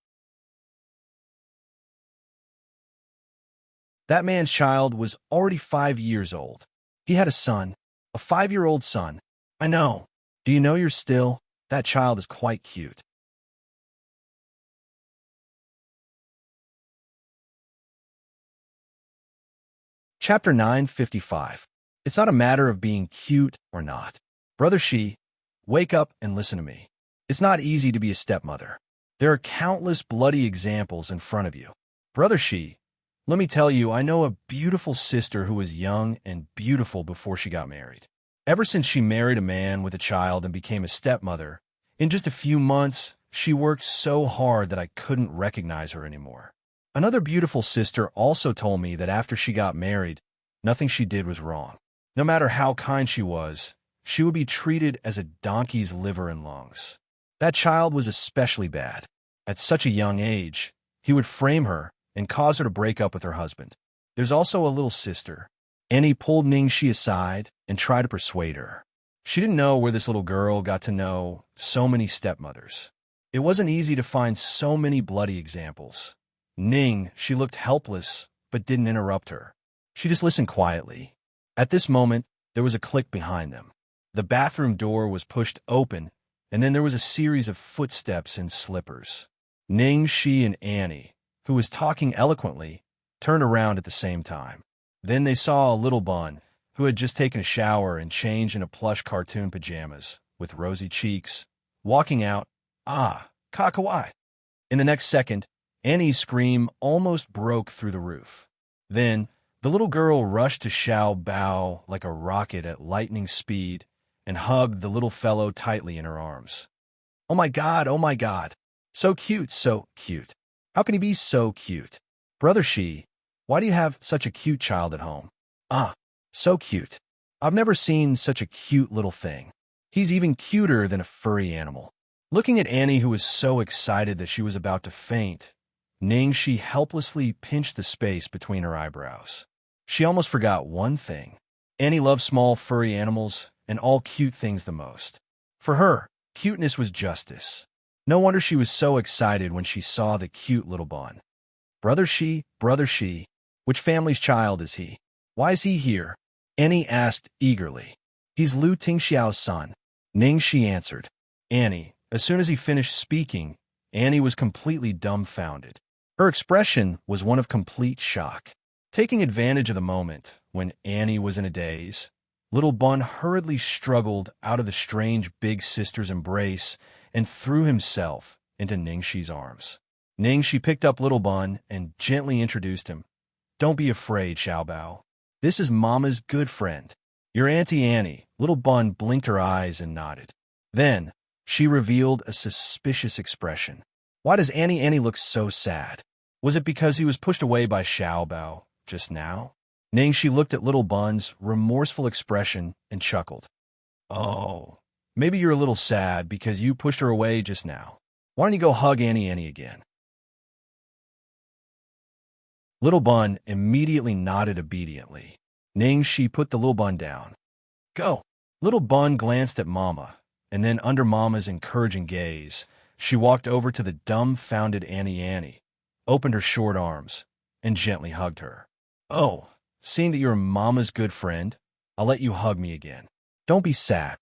S1: That man's child was already 5 years old. He had a son, a 5-year-old son. I know. Do you know you're still? That child is quite cute. Chapter 9:55. It's not a matter of being cute or not. Brother Xi, wake up and listen to me. It's not easy to be a stepmother. There are countless bloody examples in front of you. Brother Xi, let me tell you, I know a beautiful sister who was young and beautiful before she got married. Ever since she married a man with a child and became a stepmother, in just a few months, she worked so hard that I couldn't recognize her anymore. Another beautiful sister also told me that after she got married, nothing she did was wrong. No matter how kind she was, she would be treated as a donkey's liver and lungs. That child was especially bad. At such a young age, he would frame her and cause her to break up with her husband. There's also a little sister. Annie pulled Xi aside and tried to persuade her. She didn't know where this little girl got to know so many stepmothers. It wasn't easy to find so many bloody examples. She looked helpless, but didn't interrupt her. She just listened quietly. At this moment, there was a click behind them. The bathroom door was pushed open, and then there was a series of footsteps and slippers. Xianxia and Annie, who was talking eloquently, turned around at the same time. Then they saw a little bun, who had just taken a shower and changed into plush cartoon pajamas, with rosy cheeks, walking out. Ah, kawaii. In the next second, Annie's scream almost broke through the roof. Then, the little girl rushed to Xiao Bao like a rocket at lightning speed and hugged the little fellow tightly in her arms. Oh my God, oh my God. So cute, so cute. How can he be so cute? Brother Shi, why do you have such a cute child at home? Ah, so cute. I've never seen such a cute little thing. He's even cuter than a furry animal. Looking at Annie, who was so excited that she was about to faint, Xianxia helplessly pinched the space between her eyebrows. She almost forgot one thing. Annie loved small furry animals and all cute things the most. For her, cuteness was justice. No wonder she was so excited when she saw the cute little bun. Brother Shi, which family's child is he? Why is he here? Annie asked eagerly. He's Lu Tingxiao's son. Xianxia answered. Annie, as soon as he finished speaking, Annie was completely dumbfounded. Her expression was one of complete shock. Taking advantage of the moment, when Annie was in a daze, little Bun hurriedly struggled out of the strange big sister's embrace and threw himself into Xianxia's arms. Xianxia picked up little Bun and gently introduced him. Don't be afraid, Xiao Bao. This is Mama's good friend. Your Auntie Annie. Little Bun blinked her eyes and nodded. Then, she revealed a suspicious expression. Why does Annie look so sad? Was it because he was pushed away by Xiao Bao just now? Xianxia looked at little Bun's remorseful expression and chuckled. Oh, maybe you're a little sad because you pushed her away just now. Why don't you go hug Annie again? Little Bun immediately nodded obediently. Xianxia put the little Bun down. Go. Little Bun glanced at Mama, and then under Mama's encouraging gaze, she walked over to the dumbfounded Annie, opened her short arms, and gently hugged her. Oh, seeing that you're Mama's good friend, I'll let you hug me again. Don't be sad.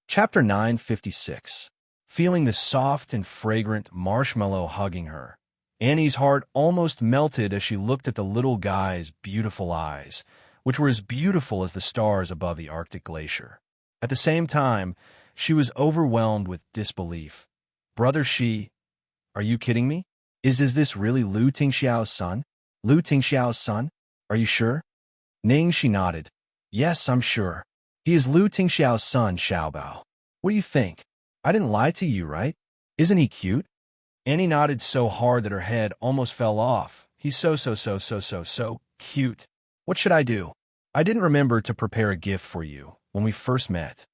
S1: Chapter 956. Feeling the soft and fragrant marshmallow hugging her, Annie's heart almost melted as she looked at the little guy's beautiful eyes, which were as beautiful as the stars above the Arctic glacier. At the same time, she was overwhelmed with disbelief. Brother Shi, are you kidding me? Is this really Lu Tingxiao's son? Lu Tingxiao's son? Are you sure? Xianxia nodded. Yes, I'm sure. He is Lu Tingxiao's son, Xiao Bao. What do you think? I didn't lie to you, right? Isn't he cute? Annie nodded so hard that her head almost fell off. He's so cute. What should I do? I didn't remember to prepare a gift for you when we first met.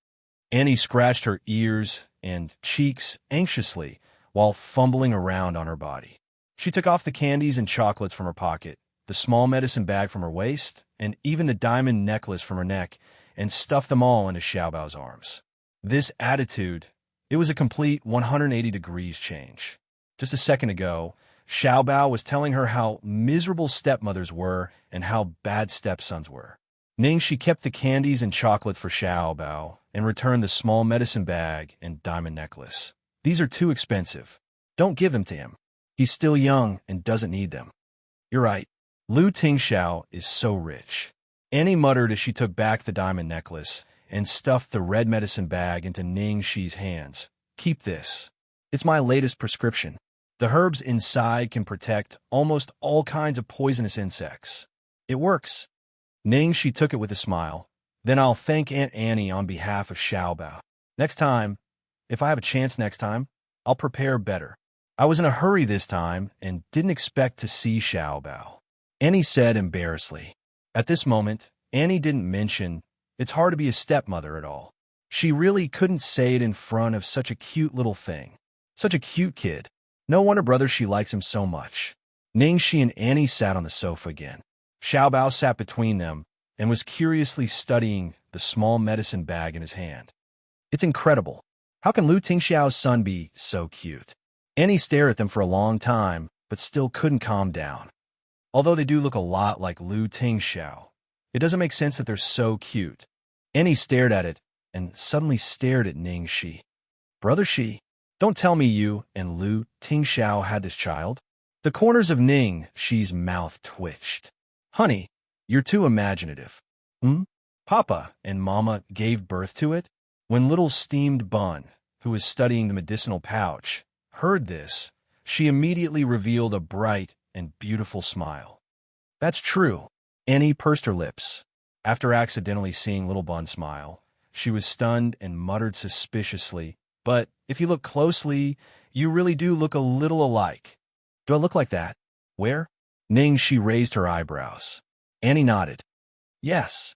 S1: Annie scratched her ears and cheeks anxiously while fumbling around on her body. She took off the candies and chocolates from her pocket, the small medicine bag from her waist, and even the diamond necklace from her neck, and stuffed them all into Xiao Bao's arms. This attitude, it was a complete 180 degrees change. Just a second ago, Xiao Bao was telling her how miserable stepmothers were and how bad stepsons were. Xianxia kept the candies and chocolate for Xiao Bao and returned the small medicine bag and diamond necklace. These are too expensive. Don't give them to him. He's still young and doesn't need them. You're right. Lu Tingxiao is so rich. Annie muttered as she took back the diamond necklace and stuffed the red medicine bag into Xia's hands. Keep this. It's my latest prescription. The herbs inside can protect almost all kinds of poisonous insects. It works. Xianxia took it with a smile. Then I'll thank Aunt Annie on behalf of Xiao Bao. Next time, if I have a chance next time, I'll prepare better. I was in a hurry this time and didn't expect to see Xiao Bao. Annie said embarrassedly. At this moment, Annie didn't mention it's hard to be a stepmother at all. She really couldn't say it in front of such a cute little thing. Such a cute kid. No wonder brother she likes him so much. Xianxia and Annie sat on the sofa again. Xiao Bao sat between them and was curiously studying the small medicine bag in his hand. It's incredible. How can Lu Tingxiao's son be so cute? Annie stared at them for a long time, but still couldn't calm down. Although they do look a lot like Lu Tingxiao, it doesn't make sense that they're so cute. Annie stared at it, and suddenly stared at Ning Shi. Brother Shi, don't tell me you and Lu Tingxiao had this child? The corners of Ning Shi's mouth twitched. Honey, you're too imaginative. Hmm? Papa and Mama gave birth to it? When little steamed Bun, who was studying the medicinal pouch, heard this, she immediately revealed a bright and beautiful smile. That's true. Annie pursed her lips. After accidentally seeing little Bun smile, she was stunned and muttered suspiciously, but if you look closely, you really do look a little alike. Do I look like that? Where? Ning Shi raised her eyebrows. Annie nodded. Yes.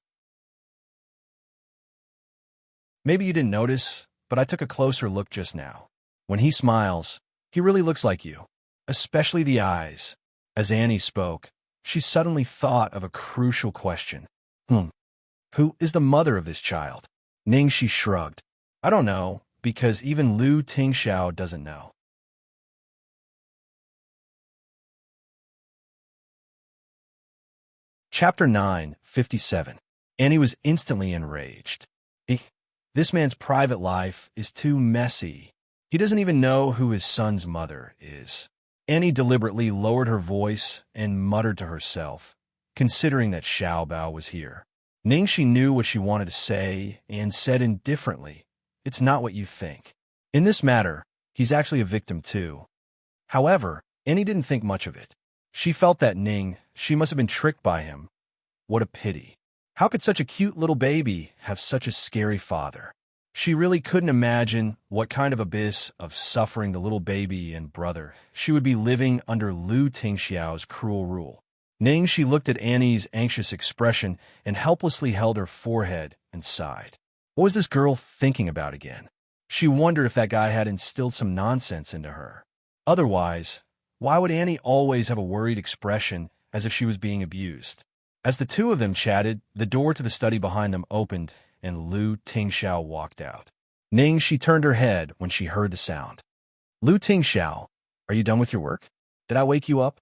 S1: Maybe you didn't notice, but I took a closer look just now. When he smiles, he really looks like you, especially the eyes. As Annie spoke, she suddenly thought of a crucial question. Who is the mother of this child? Ning Shi shrugged. I don't know, because even Lu Tingxiao doesn't know. Chapter 9:57. Annie was instantly enraged. This man's private life is too messy. He doesn't even know who his son's mother is. Annie deliberately lowered her voice and muttered to herself, considering that Xiao Bao was here. Ningxi knew what she wanted to say and said indifferently, "It's not what you think. In this matter, he's actually a victim too." However, Annie didn't think much of it. She felt that she must have been tricked by him. What a pity. How could such a cute little baby have such a scary father? She really couldn't imagine what kind of abyss of suffering the little baby and brother she would be living under Lu Tingxiao's cruel rule. She looked at Annie's anxious expression and helplessly held her forehead and sighed. What was this girl thinking about again? She wondered if that guy had instilled some nonsense into her. Otherwise, why would Annie always have a worried expression as if she was being abused? As the two of them chatted, the door to the study behind them opened, and Lu Tingxiao walked out. She turned her head when she heard the sound. Lu Tingxiao, are you done with your work? Did I wake you up?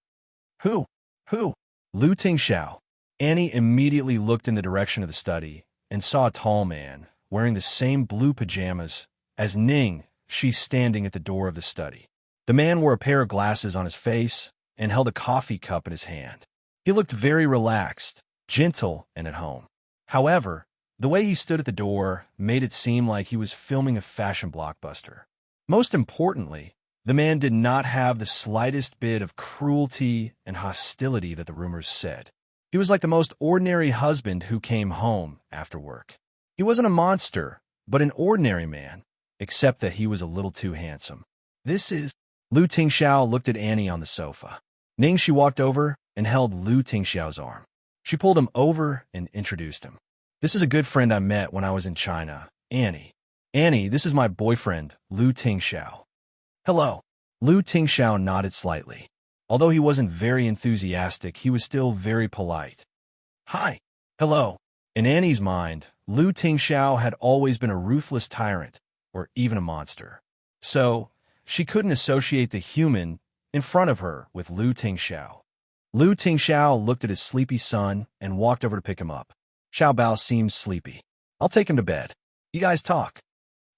S1: Who? Who? Lu Tingxiao. Annie immediately looked in the direction of the study and saw a tall man wearing the same blue pajamas as She's standing at the door of the study. The man wore a pair of glasses on his face and held a coffee cup in his hand. He looked very relaxed, gentle, and at home. However, the way he stood at the door made it seem like he was filming a fashion blockbuster. Most importantly, the man did not have the slightest bit of cruelty and hostility that the rumors said. He was like the most ordinary husband who came home after work. He wasn't a monster, but an ordinary man, except that he was a little too handsome. This is... Lu Tingxiao looked at Annie on the sofa. She walked over and held Lu Tingxiao's arm. She pulled him over and introduced him. This is a good friend I met when I was in China, Annie. Annie, this is my boyfriend, Lu Tingxiao. Hello. Lu Tingxiao nodded slightly. Although he wasn't very enthusiastic, he was still very polite. Hi. Hello. In Annie's mind, Lu Tingxiao had always been a ruthless tyrant, or even a monster. So, she couldn't associate the human in front of her with Lu Tingxiao. Lu Tingxiao looked at his sleepy son and walked over to pick him up. Xiao Bao seemed sleepy. I'll take him to bed. You guys talk.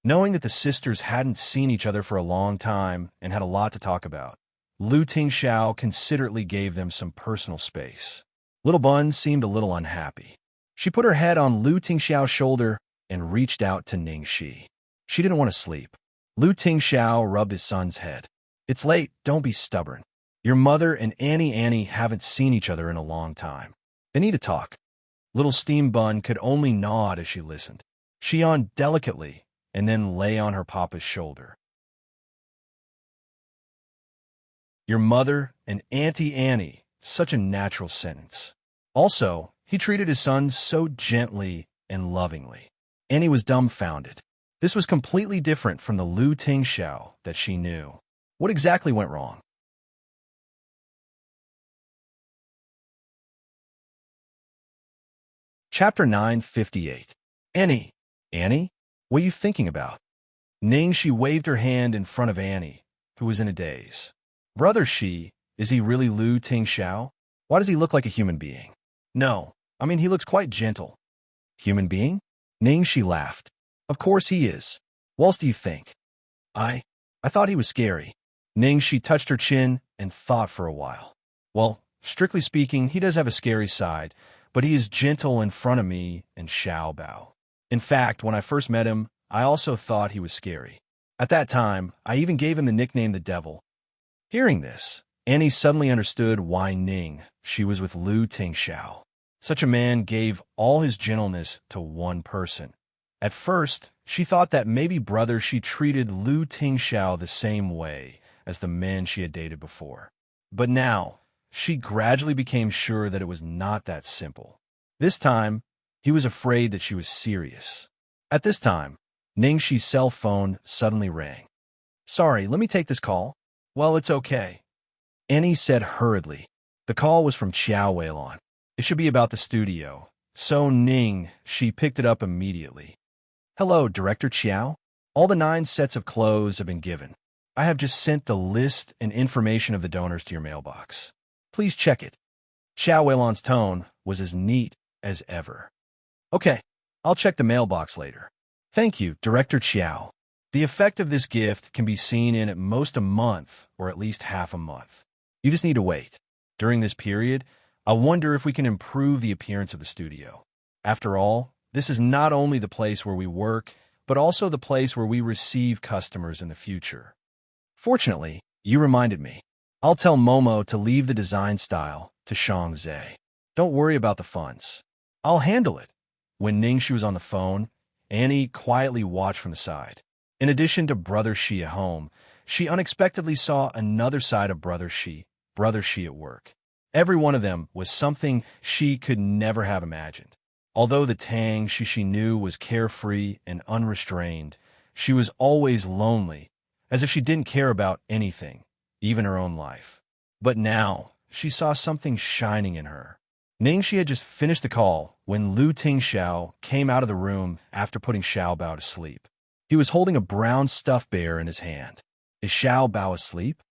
S1: Knowing that the sisters hadn't seen each other for a long time and had a lot to talk about, Lu Tingxiao considerately gave them some personal space. Little Bun seemed a little unhappy. She put her head on Lu Tingxiao's shoulder and reached out to Ningxi. She didn't want to sleep. Lu Tingxiao rubbed his son's head. It's late, don't be stubborn. Your mother and Annie haven't seen each other in a long time. They need to talk. Little Steam Bun could only nod as she listened. She yawned delicately and then lay on her papa's shoulder. Your mother and Auntie Annie, such a natural sentence. Also, he treated his son so gently and lovingly. Annie was dumbfounded. This was completely different from the Lu Tingxiao that she knew. What exactly went wrong? Chapter 9:58. Annie, what are you thinking about? Xianxia waved her hand in front of Annie, who was in a daze. Brother Shi, is he really Lu Tingxiao? Why does he look like a human being? No, I mean he looks quite gentle. Human being? Xianxia laughed. Of course he is. What else do you think? I thought he was scary. Xianxia touched her chin and thought for a while. Well, strictly speaking, he does have a scary side, but he is gentle in front of me and Xiao Bao. In fact, when I first met him, I also thought he was scary. At that time, I even gave him the nickname the Devil. Hearing this, Annie suddenly understood why she was with Lu Tingxiao. Such a man gave all his gentleness to one person. At first, she thought that maybe brother she treated Lu Tingxiao the same way as the men she had dated before. But now, she gradually became sure that it was not that simple. This time, he was afraid that she was serious. At this time, Xia's cell phone suddenly rang. Sorry, let me take this call. Well, it's okay. Annie said hurriedly. The call was from Xiao Weilon. It should be about the studio. So she picked it up immediately. Hello, Director Xiao. All the 9 sets of clothes have been given. I have just sent the list and information of the donors to your mailbox. Please check it. Xiao Weilon's tone was as neat as ever. Okay, I'll check the mailbox later. Thank you, Director Xiao. The effect of this gift can be seen in at most a month or at least half a month. You just need to wait. During this period, I wonder if we can improve the appearance of the studio. After all, this is not only the place where we work, but also the place where we receive customers in the future. Fortunately, you reminded me. I'll tell Momo to leave the design style to Xianxia. Don't worry about the funds. I'll handle it. When Xianxia was on the phone, Annie quietly watched from the side. In addition to Brother Shi at home, she unexpectedly saw another side of Brother Shi at work. Every one of them was something she could never have imagined. Although the Tang she knew was carefree and unrestrained, she was always lonely, as if she didn't care about anything, even her own life. But now, she saw something shining in her. Xianxia had just finished the call when Lu Tingxiao came out of the room after putting Xiao Bao to sleep. He was holding a brown stuffed bear in his hand. Is Xiao Bao asleep?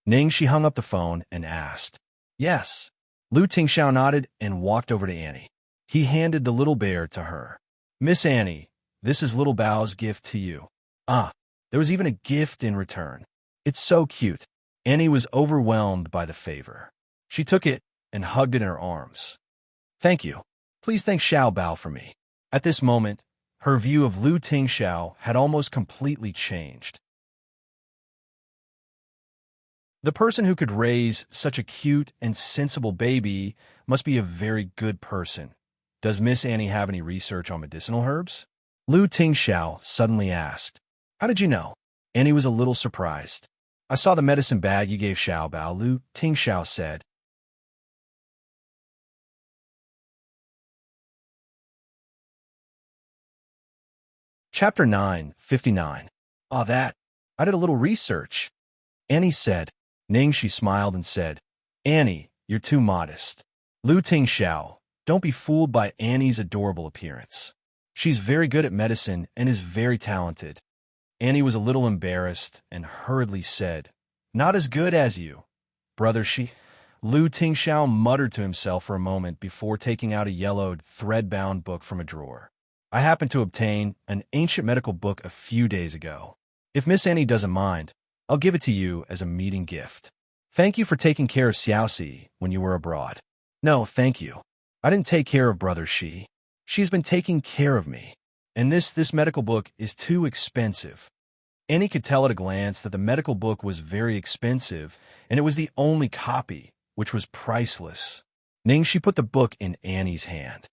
S1: Xianxia hung up the phone and asked. Yes. Lu Tingxiao nodded and walked over to Annie. He handed the little bear to her. Miss Annie, this is little Bao's gift to you. Ah, there was even a gift in return. It's so cute. Annie was overwhelmed by the favor. She took it and hugged it in her arms. Thank you. Please thank Xiao Bao for me. At this moment, her view of Lu Tingxiao had almost completely changed. The person who could raise such a cute and sensible baby must be a very good person. Does Miss Annie have any research on medicinal herbs? Lu Tingxiao suddenly asked. How did you know? Annie was a little surprised. I saw the medicine bag you gave Xiao Bao, Lu Tingxiao said. Chapter 9:59. Ah, that. I did a little research. Annie said. Xianxia smiled and said, Annie, you're too modest. Lu Tingxiao, don't be fooled by Annie's adorable appearance. She's very good at medicine and is very talented. Annie was a little embarrassed and hurriedly said, Not as good as you. Brother Shi. Lu Tingxiao muttered to himself for a moment before taking out a yellowed, thread-bound book from a drawer. I happened to obtain an ancient medical book a few days ago. If Miss Annie doesn't mind, I'll give it to you as a meeting gift. Thank you for taking care of Xiaoxia when you were abroad. No, thank you. I didn't take care of Brother Shi. She's been taking care of me. And this medical book is too expensive. Annie could tell at a glance that the medical book was very expensive, and it was the only copy, which was priceless. She put the book in Annie's hand.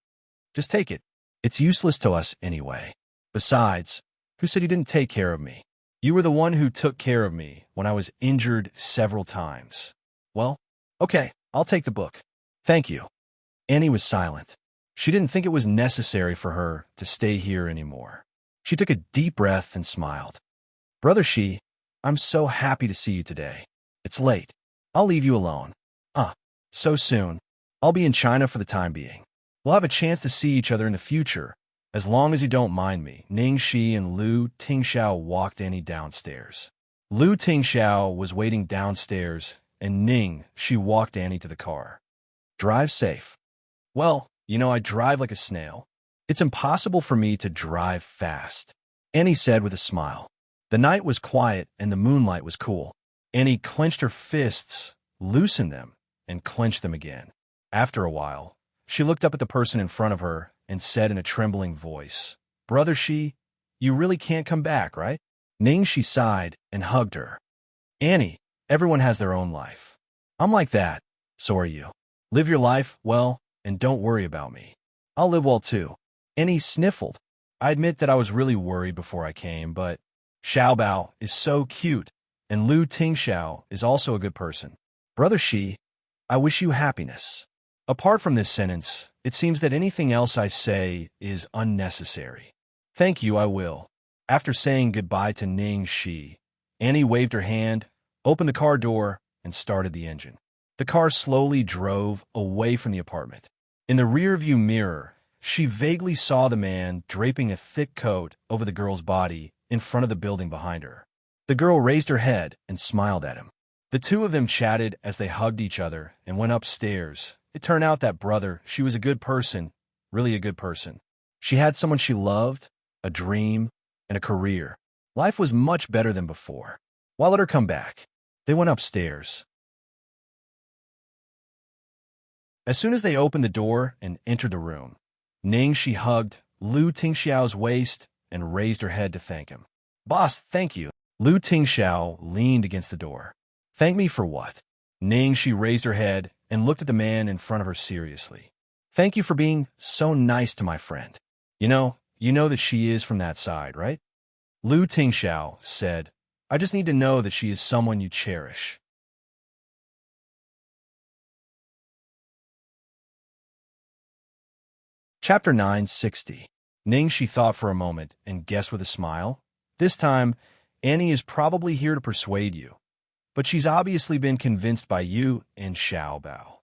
S1: Just take it. It's useless to us anyway. Besides, who said you didn't take care of me? You were the one who took care of me when I was injured several times. Well, okay, I'll take the book. Thank you. Annie was silent. She didn't think it was necessary for her to stay here anymore. She took a deep breath and smiled. Brother Shi, I'm so happy to see you today. It's late. I'll leave you alone. So soon. I'll be in China for the time being. We'll have a chance to see each other in the future, As long as you don't mind me, Ning Shi and Lu Tingxiao walked Annie downstairs. Lu Tingxiao was waiting downstairs, and Ning Shi walked Annie to the car. Drive safe. Well, I drive like a snail. It's impossible for me to drive fast, Annie said with a smile. The night was quiet and the moonlight was cool. Annie clenched her fists, loosened them, and clenched them again. After a while, she looked up at the person in front of her and said in a trembling voice, "Brother Shi, you really can't come back, right?" Ning Shi sighed and hugged her. "Annie, everyone has their own life. I'm like that, so are you. Live your life well and don't worry about me. I'll live well too." Annie sniffled. "I admit that I was really worried before I came, but Xiaobao is so cute, and Lu Tingxiao is also a good person. Brother Shi, I wish you happiness." Apart from this sentence, it seems that anything else I say is unnecessary. "Thank you, I will." After saying goodbye to Ning Shi, Annie waved her hand, opened the car door, and started the engine. The car slowly drove away from the apartment. In the rearview mirror, she vaguely saw the man draping a thick coat over the girl's body in front of the building behind her. The girl raised her head and smiled at him. The two of them chatted as they hugged each other and went upstairs. It turned out that brother, she was a good person, really a good person. She had someone she loved, a dream, and a career. Life was much better than before. Why let her come back? They went upstairs. As soon as they opened the door and entered the room, Ning Shi hugged Lu Tingxiao's waist and raised her head to thank him. "Boss, thank you." Lu Tingxiao leaned against the door. "Thank me for what?" Ning Shi raised her head and looked at the man in front of her seriously. "Thank you for being so nice to my friend. You know that she is from that side, right?" Lu Tingxiao said, "I just need to know that she is someone you cherish." Chapter 960. Ning Shi thought for a moment and guessed with a smile. "This time, Annie is probably here to persuade you, but she's obviously been convinced by you and Xiaobao."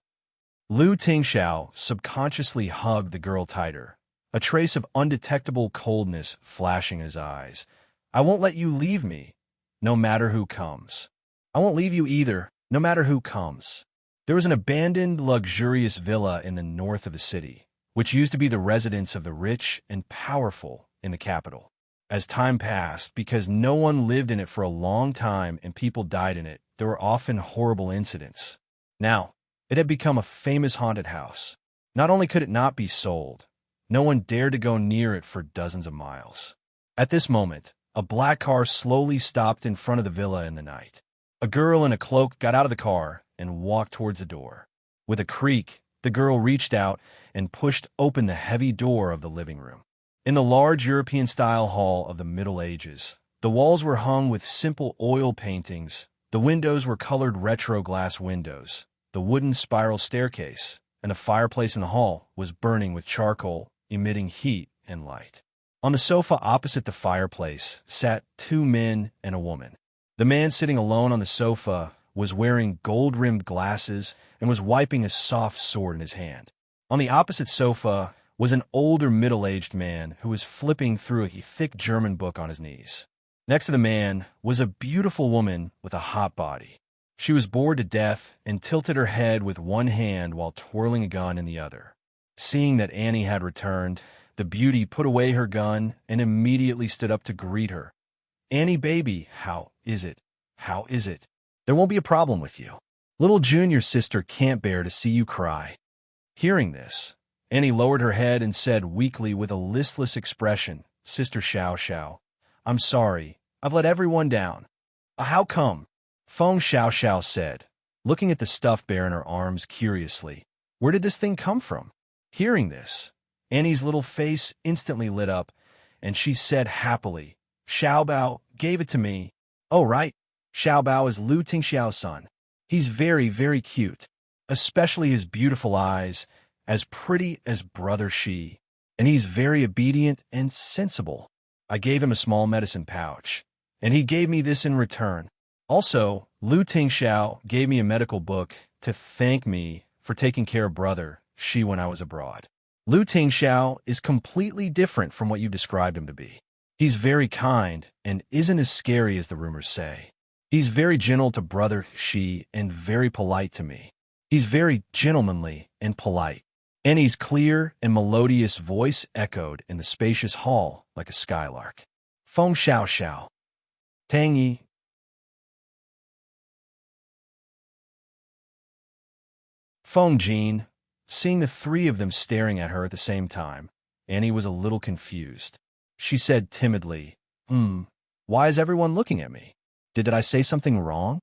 S1: Lu Tingxiao subconsciously hugged the girl tighter, a trace of undetectable coldness flashing his eyes. "I won't let you leave me, no matter who comes. I won't leave you either, no matter who comes." There was an abandoned, luxurious villa in the north of the city, which used to be the residence of the rich and powerful in the capital. As time passed, because no one lived in it for a long time and people died in it, there were often horrible incidents. Now, it had become a famous haunted house. Not only could it not be sold, no one dared to go near it for dozens of miles. At this moment, a black car slowly stopped in front of the villa in the night. A girl in a cloak got out of the car and walked towards the door. With a creak, the girl reached out and pushed open the heavy door of the living room. In the large European-style hall of the Middle Ages, the walls were hung with simple oil paintings, the windows were colored retro glass windows, the wooden spiral staircase, and the fireplace in the hall was burning with charcoal, emitting heat and light. On the sofa opposite the fireplace sat two men and a woman. The man sitting alone on the sofa was wearing gold-rimmed glasses and was wiping a soft sword in his hand. On the opposite sofa was an older middle-aged man who was flipping through a thick German book on his knees. Next to the man was a beautiful woman with a hot body. She was bored to death and tilted her head with one hand while twirling a gun in the other. Seeing that Annie had returned, the beauty put away her gun and immediately stood up to greet her. "Annie, baby, how is it? How is it? There won't be a problem with you. Little junior sister can't bear to see you cry." Hearing this, Annie lowered her head and said weakly with a listless expression, "Sister Xiao, I'm sorry. I've let everyone down." "How come?" Feng Xiao said, looking at the stuffed bear in her arms curiously. "Where did this thing come from?" Hearing this, Annie's little face instantly lit up, and she said happily, "Xiaobao gave it to me." "Oh, right. Xiaobao is Lu Tingxiao's son. He's very, very cute, especially his beautiful eyes, as pretty as brother Shi. And he's very obedient and sensible. I gave him a small medicine pouch, and he gave me this in return. Also, Lu Tingxiao gave me a medical book to thank me for taking care of brother Shi when I was abroad." Lu Tingxiao is completely different from what you described him to be. He's very kind and isn't as scary as the rumors say. He's very gentle to Brother Xi and very polite to me. He's very gentlemanly and polite. Annie's clear and melodious voice echoed in the spacious hall like a skylark. Feng Xiao Xiao. Tang Yi. Feng Jin. Seeing the three of them staring at her at the same time, Annie was a little confused. She said timidly, why is everyone looking at me? Did I say something wrong?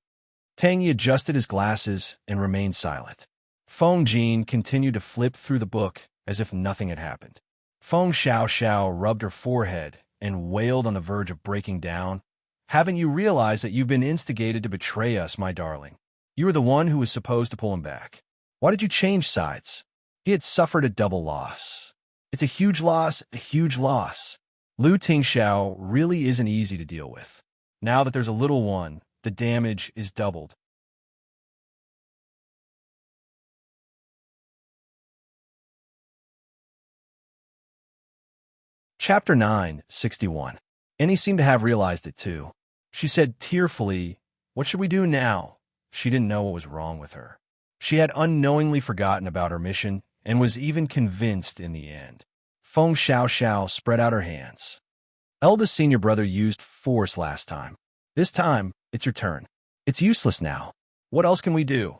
S1: Tang Yi adjusted his glasses and remained silent. Feng Jin continued to flip through the book as if nothing had happened. Feng Xiao Xiao rubbed her forehead and wailed on the verge of breaking down. Haven't you realized that you've been instigated to betray us, my darling? You were the one who was supposed to pull him back. Why did you change sides? He had suffered a double loss. It's a huge loss, a huge loss. Lu Tingxiao really isn't easy to deal with. Now that there's a little one, the damage is doubled. Chapter 961. Annie seemed to have realized it too. She said tearfully, what should we do now? She didn't know what was wrong with her. She had unknowingly forgotten about her mission and was even convinced in the end. Feng Xiao Xiao spread out her hands. Eldest senior brother used force last time. This time, it's your turn. It's useless now. What else can we do?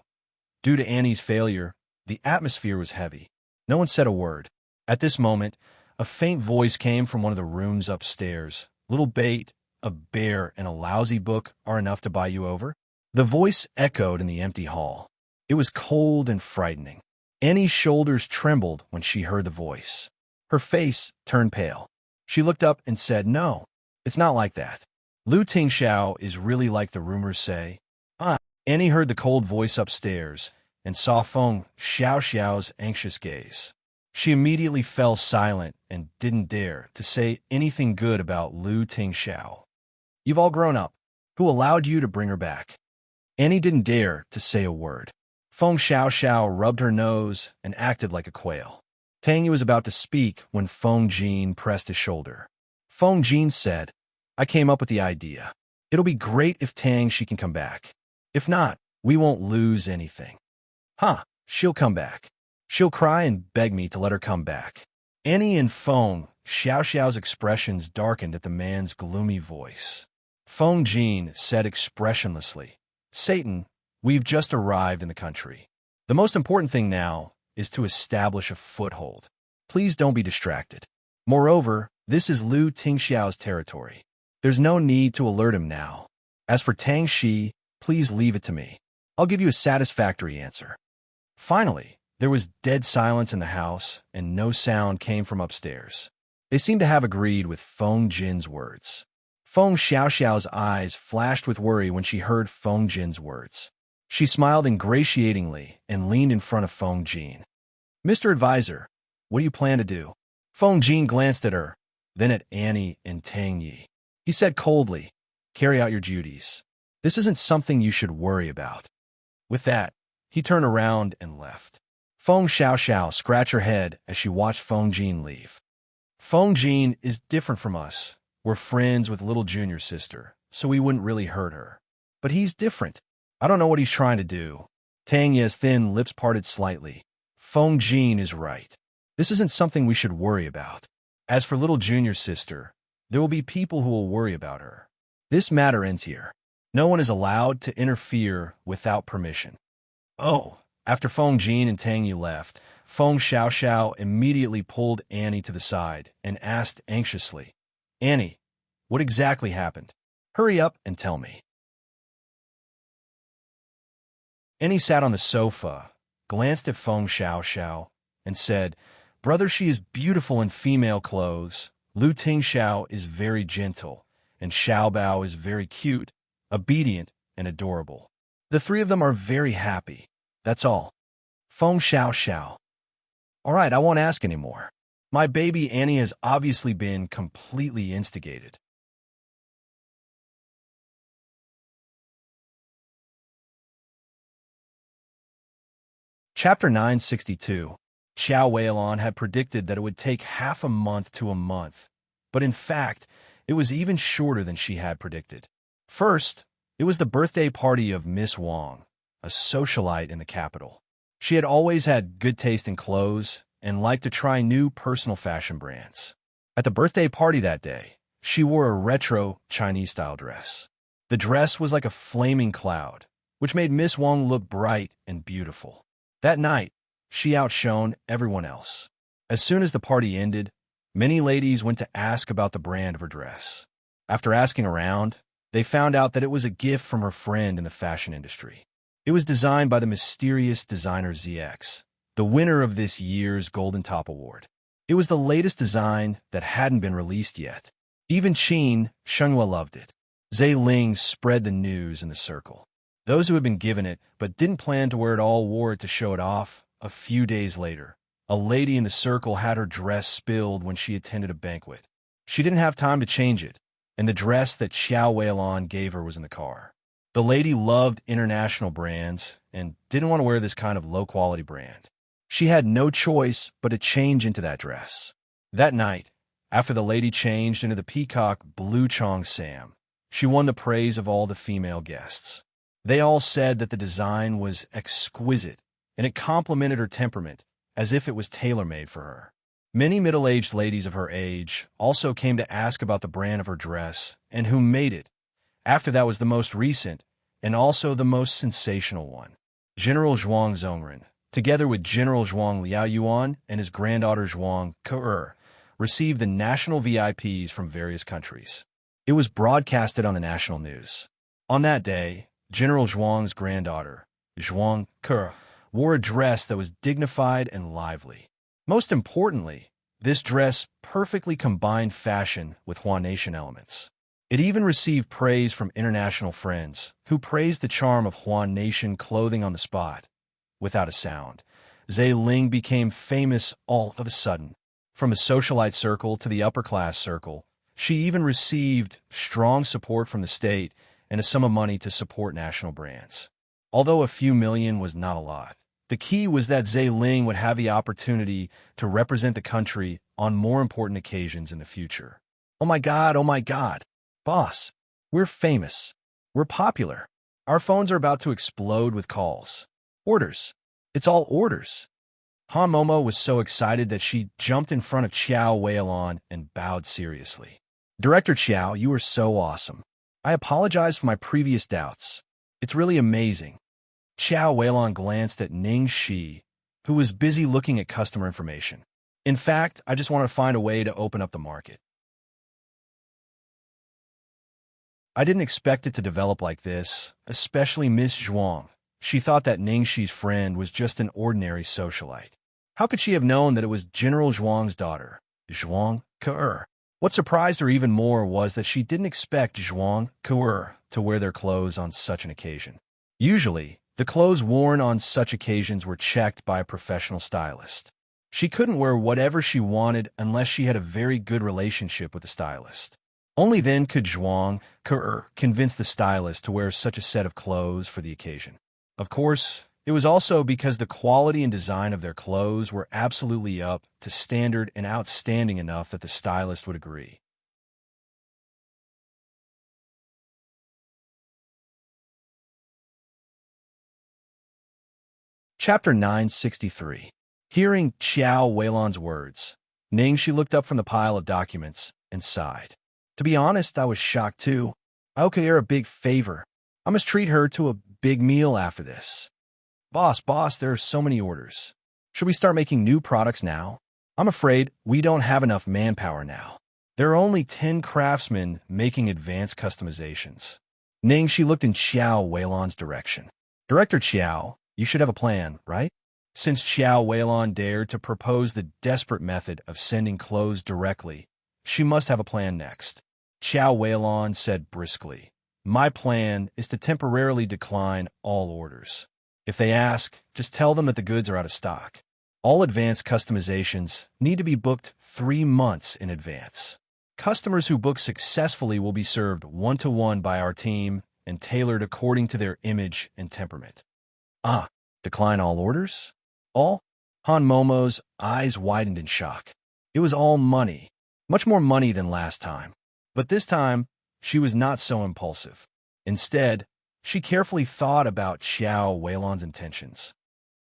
S1: Due to Annie's failure, the atmosphere was heavy. No one said a word. At this moment, a faint voice came from one of the rooms upstairs. Little bait, a bear, and a lousy book are enough to buy you over? The voice echoed in the empty hall. It was cold and frightening. Annie's shoulders trembled when she heard the voice. Her face turned pale. She looked up and said, no, it's not like that. Lu Tingxiao is really like the rumors say. Annie heard the cold voice upstairs and saw Feng Xiao Xiao's anxious gaze. She immediately fell silent and didn't dare to say anything good about Lu Tingxiao. You've all grown up. Who allowed you to bring her back? Annie didn't dare to say a word. Feng Xiao Xiao rubbed her nose and acted like a quail. Tang Yi was about to speak when Feng Jin pressed his shoulder. Feng Jin said, I came up with the idea. It'll be great if she can come back. If not, we won't lose anything. She'll come back. She'll cry and beg me to let her come back. Annie and Feng Xiao Xiao's expressions darkened at the man's gloomy voice. Feng Jin said expressionlessly, Satan, we've just arrived in the country. The most important thing now is to establish a foothold. Please don't be distracted. Moreover, this is Lu Tingxiao's territory. There's no need to alert him now. As for Tang Shi, please leave it to me. I'll give you a satisfactory answer. Finally, there was dead silence in the house, and no sound came from upstairs. They seemed to have agreed with Feng Jin's words. Feng Xiao Xiao's eyes flashed with worry when she heard Feng Jin's words. She smiled ingratiatingly and leaned in front of Feng Jin. Mr. Advisor, what do you plan to do? Feng Jin glanced at her, then at Annie and Tang Yi. He said coldly, carry out your duties. This isn't something you should worry about. With that, he turned around and left. Feng Xiao Xiao scratched her head as she watched Feng Jin leave. Feng Jin is different from us. We're friends with little junior sister, so we wouldn't really hurt her. But he's different. I don't know what he's trying to do. Tang Yi's thin lips parted slightly. Feng Jin is right. This isn't something we should worry about. As for little junior sister, there will be people who will worry about her. This matter ends here. No one is allowed to interfere without permission. After Feng Jin and Tang Yi left, Feng Xiao Xiao immediately pulled Annie to the side and asked anxiously, Annie, what exactly happened? Hurry up and tell me. Annie sat on the sofa, glanced at Feng Xiao Xiao, and said, Brother, she is beautiful in female clothes. Lu Tingxiao is very gentle, and Xiao Bao is very cute, obedient, and adorable. The three of them are very happy. That's all. Feng Xiao Xiao. All right, I won't ask anymore. My baby Annie has obviously been completely instigated. Chapter 962. Xiao Weilon had predicted that it would take half a month to a month, but in fact, it was even shorter than she had predicted. First, it was the birthday party of Miss Wang, a socialite in the capital. She had always had good taste in clothes and liked to try new personal fashion brands. At the birthday party that day, she wore a retro Chinese-style dress. The dress was like a flaming cloud, which made Miss Wang look bright and beautiful. That night, she outshone everyone else. As soon as the party ended, many ladies went to ask about the brand of her dress. After asking around, they found out that it was a gift from her friend in the fashion industry. It was designed by the mysterious designer ZX, the winner of this year's Golden Top Award. It was the latest design that hadn't been released yet. Even Xianxia loved it. Zhe Ling spread the news in the circle. Those who had been given it but didn't plan to wear it all wore it to show it off. A few days later, a lady in the circle had her dress spilled when she attended a banquet. She didn't have time to change it, and the dress that Xiao Weilon gave her was in the car. The lady loved international brands and didn't want to wear this kind of low-quality brand. She had no choice but to change into that dress. That night, after the lady changed into the peacock blue Xianxia, she won the praise of all the female guests. They all said that the design was exquisite, and it complemented her temperament as if it was tailor-made for her. Many middle-aged ladies of her age also came to ask about the brand of her dress and who made it. After that was the most recent and also the most sensational one. General Zhuang Zhongren, together with General Zhuang Liaoyuan and his granddaughter Zhuang Ke, received the national VIPs from various countries. It was broadcasted on the national news. On that day, General Zhuang's granddaughter, Zhuang Ke, wore a dress that was dignified and lively. Most importantly, this dress perfectly combined fashion with Hua Nation elements. It even received praise from international friends, who praised the charm of Hua Nation clothing on the spot. Without a sound, Zhe Ling became famous all of a sudden. From a socialite circle to the upper-class circle, she even received strong support from the state and a sum of money to support national brands. Although a few million was not a lot, the key was that Zhe Ling would have the opportunity to represent the country on more important occasions in the future. Oh my God, boss, we're famous. We're popular. Our phones are about to explode with calls. Orders. It's all orders. Han Momo was so excited that she jumped in front of Xiao Weilon and bowed seriously. Director Xiao, you are so awesome. I apologize for my previous doubts. It's really amazing. Xiao Weilon glanced at Ning Shi, who was busy looking at customer information. In fact, I just want to find a way to open up the market. I didn't expect it to develop like this, especially Miss Zhuang. She thought that Ning Shi's friend was just an ordinary socialite. How could she have known that it was General Zhuang's daughter, Zhuang Ke? What surprised her even more was that she didn't expect Zhuang Ke to wear their clothes on such an occasion. Usually, the clothes worn on such occasions were checked by a professional stylist. She couldn't wear whatever she wanted unless she had a very good relationship with the stylist. Only then could Zhuang Ke convince the stylist to wear such a set of clothes for the occasion. Of course, it was also because the quality and design of their clothes were absolutely up to standard and outstanding enough that the stylist would agree. Chapter 963. Hearing Xiao Weilon's words, Ning Shi looked up from the pile of documents and sighed. To be honest, I was shocked too. I owe her a big favor. I must treat her to a big meal after this. Boss, there are so many orders. Should we start making new products now? I'm afraid we don't have enough manpower now. There are only 10 craftsmen making advanced customizations. Ning Shi looked in Xiao Weilon's direction. Director Xiao, you should have a plan, right? Since Xiao Weilon dared to propose the desperate method of sending clothes directly, she must have a plan next. Xiao Weilon said briskly, my plan is to temporarily decline all orders. If they ask, just tell them that the goods are out of stock. All advanced customizations need to be booked 3 months in advance. Customers who book successfully will be served one-to-one by our team and tailored according to their image and temperament. Decline all orders? All? Han Momo's eyes widened in shock. It was all money, much more money than last time. But this time, she was not so impulsive. Instead, she carefully thought about Xiao Weilan's intentions.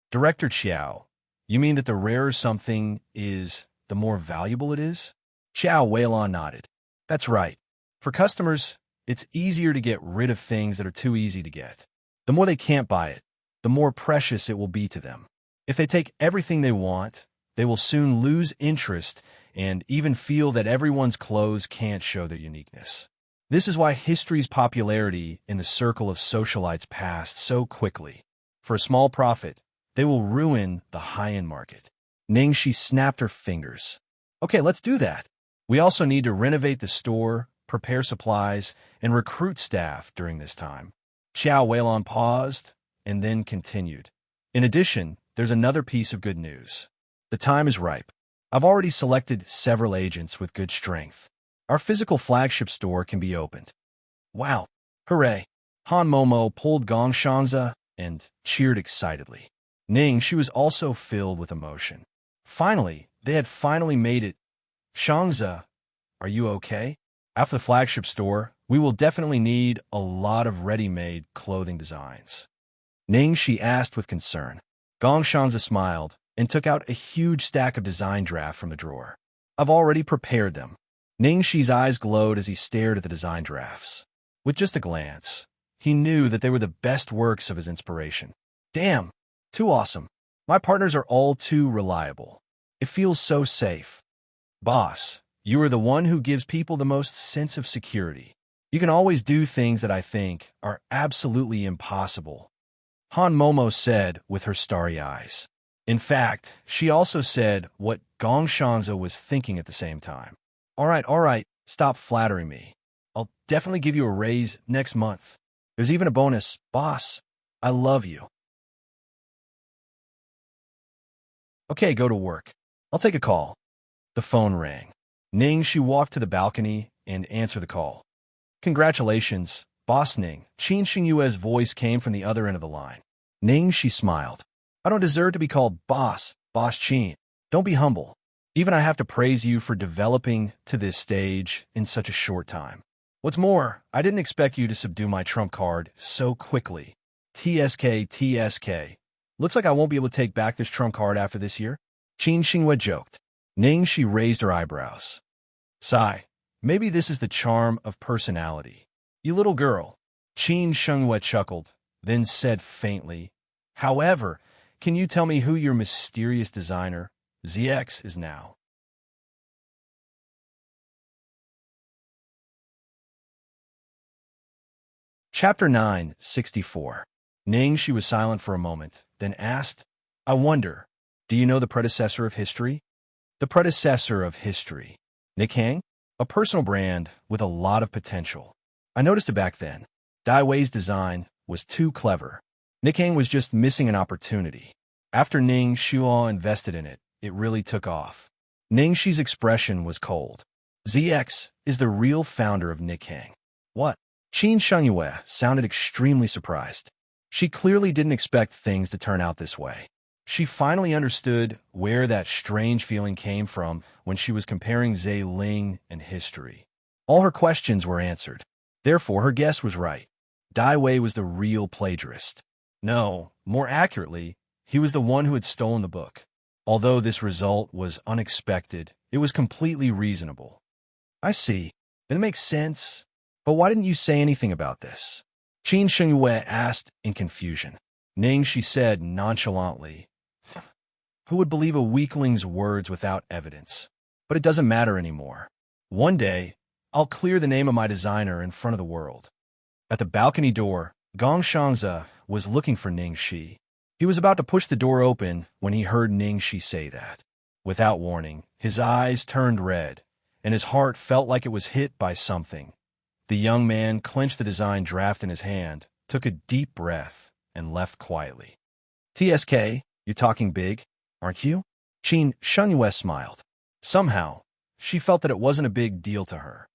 S1: Director Xiao, you mean that the rarer something is, the more valuable it is? Xiao Weilan nodded. That's right. For customers, it's easier to get rid of things that are too easy to get. The more they can't buy it, the more precious it will be to them. If they take everything they want, they will soon lose interest and even feel that everyone's clothes can't show their uniqueness. This is why history's popularity in the circle of socialites passed so quickly. For a small profit, they will ruin the high-end market. Ningxi snapped her fingers. Okay, let's do that. We also need to renovate the store, prepare supplies, and recruit staff during this time. Xiao Weilan paused and then continued. In addition, there's another piece of good news. The time is ripe. I've already selected several agents with good strength. Our physical flagship store can be opened. Wow! Hooray! Han Momo pulled Gong Xianxia and cheered excitedly. She was also filled with emotion. Finally, they had finally made it. Xianxia, are you okay? After the flagship store, we will definitely need a lot of ready-made clothing designs. She asked with concern. Gong Xianxia smiled and took out a huge stack of design drafts from the drawer. I've already prepared them. Ningxi's eyes glowed as he stared at the design drafts. With just a glance, he knew that they were the best works of his inspiration. Damn, too awesome. My partners are all too reliable. It feels so safe. Boss, you are the one who gives people the most sense of security. You can always do things that I think are absolutely impossible. Han Momo said with her starry eyes. In fact, she also said what Gong Xianxia was thinking at the same time. All right, stop flattering me. I'll definitely give you a raise next month. There's even a bonus. Boss, I love you. Okay, go to work. I'll take a call. The phone rang. She walked to the balcony and answered the call. Congratulations, Boss Ning. Xianxia's voice came from the other end of the line. She smiled. I don't deserve to be called Boss Qin. Don't be humble. Even I have to praise you for developing to this stage in such a short time. What's more, I didn't expect you to subdue my trump card so quickly. TSK. Looks like I won't be able to take back this trump card after this year. Xianxia joked. She raised her eyebrows. Sigh. Maybe this is the charm of personality. You little girl. Xianxia chuckled, then said faintly, however, can you tell me who your mysterious designer, ZX, is now? Chapter 964. She was silent for a moment, then asked, I wonder, do you know the predecessor of history? The predecessor of history. Nikhang? A personal brand with a lot of potential. I noticed it back then. Dai Wei's design was too clever. Nikhang was just missing an opportunity. After Ning Shuo invested in it, it really took off. Ningxi's expression was cold. ZX is the real founder of Nikhang. What? Xianxia sounded extremely surprised. She clearly didn't expect things to turn out this way. She finally understood where that strange feeling came from when she was comparing Zhe Ling and history. All her questions were answered. Therefore, her guess was right. Dai Wei was the real plagiarist. No, more accurately, he was the one who had stolen the book. Although this result was unexpected, it was completely reasonable. I see. That makes sense. But why didn't you say anything about this? Xianxia asked in confusion. She said nonchalantly, who would believe a weakling's words without evidence? But it doesn't matter anymore. One day, I'll clear the name of my designer in front of the world. At the balcony door, Gong Xianxia was looking for Ningxi. He was about to push the door open when he heard Ningxi say that. Without warning, his eyes turned red, and his heart felt like it was hit by something. The young man clenched the design draft in his hand, took a deep breath, and left quietly. TSK, you're talking big, aren't you? Xianxia smiled. Somehow, she felt that it wasn't a big deal to her.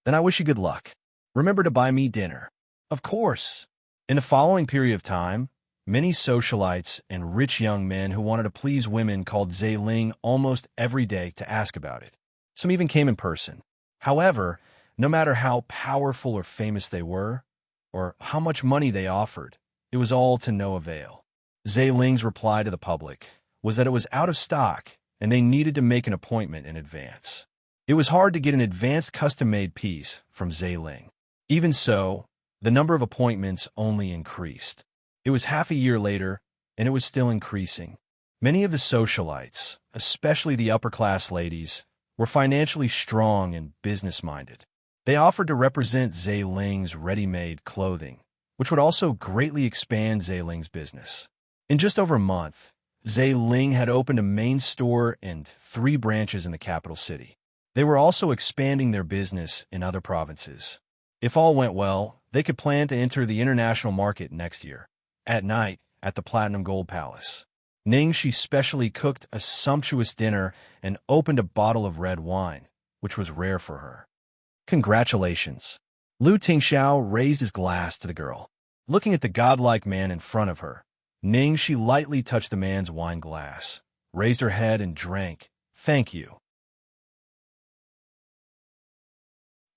S1: Then I wish you good luck. Remember to buy me dinner. Of course. In the following period of time, Many socialites and rich young men who wanted to please women called Ling almost every day to ask about it. Some even came in person. However, no matter how powerful or famous they were, or how much money they offered, it was all to no avail. Ling's reply to the public was that it was out of stock and they needed to make an appointment in advance. It was hard to get an advanced custom-made piece from Ling. Even so, the number of appointments only increased. It was half a year later, and it was still increasing. Many of the socialites, especially the upper-class ladies, were financially strong and business-minded. They offered to represent Ling's ready-made clothing, which would also greatly expand Ling's business. In just over a month, Ling had opened a main store and 3 branches in the capital city. They were also expanding their business in other provinces. If all went well, they could plan to enter the international market next year. At night, at the Platinum Gold Palace, Xianxia specially cooked a sumptuous dinner and opened a bottle of red wine, which was rare for her. Congratulations. Lu Tingxiao raised his glass to the girl. Looking at the godlike man in front of her, Xianxia lightly touched the man's wine glass, raised her head and drank. Thank you.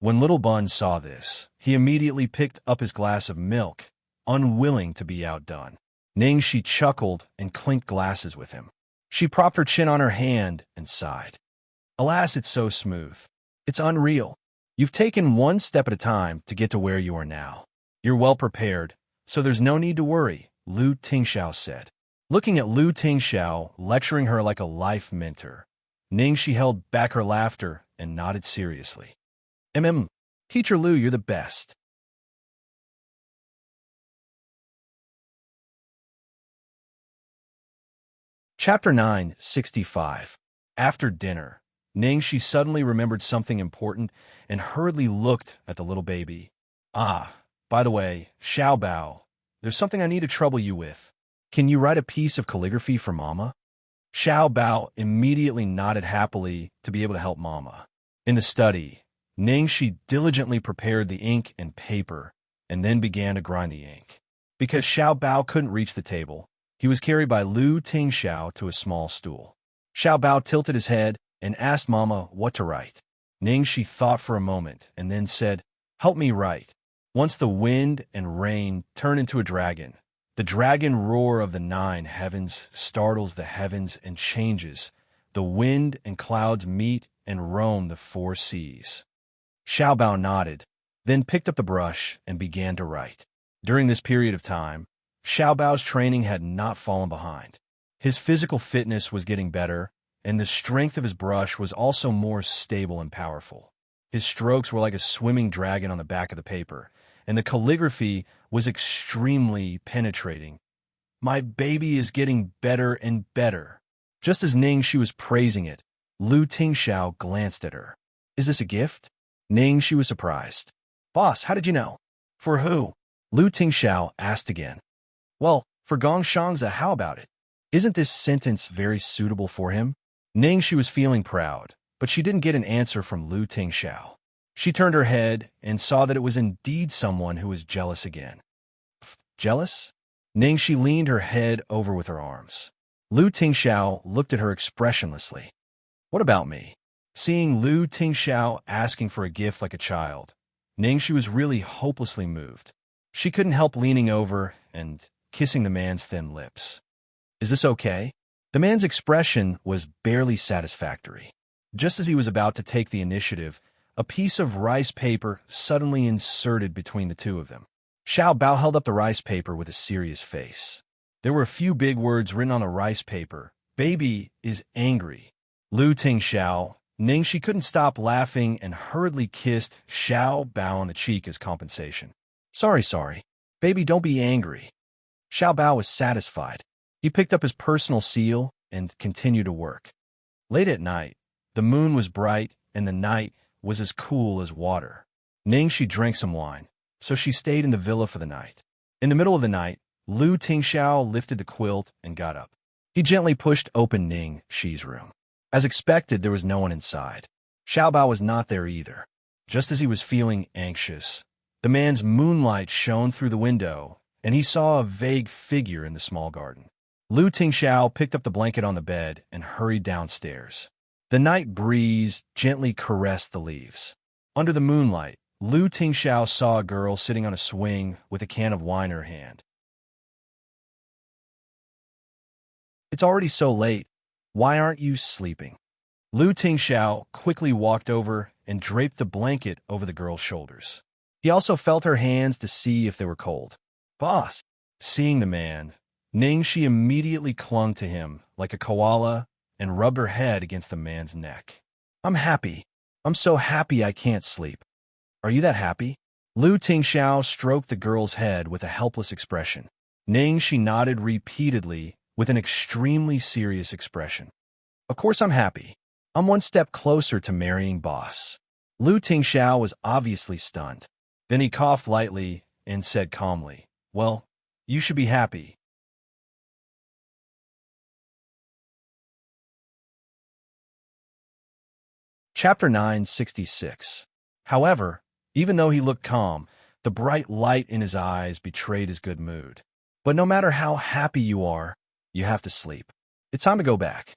S1: When Little Bun saw this, he immediately picked up his glass of milk, unwilling to be outdone. Xianxia chuckled and clinked glasses with him. She propped her chin on her hand and sighed. Alas, it's so smooth. It's unreal. You've taken one step at a time to get to where you are now. You're well prepared, so there's no need to worry, Lu Tingxiao said. Looking at Lu Tingxiao, lecturing her like a life mentor, Xianxia held back her laughter and nodded seriously. Teacher Lu, you're the best. Chapter 965. After dinner, Xianxia suddenly remembered something important and hurriedly looked at the little baby. Ah, by the way, Xiao Bao, there's something I need to trouble you with. Can you write a piece of calligraphy for Mama? Xiao Bao immediately nodded happily to be able to help Mama. In the study, Xianxia diligently prepared the ink and paper and then began to grind the ink. Because Xiao Bao couldn't reach the table, he was carried by Lu Tingxiao to a small stool. Xiao Bao tilted his head and asked Mama what to write. Xianxia thought for a moment and then said, "Help me write. Once the wind and rain turn into a dragon, the dragon roar of the 9 heavens startles the heavens and changes. The wind and clouds meet and roam the 4 seas." Xiao Bao nodded, then picked up the brush and began to write. During this period of time, Xiao Bao's training had not fallen behind. His physical fitness was getting better, and the strength of his brush was also more stable and powerful. His strokes were like a swimming dragon on the back of the paper, and the calligraphy was extremely penetrating. My baby is getting better and better. Just as Xianxia was praising it, Lu Tingxiao glanced at her. Is this a gift? Xianxia was surprised. Boss, how did you know? For who? Lu Tingxiao asked again. Well, for Xianxia, how about it? Isn't this sentence very suitable for him? Xianxia was feeling proud, but she didn't get an answer from Lu Tingxiao. She turned her head and saw that it was indeed someone who was jealous again. Jealous? Xianxia leaned her head over with her arms. Lu Tingxiao looked at her expressionlessly. What about me? Seeing Lu Tingxiao asking for a gift like a child, Xianxia was really hopelessly moved. She couldn't help leaning over and kissing the man's thin lips. Is this okay? The man's expression was barely satisfactory. Just as he was about to take the initiative, a piece of rice paper suddenly inserted between the two of them. Xiao Bao held up the rice paper with a serious face. There were a few big words written on the rice paper. Baby is angry. Lu Tingxiao, Xianxia couldn't stop laughing and hurriedly kissed Xiao Bao on the cheek as compensation. Sorry. Baby, don't be angry. Xiao Bao was satisfied. He picked up his personal seal and continued to work. Late at night, the moon was bright and the night was as cool as water. Xianxia drank some wine, so she stayed in the villa for the night. In the middle of the night, Lu Tingxiao lifted the quilt and got up. He gently pushed open Xi's room. As expected, there was no one inside. Xiao Bao was not there either. Just as he was feeling anxious, the man's moonlight shone through the window, and he saw a vague figure in the small garden. Lu Tingxiao picked up the blanket on the bed and hurried downstairs. The night breeze gently caressed the leaves. Under the moonlight, Lu Tingxiao saw a girl sitting on a swing with a can of wine in her hand. "It's already so late. Why aren't you sleeping?" Lu Tingxiao quickly walked over and draped the blanket over the girl's shoulders. He also felt her hands to see if they were cold. "Boss!" Seeing the man, Xianxia immediately clung to him like a koala and rubbed her head against the man's neck. "I'm happy. I'm so happy I can't sleep." "Are you that happy?" Lu Tingxiao stroked the girl's head with a helpless expression. Xianxia nodded repeatedly with an extremely serious expression. "Of course I'm happy. I'm one step closer to marrying Boss." Lu Tingxiao was obviously stunned. Then he coughed lightly and said calmly, "Well, you should be happy." Chapter 966. However, even though he looked calm, the bright light in his eyes betrayed his good mood. "But no matter how happy you are, you have to sleep. It's time to go back."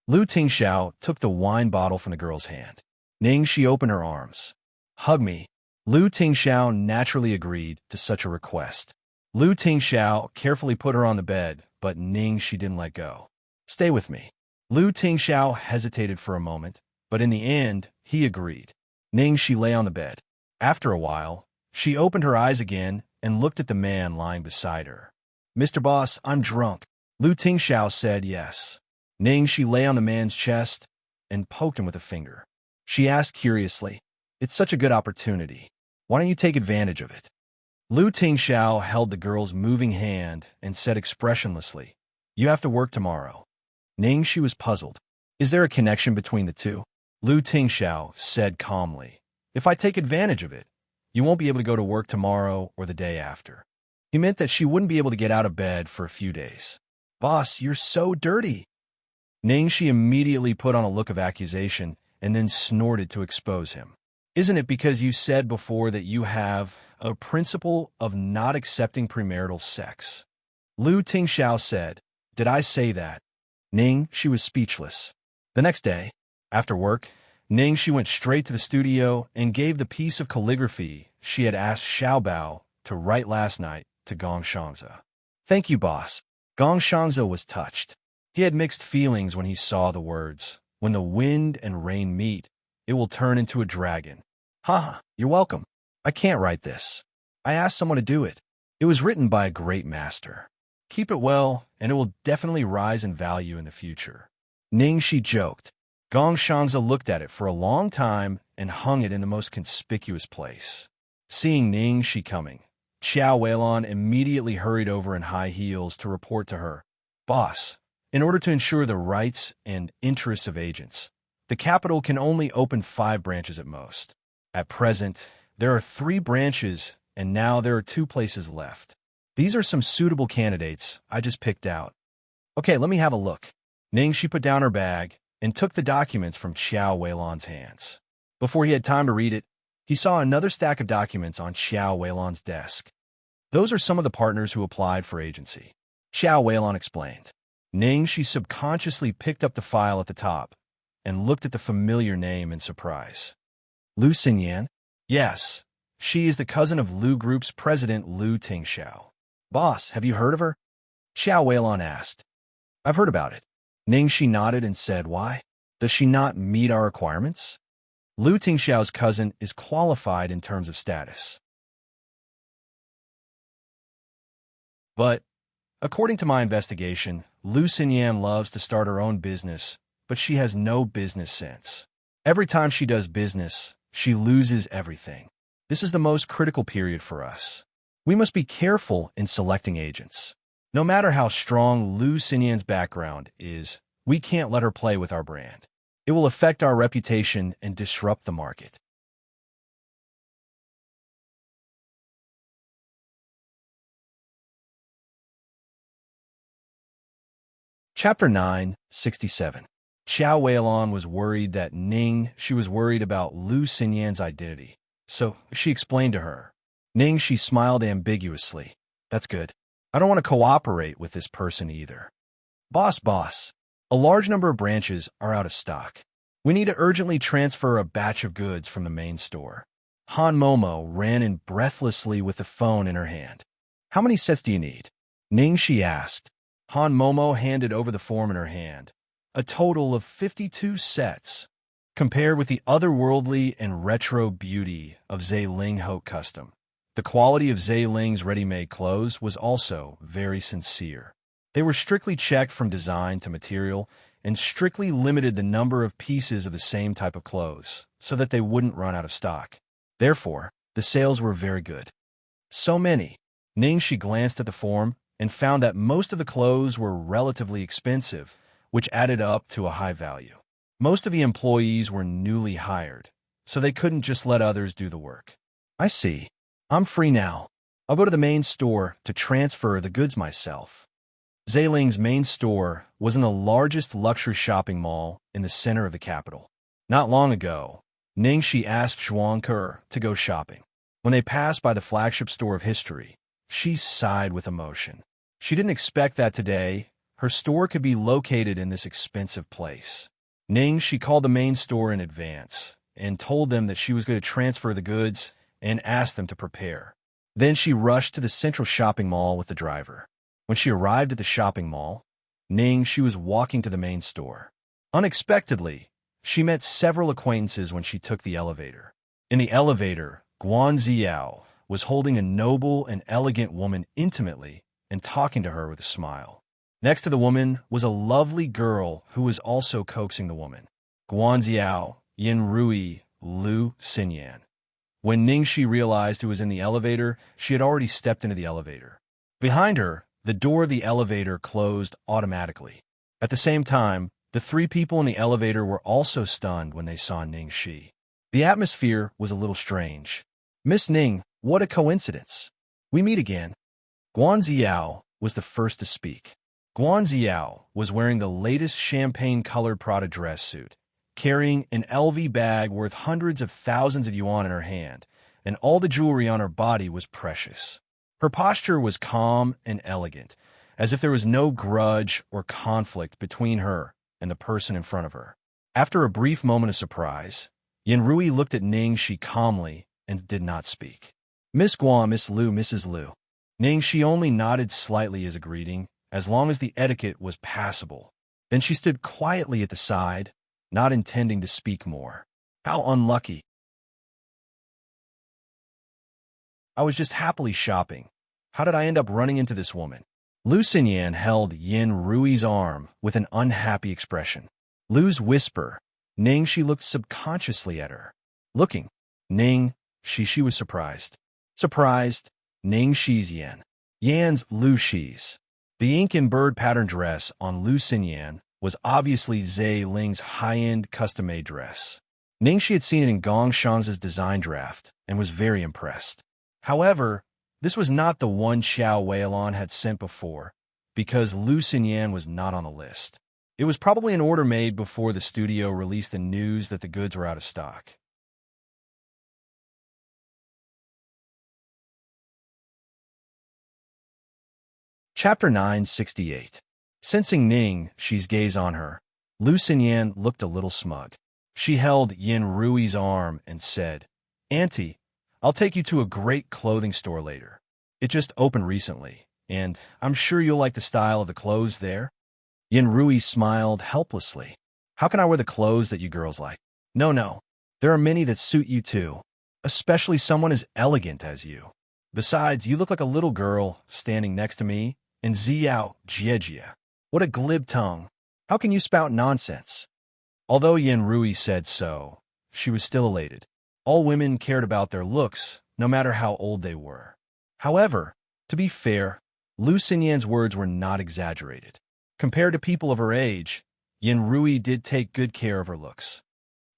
S1: Lu Tingxiao took the wine bottle from the girl's hand. Xianxia opened her arms. "Hug me." Lu Tingxiao naturally agreed to such a request. Lu Tingxiao carefully put her on the bed, but Xianxia didn't let go. "Stay with me." Lu Tingxiao hesitated for a moment, but in the end, he agreed. Xianxia lay on the bed. After a while, she opened her eyes again and looked at the man lying beside her. "Mr. Boss, I'm drunk." Lu Tingxiao said yes. Xianxia lay on the man's chest and poked him with a finger. She asked curiously, "It's such a good opportunity. Why don't you take advantage of it?" Lu Tingxiao held the girl's moving hand and said expressionlessly, "You have to work tomorrow." Xianxia was puzzled. "Is there a connection between the two?" Lu Tingxiao said calmly, "If I take advantage of it, you won't be able to go to work tomorrow or the day after." He meant that she wouldn't be able to get out of bed for a few days. "Boss, you're so dirty." Xianxia immediately put on a look of accusation and then snorted to expose him. "Isn't it because you said before that you have a principle of not accepting premarital sex?" Lu Tingxiao said, "Did I say that?" She was speechless. The next day, after work, She went straight to the studio and gave the piece of calligraphy she had asked Xiaobao to write last night to Xianxia. "Thank you, boss." Xianxia was touched. He had mixed feelings when he saw the words, "When the wind and rain meet, it will turn into a dragon." "Ha, you're welcome. I can't write this. I asked someone to do it. It was written by a great master. Keep it well, and it will definitely rise in value in the future." She joked. Xianxia looked at it for a long time and hung it in the most conspicuous place. Seeing She coming, Xiao Weilan immediately hurried over in high heels to report to her, "Boss, in order to ensure the rights and interests of agents, the capital can only open 5 branches at most. At present, there are 3 branches, and now there are 2 places left. These are some suitable candidates I just picked out. Okay, let me have a look." She put down her bag and took the documents from Xiao Weilan's hands. Before he had time to read it, he saw another stack of documents on Xiao Weilan's desk. "Those are some of the partners who applied for agency," Xiao Weilan explained. She subconsciously picked up the file at the top and looked at the familiar name in surprise. "Lu Xinyan?" "Yes, she is the cousin of Lu Group's president Lu Tingxiao." "Boss, have you heard of her?" Xiao Weilan asked. "I've heard about it." She nodded and said, "Why? Does she not meet our requirements?" "Lu Tingxiao's cousin is qualified in terms of status. But, according to my investigation, Lu Xinyan loves to start her own business, but she has no business sense. Every time she does business, she loses everything. This is the most critical period for us. We must be careful in selecting agents. No matter how strong Lu Xinyan's background is, we can't let her play with our brand. It will affect our reputation and disrupt the market." Chapter 967. Xiao Weilan was worried that she was worried about Lu Xinyan's identity, so she explained to her. She smiled ambiguously. That's good. I don't want to cooperate with this person either. Boss. A large number of branches are out of stock. We need to urgently transfer a batch of goods from the main store. Han Momo ran in breathlessly with the phone in her hand. How many sets do you need? Ningxi asked. Han Momo handed over the form in her hand. A total of 52 sets. Compared with the otherworldly and retro beauty of Zhe Ling Haute Custom, the quality of Zhe Ling's ready-made clothes was also very sincere. They were strictly checked from design to material and strictly limited the number of pieces of the same type of clothes so that they wouldn't run out of stock. Therefore, the sales were very good. So many. Ningxi glanced at the form and found that most of the clothes were relatively expensive, which added up to a high value. Most of the employees were newly hired, so they couldn't just let others do the work. I see. I'm free now. I'll go to the main store to transfer the goods myself. Zhe Ling's main store was in the largest luxury shopping mall in the center of the capital. Not long ago, Ningxi asked Xianxia to go shopping. When they passed by the flagship store of history, she sighed with emotion. She didn't expect that today her store could be located in this expensive place. Ningxi called the main store in advance and told them that she was going to transfer the goods and asked them to prepare. Then she rushed to the central shopping mall with the driver. When she arrived at the shopping mall, Ningxi was walking to the main store. Unexpectedly, she met several acquaintances when she took the elevator. In the elevator, Guanxiao was holding a noble and elegant woman intimately and talking to her with a smile. Next to the woman was a lovely girl who was also coaxing the woman. Guanxiao, Yin Rui, Lu Xinyan. When Ningxi realized who was in the elevator, she had already stepped into the elevator. Behind her, the door of the elevator closed automatically. At the same time, the three people in the elevator were also stunned when they saw Ningxi. The atmosphere was a little strange. Miss Ning, what a coincidence. We meet again. Guanxiao was the first to speak. Guanxiao was wearing the latest champagne-colored Prada dress suit, carrying an LV bag worth hundreds of thousands of yuan in her hand, and all the jewelry on her body was precious. Her posture was calm and elegant, as if there was no grudge or conflict between her and the person in front of her. After a brief moment of surprise, Yin Rui looked at Ningxi calmly and did not speak. Miss Guan, Miss Lu, Mrs. Lu. Ningxi only nodded slightly as a greeting, as long as the etiquette was passable. Then she stood quietly at the side, not intending to speak more. How unlucky. I was just happily shopping. How did I end up running into this woman? Lu Xinyan held Yin Rui's arm with an unhappy expression. Lu's whisper. Ningxi looked subconsciously at her. Looking. Ning, she was surprised. Surprised. Ningxi's Yan. Yan's Lu Shi's. The ink and bird pattern dress on Lu Xinyan was obviously Zhe Ling's high-end custom-made dress. Ningxi had seen it in Gong Shanz's design draft and was very impressed. However, this was not the one Xiao Weilon had sent before, because Lu Xinyan was not on the list. It was probably an order made before the studio released the news that the goods were out of stock. Chapter 968. Sensing Ningxi's gaze on her, Lu Xinyan looked a little smug. She held Yin Rui's arm and said, Auntie, I'll take you to a great clothing store later. It just opened recently, and I'm sure you'll like the style of the clothes there. Yin Rui smiled helplessly. How can I wear the clothes that you girls like? No. There are many that suit you too, especially someone as elegant as you. Besides, you look like a little girl standing next to me, and Xiao Jiejia. What a glib tongue. How can you spout nonsense? Although Yin Rui said so, she was still elated. All women cared about their looks, no matter how old they were. However, to be fair, Lu Xinyan's words were not exaggerated. Compared to people of her age, Yin Rui did take good care of her looks.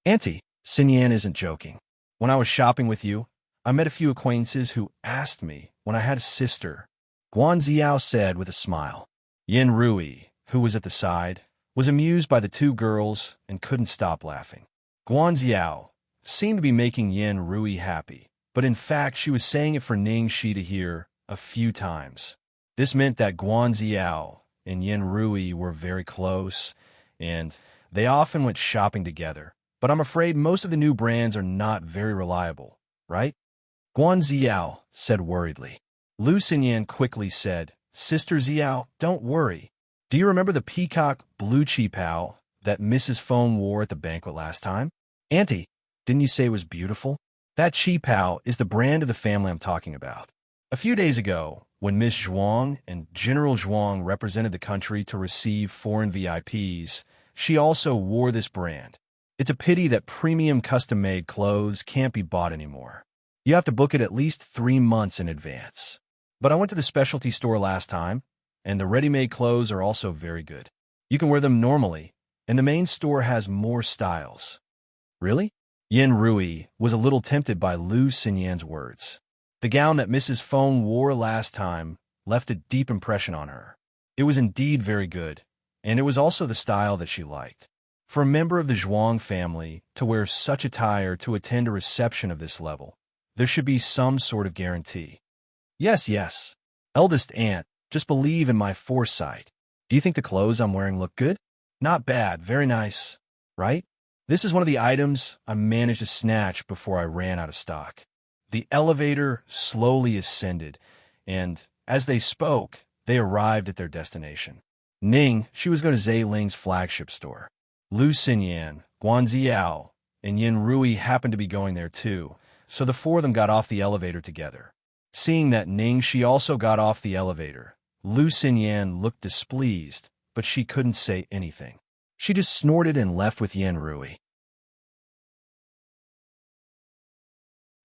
S1: Auntie, Xinyan isn't joking. When I was shopping with you, I met a few acquaintances who asked me when I had a sister. Guanxiao said with a smile. Yin Rui, who was at the side, was amused by the two girls and couldn't stop laughing. Guanxiao seemed to be making Yin Rui happy, but in fact she was saying it for Ningxi to hear, a few times. This meant that Guanxiao and Yin Rui were very close, and they often went shopping together. But I'm afraid most of the new brands are not very reliable, right? Guanxiao said worriedly. Lu Xinyan quickly said, Sister Xiao, don't worry. Do you remember the peacock blue qipao that Mrs. Feng wore at the banquet last time? Auntie, didn't you say it was beautiful? That qipao is the brand of the family I'm talking about. A few days ago, when Miss Zhuang and General Zhuang represented the country to receive foreign VIPs, she also wore this brand. It's a pity that premium custom-made clothes can't be bought anymore. You have to book it at least 3 months in advance. But I went to the specialty store last time, and the ready-made clothes are also very good. You can wear them normally, and the main store has more styles. Really? Yin Rui was a little tempted by Lu Xinyan's words. The gown that Mrs. Feng wore last time left a deep impression on her. It was indeed very good, and it was also the style that she liked. For a member of the Zhuang family to wear such attire to attend a reception of this level, there should be some sort of guarantee. Yes. Eldest aunt, just believe in my foresight. Do you think the clothes I'm wearing look good? Not bad, very nice, right? This is one of the items I managed to snatch before I ran out of stock. The elevator slowly ascended, and as they spoke, they arrived at their destination. Ning, she was going to Zailing's flagship store. Lu Xinyan, Guanxiao, and Yin Rui happened to be going there too, so the four of them got off the elevator together. Seeing that Ning, she also got off the elevator, Lu Xinyan looked displeased, but she couldn't say anything. She just snorted and left with Yin Rui.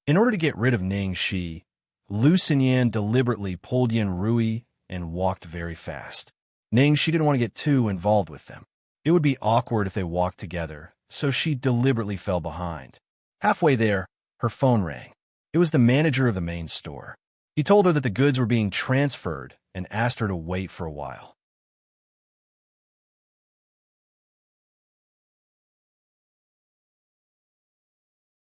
S1: In order to get rid of Ning, Lu Xinyan deliberately pulled Yin Rui and walked very fast. Ning, she didn't want to get too involved with them. It would be awkward if they walked together, so she deliberately fell behind. Halfway there, her phone rang. It was the manager of the main store. He told her that the goods were being transferred and asked her to wait for a while.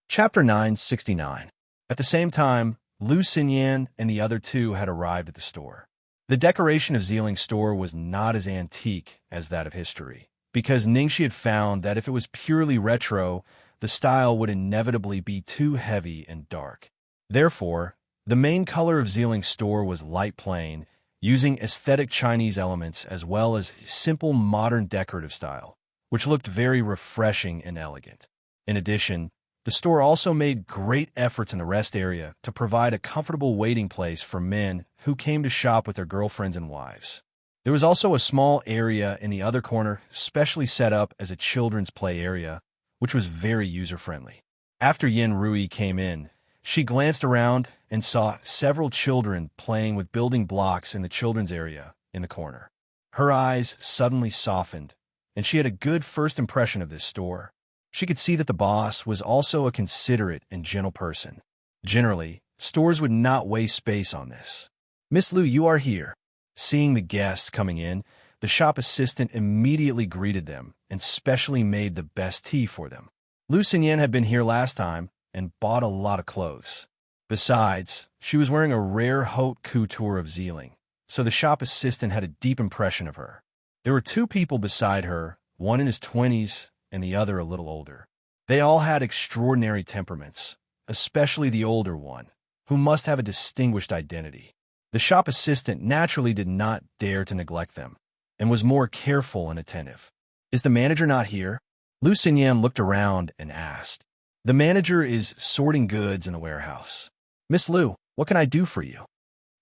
S1: Chapter 969. At the same time, Lu Xinyan and the other two had arrived at the store. The decoration of Ziling's store was not as antique as that of history, because Ningxi had found that if it was purely retro, the style would inevitably be too heavy and dark. Therefore, the main color of Ziling's store was light plain, using aesthetic Chinese elements as well as simple modern decorative style, which looked very refreshing and elegant. In addition, the store also made great efforts in the rest area to provide a comfortable waiting place for men who came to shop with their girlfriends and wives. There was also a small area in the other corner specially set up as a children's play area, which was very user-friendly. After Yin Rui came in, she glanced around and saw several children playing with building blocks in the children's area in the corner. Her eyes suddenly softened, and she had a good first impression of this store. She could see that the boss was also a considerate and gentle person. Generally, stores would not waste space on this. Miss Lu, you are here. Seeing the guests coming in, the shop assistant immediately greeted them and specially made the best tea for them. Lu Xinyan had been here last time and bought a lot of clothes. Besides, she was wearing a rare haute couture of Ziling, so the shop assistant had a deep impression of her. There were two people beside her, one in his 20s and the other a little older. They all had extraordinary temperaments, especially the older one, who must have a distinguished identity. The shop assistant naturally did not dare to neglect them, and was more careful and attentive. Is the manager not here? Lu Xinyan looked around and asked. The manager is sorting goods in the warehouse. Miss Lu, what can I do for you?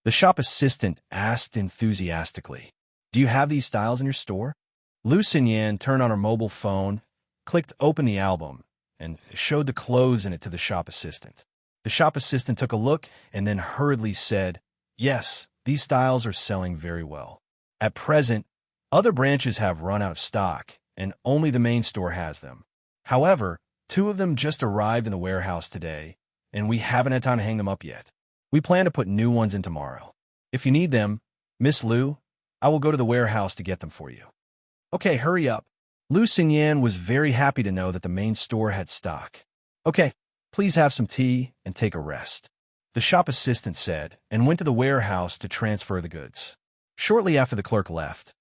S1: The shop assistant asked enthusiastically. Do you have these styles in your store? Lu Xinyan turned on her mobile phone, clicked open the album, and showed the clothes in it to the shop assistant. The shop assistant took a look and then hurriedly said, Yes, these styles are selling very well. At present, other branches have run out of stock, and only the main store has them. However, 2 of them just arrived in the warehouse today, and we haven't had time to hang them up yet. We plan to put new ones in tomorrow. If you need them, Miss Lu, I will go to the warehouse to get them for you. Okay, hurry up. Lu Xinyan was very happy to know that the main store had stock. Okay, please have some tea and take a rest. the shop assistant said, and went to the warehouse to transfer the goods. Shortly after the clerk left,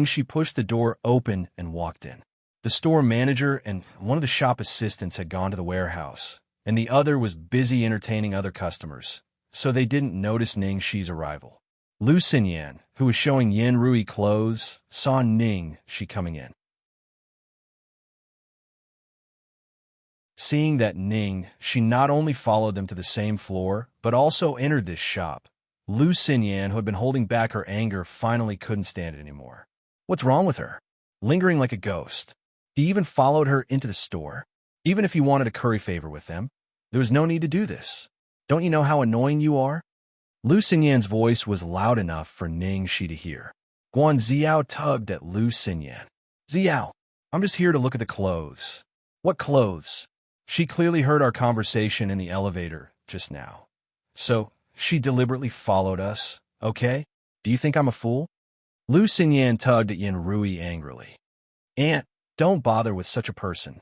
S1: she pushed the door open and walked in. The store manager and one of the shop assistants had gone to the warehouse, and the other was busy entertaining other customers, so they didn't notice Ningxi's arrival. Lu Xinyan, who was showing Yin Rui clothes, saw Ningxi coming in. Seeing that she not only followed them to the same floor, but also entered this shop, Lu Xinyan, who had been holding back her anger, finally couldn't stand it anymore. What's wrong with her? Lingering like a ghost. He even followed her into the store. Even if he wanted to curry favor with them, there was no need to do this. Don't you know how annoying you are? Lu Xinyan's voice was loud enough for Ningxi to hear. Guan Xiao tugged at Lu Xinyan. Xiao, I'm just here to look at the clothes. What clothes? She clearly heard our conversation in the elevator just now. So, she deliberately followed us, okay? Do you think I'm a fool? Lu Xinyan tugged at Yin Rui angrily. Aunt, don't bother with such a person.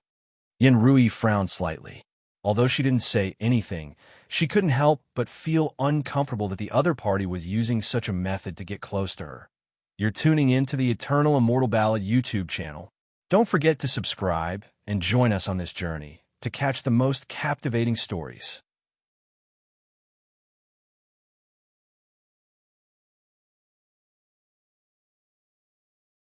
S1: Yin Rui frowned slightly. Although she didn't say anything, she couldn't help but feel uncomfortable that the other party was using such a method to get close to her. You're tuning in to the Eternal Immortal Ballad YouTube channel. Don't forget to subscribe and join us on this journey to catch the most captivating stories.